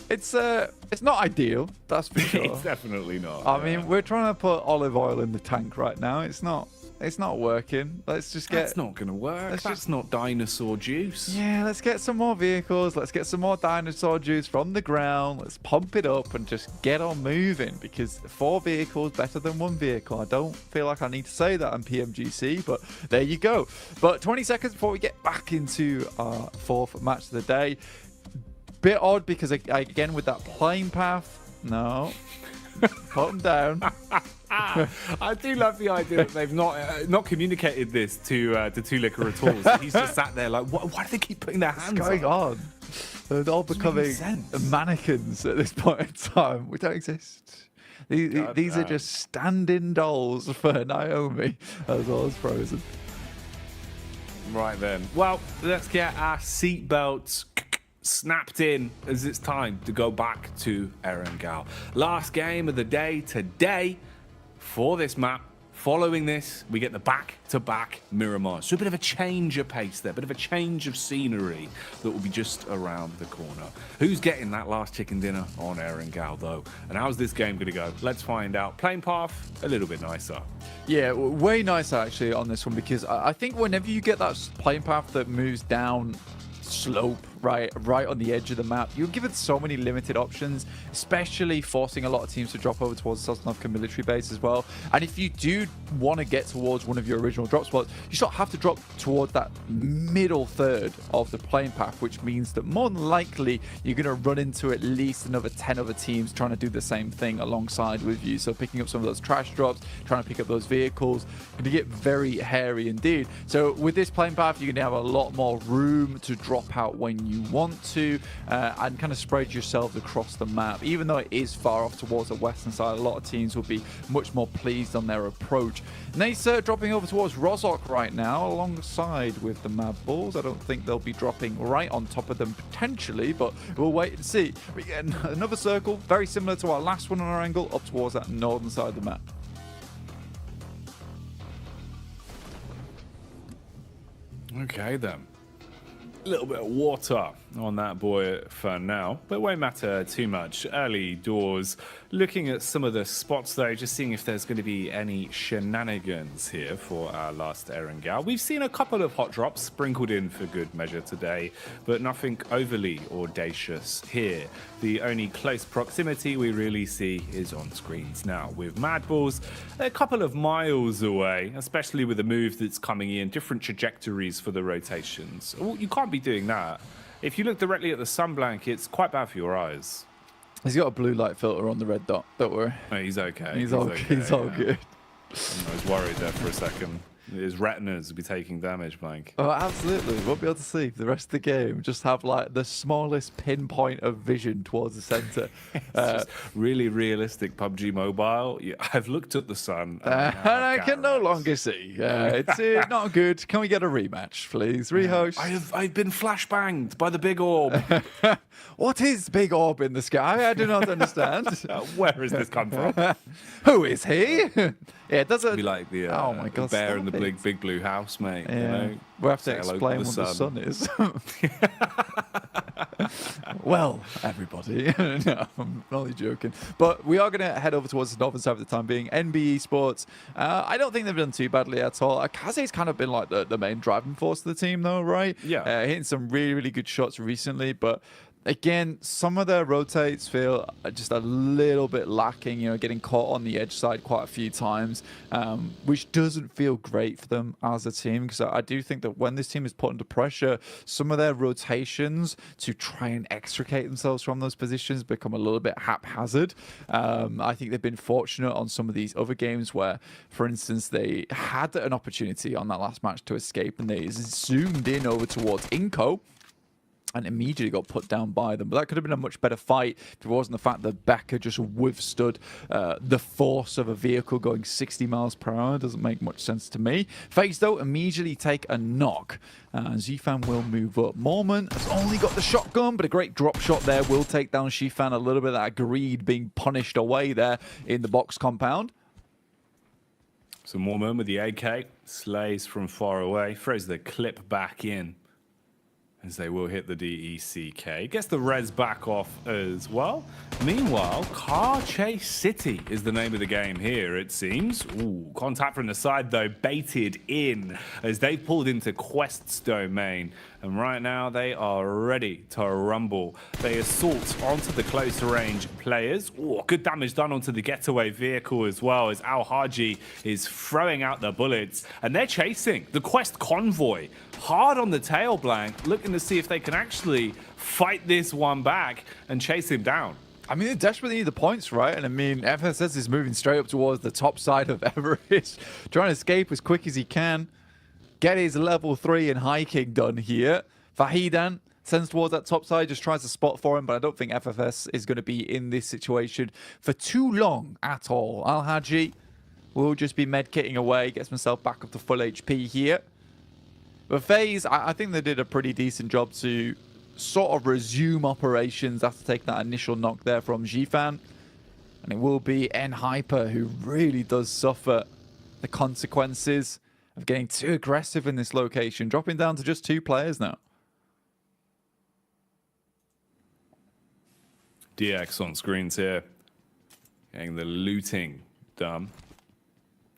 It's not ideal, that's for sure. It's definitely not. I mean, we're trying to put olive oil in the tank right now. It's not working. Let's just get. That's not going to work. That's not dinosaur juice. Yeah, let's get some more vehicles. Let's get some more dinosaur juice from the ground. Let's pump it up and just get on moving, because 4 vehicles better than 1 vehicle. I don't feel like I need to say that on PMGC, but there you go. But 20 seconds before we get back into our 4th match of the day. Bit odd because again with that plane path. No. Calm down. I do love the idea that they've not communicated this to Two Liquor at all. So he's just sat there like, why do they keep putting their hands What's going on? They're all becoming mannequins at this point in time. We don't exist. These are just stand-in dolls for Naomi as well as Frozen. Right then. Well, let's get our seatbelts snapped in as it's time to go back to Erangel. Last game of the day today for this map. Following this, we get the back-to-back Miramar. So a bit of a change of pace there, a bit of a change of scenery that will be just around the corner. Who's getting that last chicken dinner on Erangel, though? And how's this game going to go? Let's find out. Plane path, a little bit nicer. Yeah, way nicer actually on this one, because I think whenever you get that plane path that moves down slope right on the edge of the map, you're given so many limited options, especially forcing a lot of teams to drop over towards the Sosnovka military base as well. And if you do want to get towards one of your original drop spots, you sort of have to drop towards that middle third of the plane path, which means that more than likely you're going to run into at least another 10 other teams trying to do the same thing alongside with you. So picking up some of those trash drops, trying to pick up those vehicles, going to get very hairy indeed. So with this plane path, you're going to have a lot more room to drop out when you want to and kind of spread yourselves across the map. Even though it is far off towards the western side, a lot of teams will be much more pleased on their approach. Nacer dropping over towards Rozok right now alongside with the Mad Bulls. I don't think they'll be dropping right on top of them potentially, but we'll wait and see. We get another circle, very similar to our last one on our angle, up towards that northern side of the map. Okay then. A little bit of water on that boy for now, but it won't matter too much. Early doors. Looking at some of the spots though, just seeing if there's going to be any shenanigans here for our last Erangel. We've seen a couple of hot drops sprinkled in for good measure today, but nothing overly audacious here. The only close proximity we really see is on screens now, with Mad Bulls a couple of miles away, especially with the move that's coming in, different trajectories for the rotations. You can't be doing that. If you look directly at the sunblank, it's quite bad for your eyes. He's got a blue light filter on the red dot, don't worry. Oh, he's okay. He's all good. I was worried there for a second. His retinas would be taking damage, Blank. Oh, absolutely. Won't be able to see for the rest of the game. Just have like the smallest pinpoint of vision towards the center. Just really realistic PUBG Mobile. Yeah, I've looked at the sun. And I can no longer see. It's not good. Can we get a rematch, please? Rehost. I've been flashbanged by the big orb. What is big orb in the sky? I do not understand. Where has this come from? Who is he? Yeah, it doesn't Be like the oh my God, bear in the stop it. big blue house, mate. Yeah. You know, we'll have to say hello explain the what the sun is. Well, everybody. No, I'm only joking. But we are going to head over towards the northern side for the time being. NBE Sports. I don't think they've done too badly at all. Akaze's kind of been like the main driving force of the team, though, right? Yeah. Hitting some really, really good shots recently, but again, some of their rotates feel just a little bit lacking, you know, getting caught on the edge side quite a few times, which doesn't feel great for them as a team, because I do think that when this team is put under pressure, some of their rotations to try and extricate themselves from those positions become a little bit haphazard. I think they've been fortunate on some of these other games where, for instance, they had an opportunity on that last match to escape and they zoomed in over towards Inco and immediately got put down by them. But that could have been a much better fight if it wasn't the fact that Becker just withstood the force of a vehicle going 60 miles per hour. Doesn't make much sense to me. FaZe, though, immediately take a knock. Zfan will move up. Mormon has only got the shotgun, but a great drop shot there will take down Shifan. A little bit of that greed being punished away there in the box compound. So Mormon with the AK, slays from far away, throws the clip back in, as they will hit the DECK. Gets the res back off as well. Meanwhile, Car Chase City is the name of the game here, it seems. Ooh, contact from the side, though, baited in as they pulled into Quest's domain. And right now, they are ready to rumble. They assault onto the close range players. Ooh, good damage done onto the getaway vehicle as well, as Al Haji is throwing out the bullets. And they're chasing the Quest convoy hard on the tail, Blank, looking to see if they can actually fight this one back and chase him down. I mean, they desperately need the points, right? And I mean, FSS is moving straight up towards the top side of Everest, trying to escape as quick as he can. Get his level 3 in hiking done here. Fahidan sends towards that top side, just tries to spot for him, but I don't think FFS is going to be in this situation for too long at all. Al Haji will just be medkitting away, gets himself back up to full HP here. But FaZe, I think they did a pretty decent job to sort of resume operations after taking that initial knock there from Zfan. And it will be N-Hyper who really does suffer the consequences of getting too aggressive in this location, dropping down to just 2 players now. DX on screens here, getting the looting done.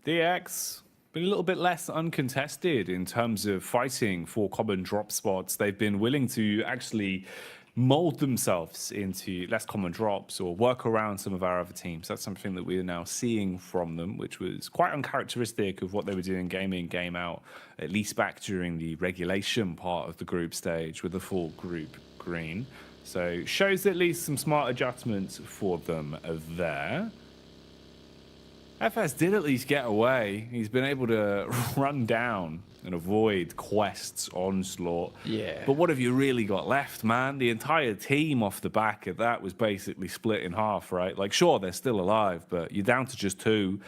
DX been a little bit less uncontested in terms of fighting for common drop spots. They've been willing to actually mold themselves into less common drops or work around some of our other teams. That's something that we are now seeing from them, which was quite uncharacteristic of what they were doing game in, game out, at least back during the regulation part of the group stage with the full group green. So shows at least some smart adjustments for them there. FS did at least get away. He's been able to run down and avoid Quest's onslaught. Yeah. But what have you really got left, man? The entire team off the back of that was basically split in half, right? Like, sure, they're still alive, but you're down to just 2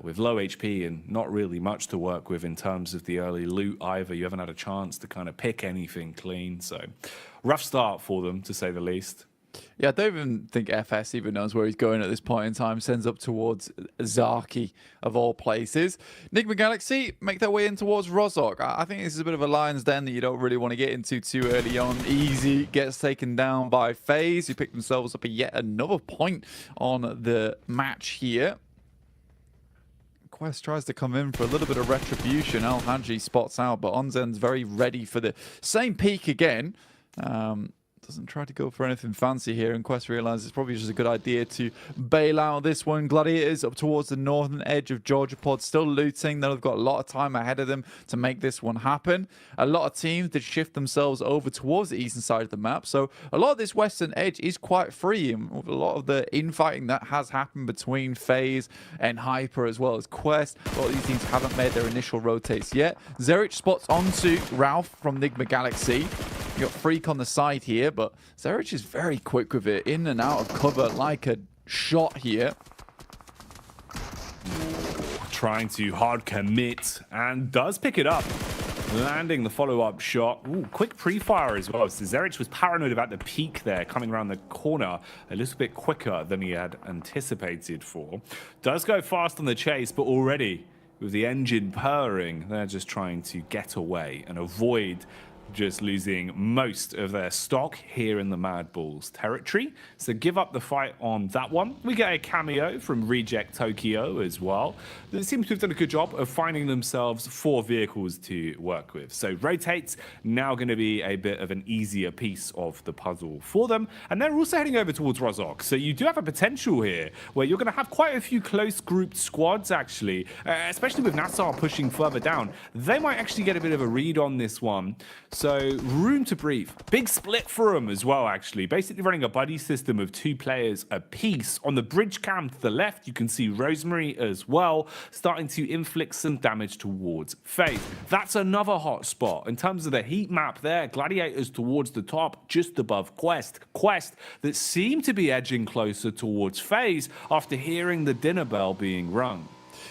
with low HP and not really much to work with in terms of the early loot either. You haven't had a chance to kind of pick anything clean. So rough start for them, to say the least. Yeah, I don't even think FS even knows where he's going at this point in time. Sends up towards Zaki, of all places. Nigma Galaxy make their way in towards Rozok. I think this is a bit of a lion's den that you don't really want to get into too early on. Easy gets taken down by FaZe, who pick themselves up yet another point on the match here. Quest tries to come in for a little bit of retribution. Al Haji spots out, but Onzen's very ready for the same peak again. Doesn't try to go for anything fancy here, and Quest realizes it's probably just a good idea to bail out this one. Gladiators up towards the northern edge of Georgia Pod, still looting. They've got a lot of time ahead of them to make this one happen. A lot of teams did shift themselves over towards the eastern side of the map, so a lot of this western edge is quite free, and with a lot of the infighting that has happened between FaZe and Hyper as well as Quest, a lot of these teams haven't made their initial rotates yet. Zerich spots onto Ralph from Nigma Galaxy. You got Freak on the side here, but Zerich is very quick with it, in and out of cover like a shot here. Trying to hard commit and does pick it up, landing the follow-up shot. Ooh, quick pre-fire as well. So Zerich was paranoid about the peak there, coming around the corner a little bit quicker than he had anticipated for. Does go fast on the chase, but already with the engine purring, they're just trying to get away and avoid just losing most of their stock here in the Mad Bulls territory. So give up the fight on that one. We get a cameo from Reject Tokyo as well. They seem to have done a good job of finding themselves 4 vehicles to work with. So rotates now going to be a bit of an easier piece of the puzzle for them. And they're also heading over towards Rozok. So you do have a potential here where you're going to have quite a few close grouped squads actually, especially with Nassar pushing further down. They might actually get a bit of a read on this one. So room to breathe. Big split for them as well, actually. Basically running a buddy system of 2 players apiece. On the bridge cam to the left, you can see Rosemary as well, starting to inflict some damage towards FaZe. That's another hot spot. In terms of the heat map there, Gladiators towards the top, just above Quest. Quest that seem to be edging closer towards FaZe after hearing the dinner bell being rung.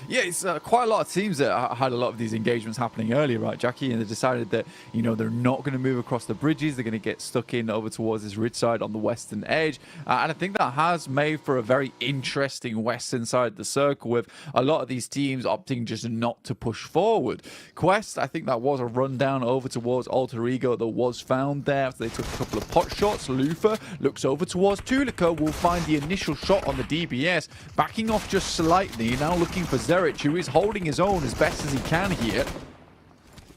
Yeah, it's quite a lot of teams that had a lot of these engagements happening earlier, right, Jackie? And they decided that, you know, they're not going to move across the bridges. They're going to get stuck in over towards this ridge side on the western edge. And I think that has made for a very interesting western side of the circle, with a lot of these teams opting just not to push forward. Quest, I think that was a rundown over towards Alter Ego that was found there after they took a couple of pot shots. Lufa looks over towards Tulica, will find the initial shot on the DBS, backing off just slightly, now looking for Zerich, who is holding his own as best as he can here.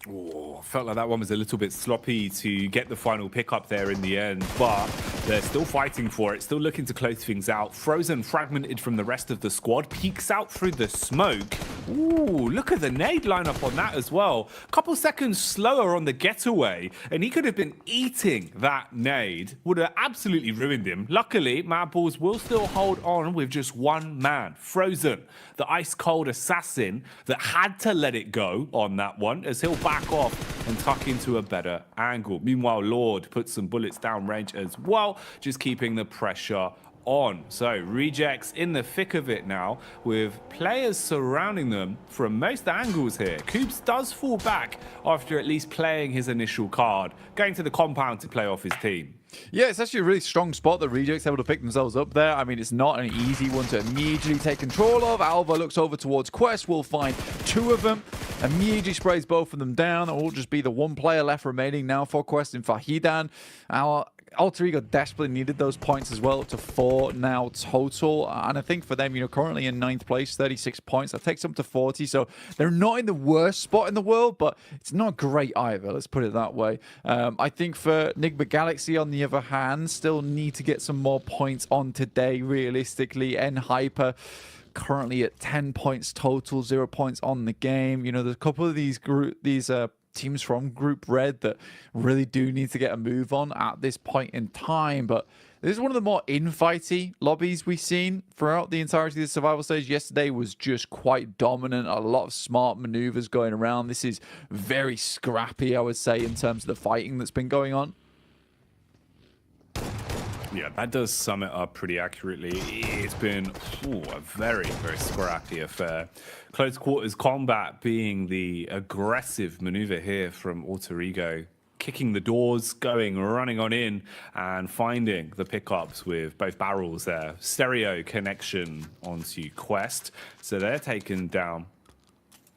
Oh, felt like that one was a little bit sloppy to get the final pickup there in the end, but they're still fighting for it, still looking to close things out. Frozen, fragmented from the rest of the squad, peeks out through the smoke. Ooh, look at the nade lineup on that as well. A couple seconds slower on the getaway, and he could have been eating that nade. Would have absolutely ruined him. Luckily, Mad Bulls will still hold on with just 1 man. Frozen, the ice-cold assassin that had to let it go on that one, as he'll back off and tuck into a better angle. Meanwhile, Lord puts some bullets down range as well, just keeping the pressure on. So Rejects in the thick of it now, with players surrounding them from most angles here. Coops does fall back after at least playing his initial card, going to the compound to play off his team. Yeah, it's actually a really strong spot that Rejects able to pick themselves up there. I mean, it's not an easy one to immediately take control of. Alva looks over towards Quest, will find 2 of them, immediately sprays both of them down. It will just be the 1 player left remaining now for Quest in Fahidan. Our Alter Ego desperately needed those points as well, up to 4 now total. And I think for them, you know, currently in 9th place, 36 points. That takes them to 40. So they're not in the worst spot in the world, but it's not great either. Let's put it that way. I think for Nigma Galaxy, on the other hand, still need to get some more points on today, realistically. And Hyper currently at 10 points total, 0 points on the game. You know, there's a couple of these teams from Group Red that really do need to get a move on at this point in time. But this is one of the more infighty lobbies we've seen throughout the entirety of the survival stage. Yesterday was just quite dominant. A lot of smart maneuvers going around. This is very scrappy, I would say, in terms of the fighting that's been going on. Yeah, that does sum it up pretty accurately. It's been a very, very scrappy affair. Close quarters combat being the aggressive maneuver here from Alter Ego. Kicking the doors, running on in, and finding the pickups with both barrels there. Stereo connection onto Quest. So they're taken down.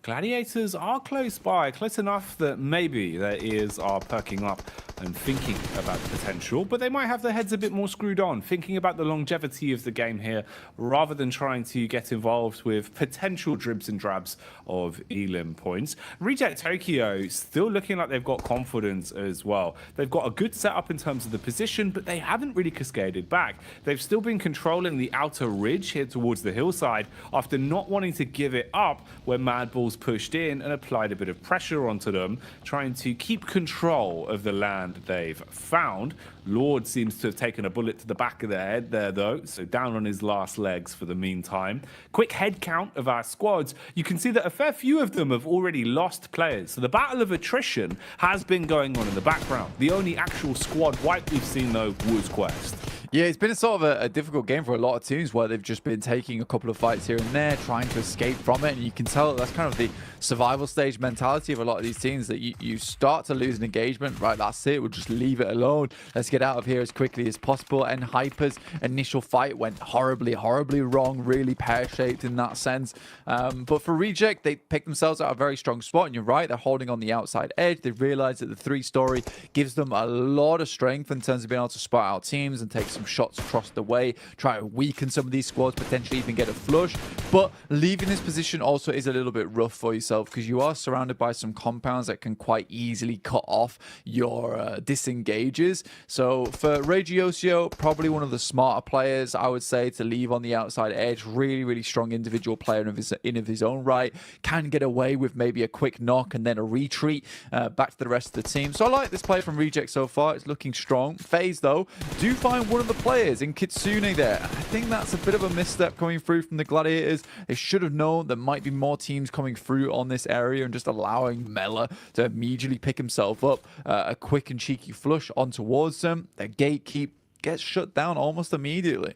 Gladiators are close by, close enough that maybe their ears are perking up and thinking about the potential, but they might have their heads a bit more screwed on, thinking about the longevity of the game here, rather than trying to get involved with potential dribs and drabs of Elim points. Reject Tokyo still looking like they've got confidence as well. They've got a good setup in terms of the position, but they haven't really cascaded back. They've still been controlling the outer ridge here towards the hillside after not wanting to give it up when Madball's pushed in and applied a bit of pressure onto them, trying to keep control of the land they've found. Lord seems to have taken a bullet to the back of the head there, though, so down on his last legs for the meantime. Quick head count of our squads. You can see that a fair few of them have already lost players, so the battle of attrition has been going on in the background. The only actual squad wipe we've seen, though, was Quest. Yeah, it's been a sort of a difficult game for a lot of teams where they've just been taking a couple of fights here and there, trying to escape from it. And you can tell that's kind of the survival stage mentality of a lot of these teams, that you start to lose an engagement. Right, that's it. We'll just leave it alone. Let's get out of here as quickly as possible. And Hyper's initial fight went horribly, horribly wrong, really pear-shaped in that sense. But for Reject, they picked themselves out a very strong spot. And you're right, they're holding on the outside edge. They've realized that the 3-story gives them a lot of strength in terms of being able to spot out teams and take some shots across the way, try to weaken some of these squads, potentially even get a flush. But leaving this position also is a little bit rough for yourself, because you are surrounded by some compounds that can quite easily cut off your disengages. So for Regiosio, probably one of the smarter players, I would say, to leave on the outside edge. Really, really strong individual player in of his own right. Can get away with maybe a quick knock and then a retreat back to the rest of the team. So I like this play from Reject so far. It's looking strong. FaZe, though, do find one of the players in Kitsune there. I think that's a bit of a misstep coming through from the Gladiators. They should have known there might be more teams coming through on this area, and just allowing Mela to immediately pick himself up a quick and cheeky flush on towards them. Their gatekeep gets shut down almost immediately.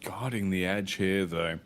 Guarding the edge here, though.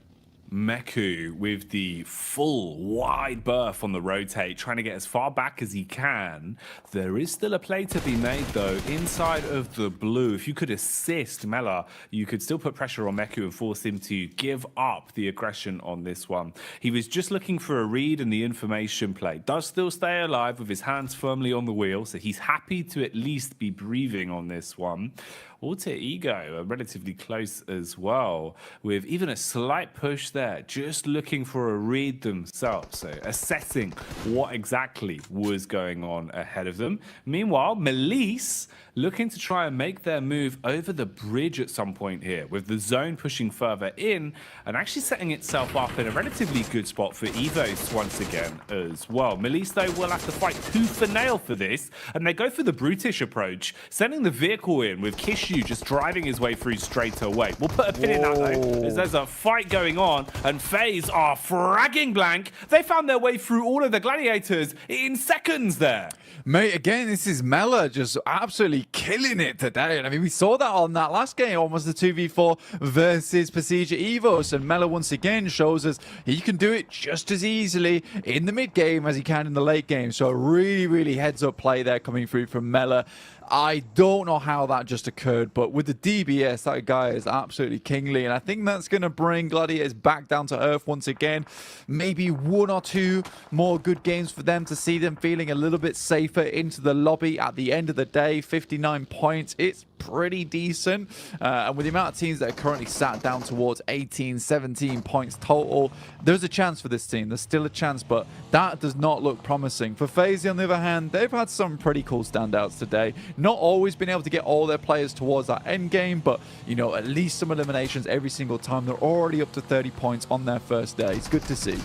Meku with the full wide berth on the rotate, trying to get as far back as he can. There is still a play to be made, though, inside of the blue. If you could assist Mela, you could still put pressure on Meku and force him to give up the aggression on this one. He was just looking for a read, and the information play does still stay alive with his hands firmly on the wheel, so he's happy to at least be breathing on this one. Alter Ego are relatively close as well, with even a slight push there, just looking for a read themselves, so assessing what exactly was going on ahead of them. Meanwhile, Melise looking to try and make their move over the bridge at some point here, with the zone pushing further in and actually setting itself up in a relatively good spot for Evos once again as well. Melise, though, will have to fight tooth and nail for this, and they go for the brutish approach, sending the vehicle in with Kishu just driving his way through straight away. We'll put a pin in that, though, as there's a fight going on, and FaZe are fragging blank. They found their way through all of the Gladiators in seconds there. Mate, again, this is Mela just absolutely killing it today. And I mean, we saw that on that last game, almost the 2v4 versus Procedure Evos. And Mela once again shows us he can do it just as easily in the mid game as he can in the late game. So a really, really heads up play there coming through from Mela. I don't know how that just occurred, but with the DBS, that guy is absolutely kingly, and I think that's going to bring Gladiators back down to earth once again. Maybe one or two more good games for them to see them feeling a little bit safer into the lobby at the end of the day. 59 points, it's pretty decent, and with the amount of teams that are currently sat down towards 18, 17 points total, there's a chance for this team. There's still a chance, but that does not look promising. For FaZe, on the other hand, they've had some pretty cool standouts today. Not always been able to get all their players towards that end game, but, you know, at least some eliminations every single time. They're already up to 30 points on their first day. It's good to see.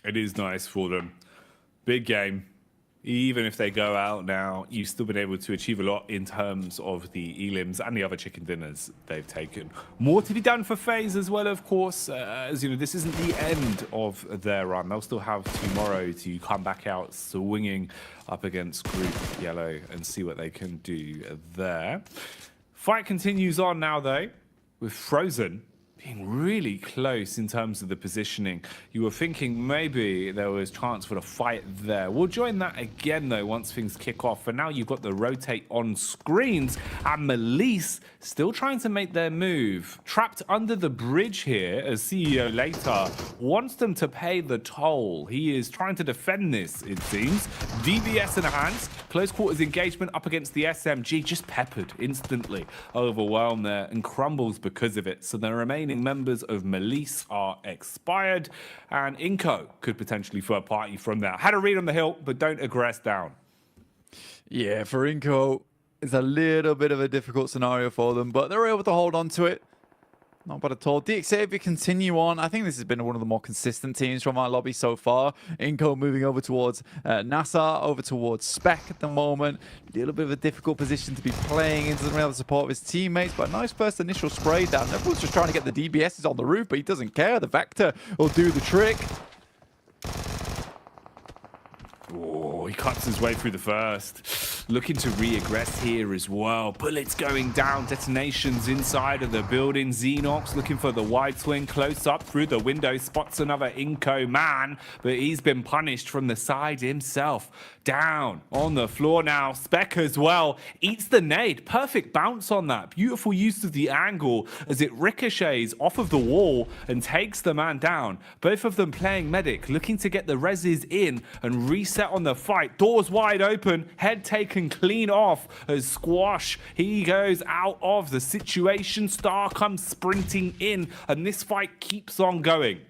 It is nice for them. Big game. Even if they go out now, you've still been able to achieve a lot in terms of the elims and the other chicken dinners they've taken. More to be done for FaZe as well, of course. As you know, this isn't the end of their run. They'll still have tomorrow to come back out swinging up against Group Yellow and see what they can do there. Fight continues on now, though, with Frozen being really close in terms of the positioning. You were thinking maybe there was chance for the fight there. We'll join that again, though, once things kick off. For now, you've got the rotate on screens, and Melise still trying to make their move. Trapped under the bridge here, as CEO later wants them to pay the toll. He is trying to defend this, it seems. DBS enhanced, close quarters engagement up against the SMG, just peppered instantly, overwhelmed there, and crumbles because of it. So the remaining members of Melise are expired, and Inco could potentially throw a party from there. Had a read on the hill, but don't aggress down. Yeah, for Inco, it's a little bit of a difficult scenario for them, but they're able to hold on to it. Not bad at all. DXA continue on. I think this has been one of the more consistent teams from our lobby so far. Inco moving over towards NASA, over towards Spec at the moment. A little bit of a difficult position to be playing in. Doesn't really have the support of his teammates, but a nice first initial spray down. Everyone's just trying to get the DBSs on the roof, but he doesn't care. The Vector will do the trick. Oh, he cuts his way through the first. Looking to re-aggress here as well. Bullets going down, detonations inside of the building. Xenox looking for the wide swing, close up through the window, spots another Inco man, but he's been punished from the side himself. Down on the floor now. Spec as well, eats the nade. Perfect bounce on that. Beautiful use of the angle as it ricochets off of the wall and takes the man down. Both of them playing medic, looking to get the reses in and reset on the fight. Doors wide open, head taken clean off as Squash, he goes out of the situation. Star comes sprinting in, and this fight keeps on going.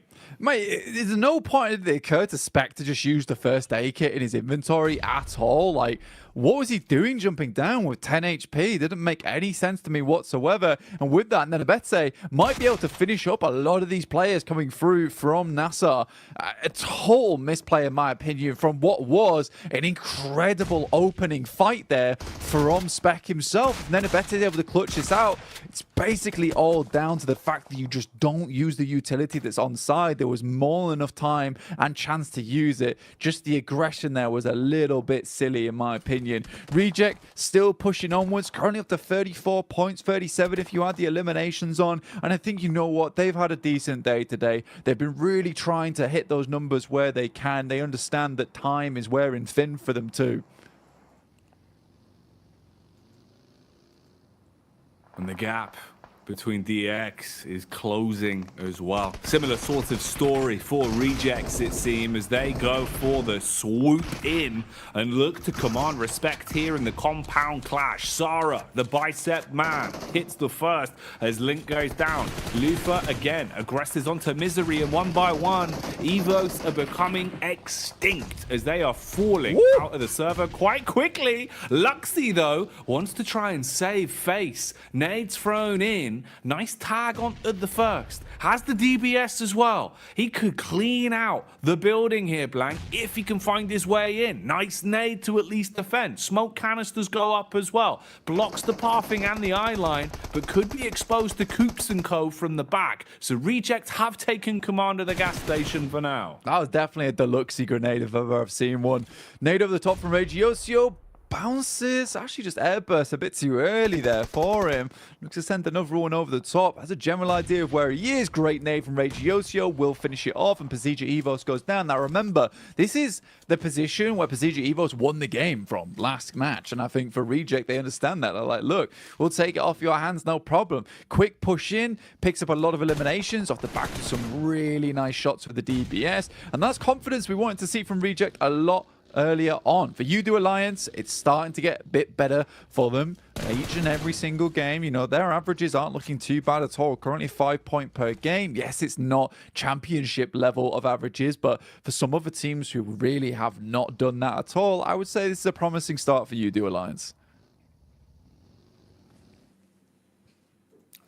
Mate, there's no point did it occur to Spec to just use the first aid kit in his inventory at all. Like, what was he doing jumping down with 10 HP? Didn't make any sense to me whatsoever. And with that, Nenebetse might be able to finish up a lot of these players coming through from NASA. A total misplay, in my opinion, from what was an incredible opening fight there from Spec himself. If Nenebetse is able to clutch this out, it's basically all down to the fact that you just don't use the utility that's on side. There was more than enough time and chance to use it. Just the aggression there was a little bit silly, in my opinion. Reject still pushing onwards, currently up to 34 points, 37 if you add the eliminations on. And I think, you know what, they've had a decent day today. They've been really trying to hit those numbers where they can. They understand that time is wearing thin for them too. And the gap between DX is closing as well. Similar sort of story for Rejects, it seems, as they go for the swoop in and look to command respect here in the compound clash. Sarah, the bicep man, hits the first as Link goes down. Lufa again aggresses onto Misery, and one by one, Evos are becoming extinct as they are falling out of the server quite quickly. Luxy, though, wants to try and save face. Nades thrown in. Nice tag on at the first. Has the DBS as well. He could clean out the building here, Blank, if he can find his way in. Nice nade to at least defend. Smoke canisters go up as well. Blocks the pathing and the eye line, but could be exposed to Coops and Co from the back. So Rejects have taken command of the gas station for now. That was definitely a deluxe grenade if I've ever seen one. Nade over the top from Regiosio. Bounces, actually just airburst a bit too early there for him. Looks to send another one over the top. Has a general idea of where he is. Great nade from Regiosio. Will finish it off, and Pasija Evos goes down. Now remember, this is the position where Pasija Evos won the game from last match. And I think for Reject, they understand that. They're like, look, we'll take it off your hands, no problem. Quick push in, picks up a lot of eliminations off the back of some really nice shots with the DBS. And that's confidence we wanted to see from Reject a lot earlier on. For You Do Alliance, it's starting to get a bit better for them each and every single game. You know, their averages aren't looking too bad at all. Currently 5 points per game. Yes, it's not championship level of averages, but for some other teams who really have not done that at all, I would say this is a promising start for You Do Alliance.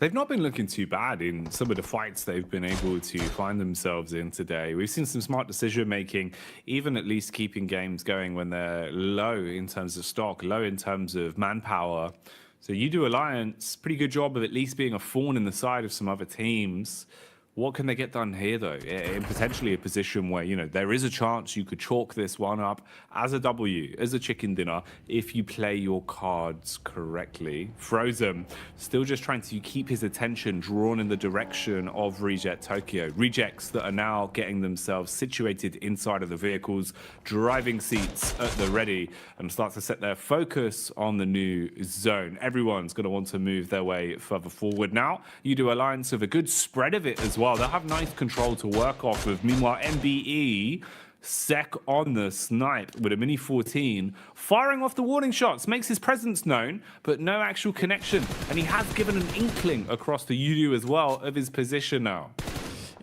They've not been looking too bad in some of the fights they've been able to find themselves in today. We've seen some smart decision making, even at least keeping games going when they're low in terms of stock, low in terms of manpower. So you do Alliance, pretty good job of at least being a thorn in the side of some other teams. What can they get done here, though? In potentially a position where, you know, there is a chance you could chalk this one up as a W, as a chicken dinner, if you play your cards correctly. Frozen, still just trying to keep his attention drawn in the direction of Reject Tokyo. Rejects that are now getting themselves situated inside of the vehicles, driving seats at the ready, and start to set their focus on the new zone. Everyone's going to want to move their way further forward now. You do Alliance with a good spread of it as well. They'll have nice control to work off of. Meanwhile, MBE, Sec on the snipe with a Mini 14, firing off the warning shots, makes his presence known, but no actual connection. And he has given an inkling across the Udu as well of his position now.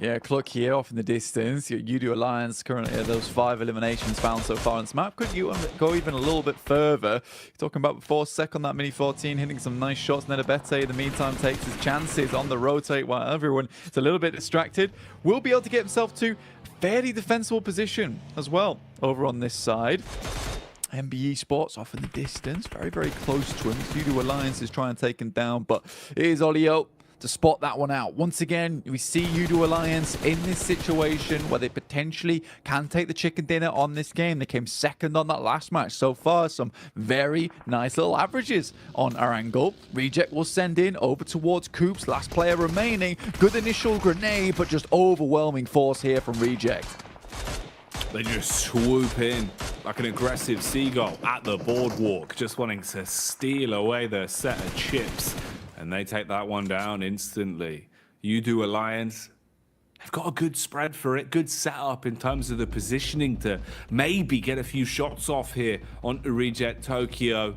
Yeah, Cluck here off in the distance. Your Udu Alliance currently at those 5 eliminations found so far on this map. Could you go even a little bit further? Talking about before, Sec on that Mini 14, hitting some nice shots. Nedabete in the meantime takes his chances on the rotate while everyone is a little bit distracted. Will be able to get himself to fairly defensible position as well over on this side. MBE Sports off in the distance, very, very close to him. Udu Alliance is trying to take him down, but it is Olio to spot that one out. Once again, we see Udu Alliance in this situation where they potentially can take the chicken dinner on this game. They came second on that last match. So far, some very nice little averages on our angle. Reject will send in over towards Coops, last player remaining. Good initial grenade, but just overwhelming force here from Reject. They just swoop in like an aggressive seagull at the boardwalk, just wanting to steal away their set of chips. And they take that one down instantly. You do Alliance. They've got a good spread for it, good setup in terms of the positioning to maybe get a few shots off here on Reject Tokyo.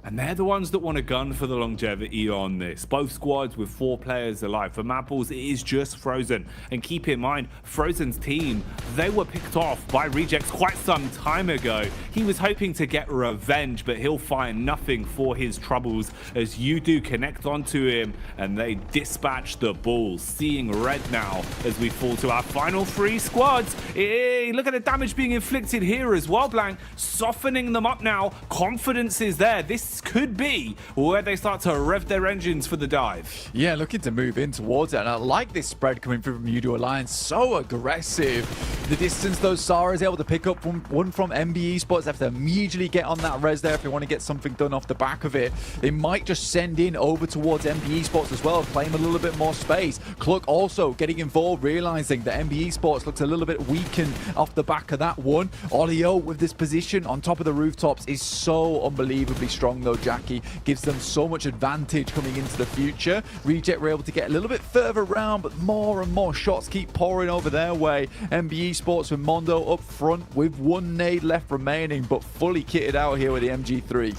And they're the ones that want a gun for the longevity on this. Both squads with 4 players alive. For Mapples, it is just Frozen. And keep in mind, Frozen's team, they were picked off by Rejects quite some time ago. He was hoping to get revenge, but he'll find nothing for his troubles as you do connect onto him and they dispatch the Bulls. Seeing red now as we fall to our final 3 squads. Hey, look at the damage being inflicted here as well, Blank. Softening them up now. Confidence is there. This could be where they start to rev their engines for the dive. Yeah, looking to move in towards it. And I like this spread coming through from Udu Alliance. So aggressive. The distance, though, Sarah is able to pick up one from MBE Sports. They have to immediately get on that res there if they want to get something done off the back of it. They might just send in over towards MBE Sports as well, claim a little bit more space. Cluck also getting involved, realizing that MBE Sports looks a little bit weakened off the back of that one. Olio with this position on top of the rooftops is so unbelievably strong, though. Jackie gives them so much advantage coming into the future. Reject were able to get a little bit further around, but more and more shots keep pouring over their way. MBE Sports with Mondo up front with 1 nade left remaining, but fully kitted out here with the MG3.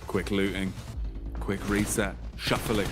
Quick looting, quick reset, shuffling.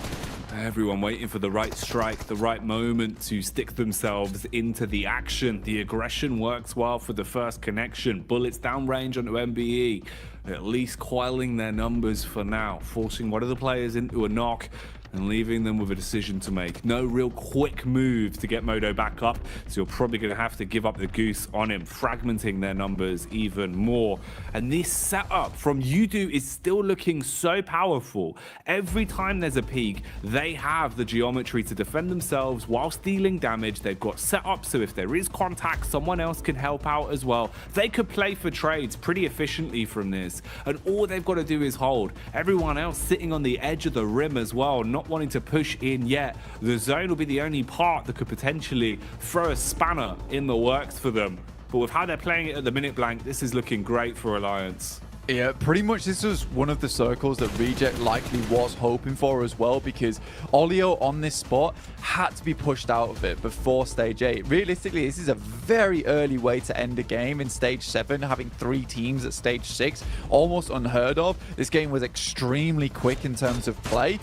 Everyone waiting for the right strike, the right moment to stick themselves into the action. The aggression works well for the first connection. Bullets downrange onto MBE, at least coiling their numbers for now, forcing one of the players into a knock and leaving them with a decision to make. No real quick move to get Modo back up, so you're probably going to have to give up the goose on him, fragmenting their numbers even more. And this setup from Udu is still looking so powerful. Every time there's a peak, they have the geometry to defend themselves whilst dealing damage. They've got set up so if there is contact, someone else can help out as well. They could play for trades pretty efficiently from this, and all they've got to do is hold. Everyone else sitting on the edge of the rim as well, not wanting to push in yet. The zone will be the only part that could potentially throw a spanner in the works for them. But with how they're playing it at the minute, Blank, this is looking great for Alliance. Yeah, pretty much this was one of the circles that Reject likely was hoping for as well, because Olio on this spot had to be pushed out of it before stage 8. Realistically, this is a very early way to end a game in stage 7, having 3 teams at stage 6, almost unheard of. This game was extremely quick in terms of play.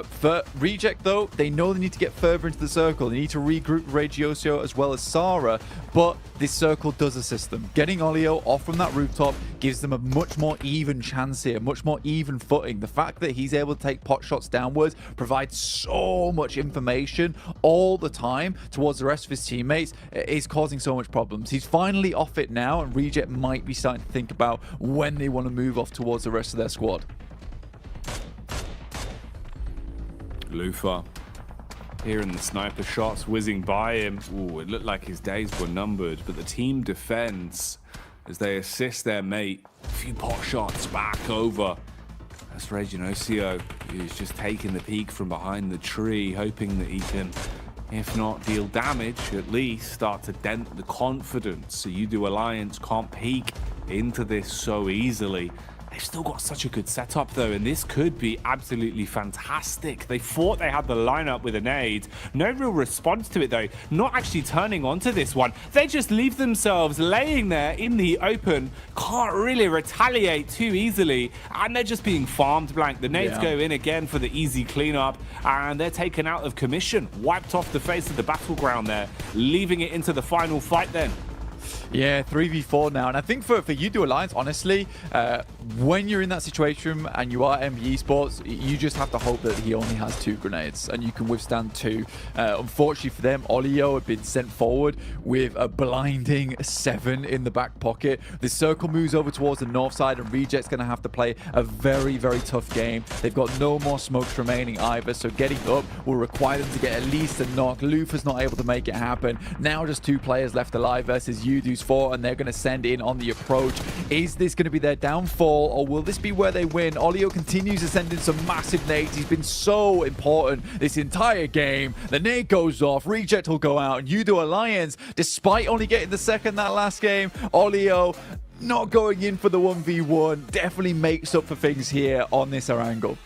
For Reject, though, they know they need to get further into the circle. They need to regroup Regiosio as well as Sara, but this circle does assist them. Getting Olio off from that rooftop gives them a much more more even chance here, much more even footing. The fact that he's able to take pot shots downwards provides so much information all the time towards the rest of his teammates is causing so much problems. He's finally off it now, and Reject might be starting to think about when they want to move off towards the rest of their squad. Lufa hearing the sniper shots whizzing by him. Ooh, it looked like his days were numbered, but the team defends as they assist their mate. A few pot shots back over. That's Reginocio, who's just taking the peek from behind the tree, hoping that he can, if not deal damage, at least start to dent the confidence. So UDO Alliance can't peek into this so easily. They've still got such a good setup though, and this could be absolutely fantastic. They thought they had the lineup with a nade. No real response to it though. Not actually turning onto this one. They just leave themselves laying there in the open. Can't really retaliate too easily, and they're just being farmed blank. The nades go in again for the easy cleanup, and they're taken out of commission. Wiped off the face of the battleground there, leaving it into the final fight then. Yeah, 3v4 now. And I think for UDO Alliance, honestly, when you're in that situation and you are MB Esports, you just have to hope that he only has 2 grenades and you can withstand 2. Unfortunately for them, Olio had been sent forward with a blinding 7 in the back pocket. The circle moves over towards the north side, and Reject's going to have to play a very, very tough game. They've got no more smokes remaining either, so getting up will require them to get at least a knock. Lufa's not able to make it happen. Now just 2 players left alive versus UDO's 4, and they're going to send in on the approach. Is this going to be their downfall, or will this be where they win? Olio continues to send in some massive nades. He's been so important this entire game. The nade goes off, Reject will go out, and UDO Alliance, despite only getting the second that last game, Olio not going in for the 1v1 definitely makes up for things here on this Arangle.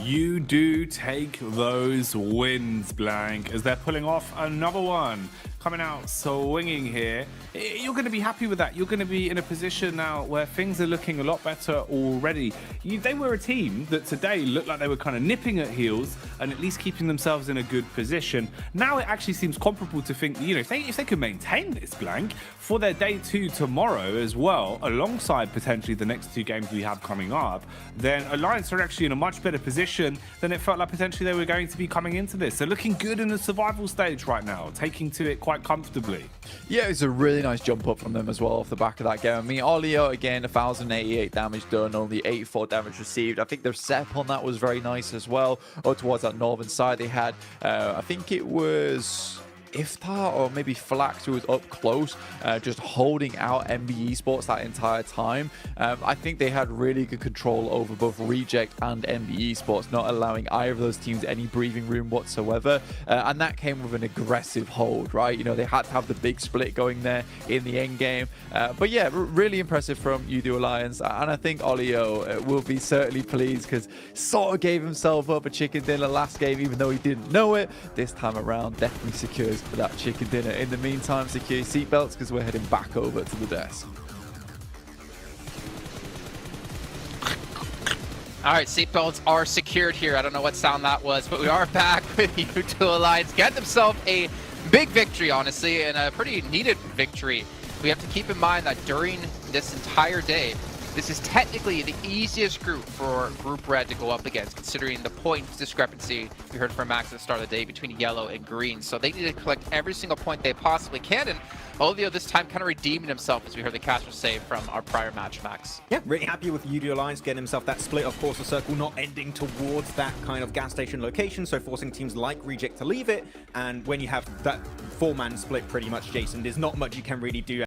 You do take those wins, Blank, as they're pulling off another one. Coming out swinging here. You're going to be happy with that. You're going to be in a position now where things are looking a lot better already. They were a team that today looked like they were kind of nipping at heels and at least keeping themselves in a good position. Now it actually seems comparable to think, you know, if they could maintain this, Blank, for their day 2 tomorrow as well, alongside potentially the next 2 games we have coming up, then Alliance are actually in a much better position than it felt like potentially they were going to be coming into this. So looking good in the survival stage right now, taking to it quite comfortably. Yeah, it's a really nice jump up from them as well off the back of that game. I mean, Olio, again, 1,088 damage done, only 84 damage received. I think their setup on that was very nice as well. Or towards that northern side, they had, I think it was Iftar or maybe Flax, who was up close, just holding out MB Esports that entire time. I think they had really good control over both Reject and MB Esports, not allowing either of those teams any breathing room whatsoever. And that came with an aggressive hold, right? You know, they had to have the big split going there in the end game. But yeah, really impressive from UDO Alliance. And I think Olio will be certainly pleased, because sort of gave himself up a chicken dinner last game, even though he didn't know it. This time around, definitely secures for that chicken dinner. In the meantime, secure your seatbelts, because we're heading back over to the desk. All right, seatbelts are secured here. I don't know what sound that was, but we are back with UDO Alliance. Get themselves a big victory, honestly, and a pretty needed victory. We have to keep in mind that during this entire day, this is technically the easiest group for Group Red to go up against, considering the point discrepancy we heard from Max at the start of the day between yellow and green. So they need to collect every single point they possibly can, and Olio this time kind of redeeming himself, as we heard the caster say from our prior match, Max. Yeah, really happy with UDO Alliance getting himself that split. Of course, the circle not ending towards that kind of gas station location, so forcing teams like Reject to leave it. And when you have that 4-man split, pretty much, Jason, there's not much you can really do.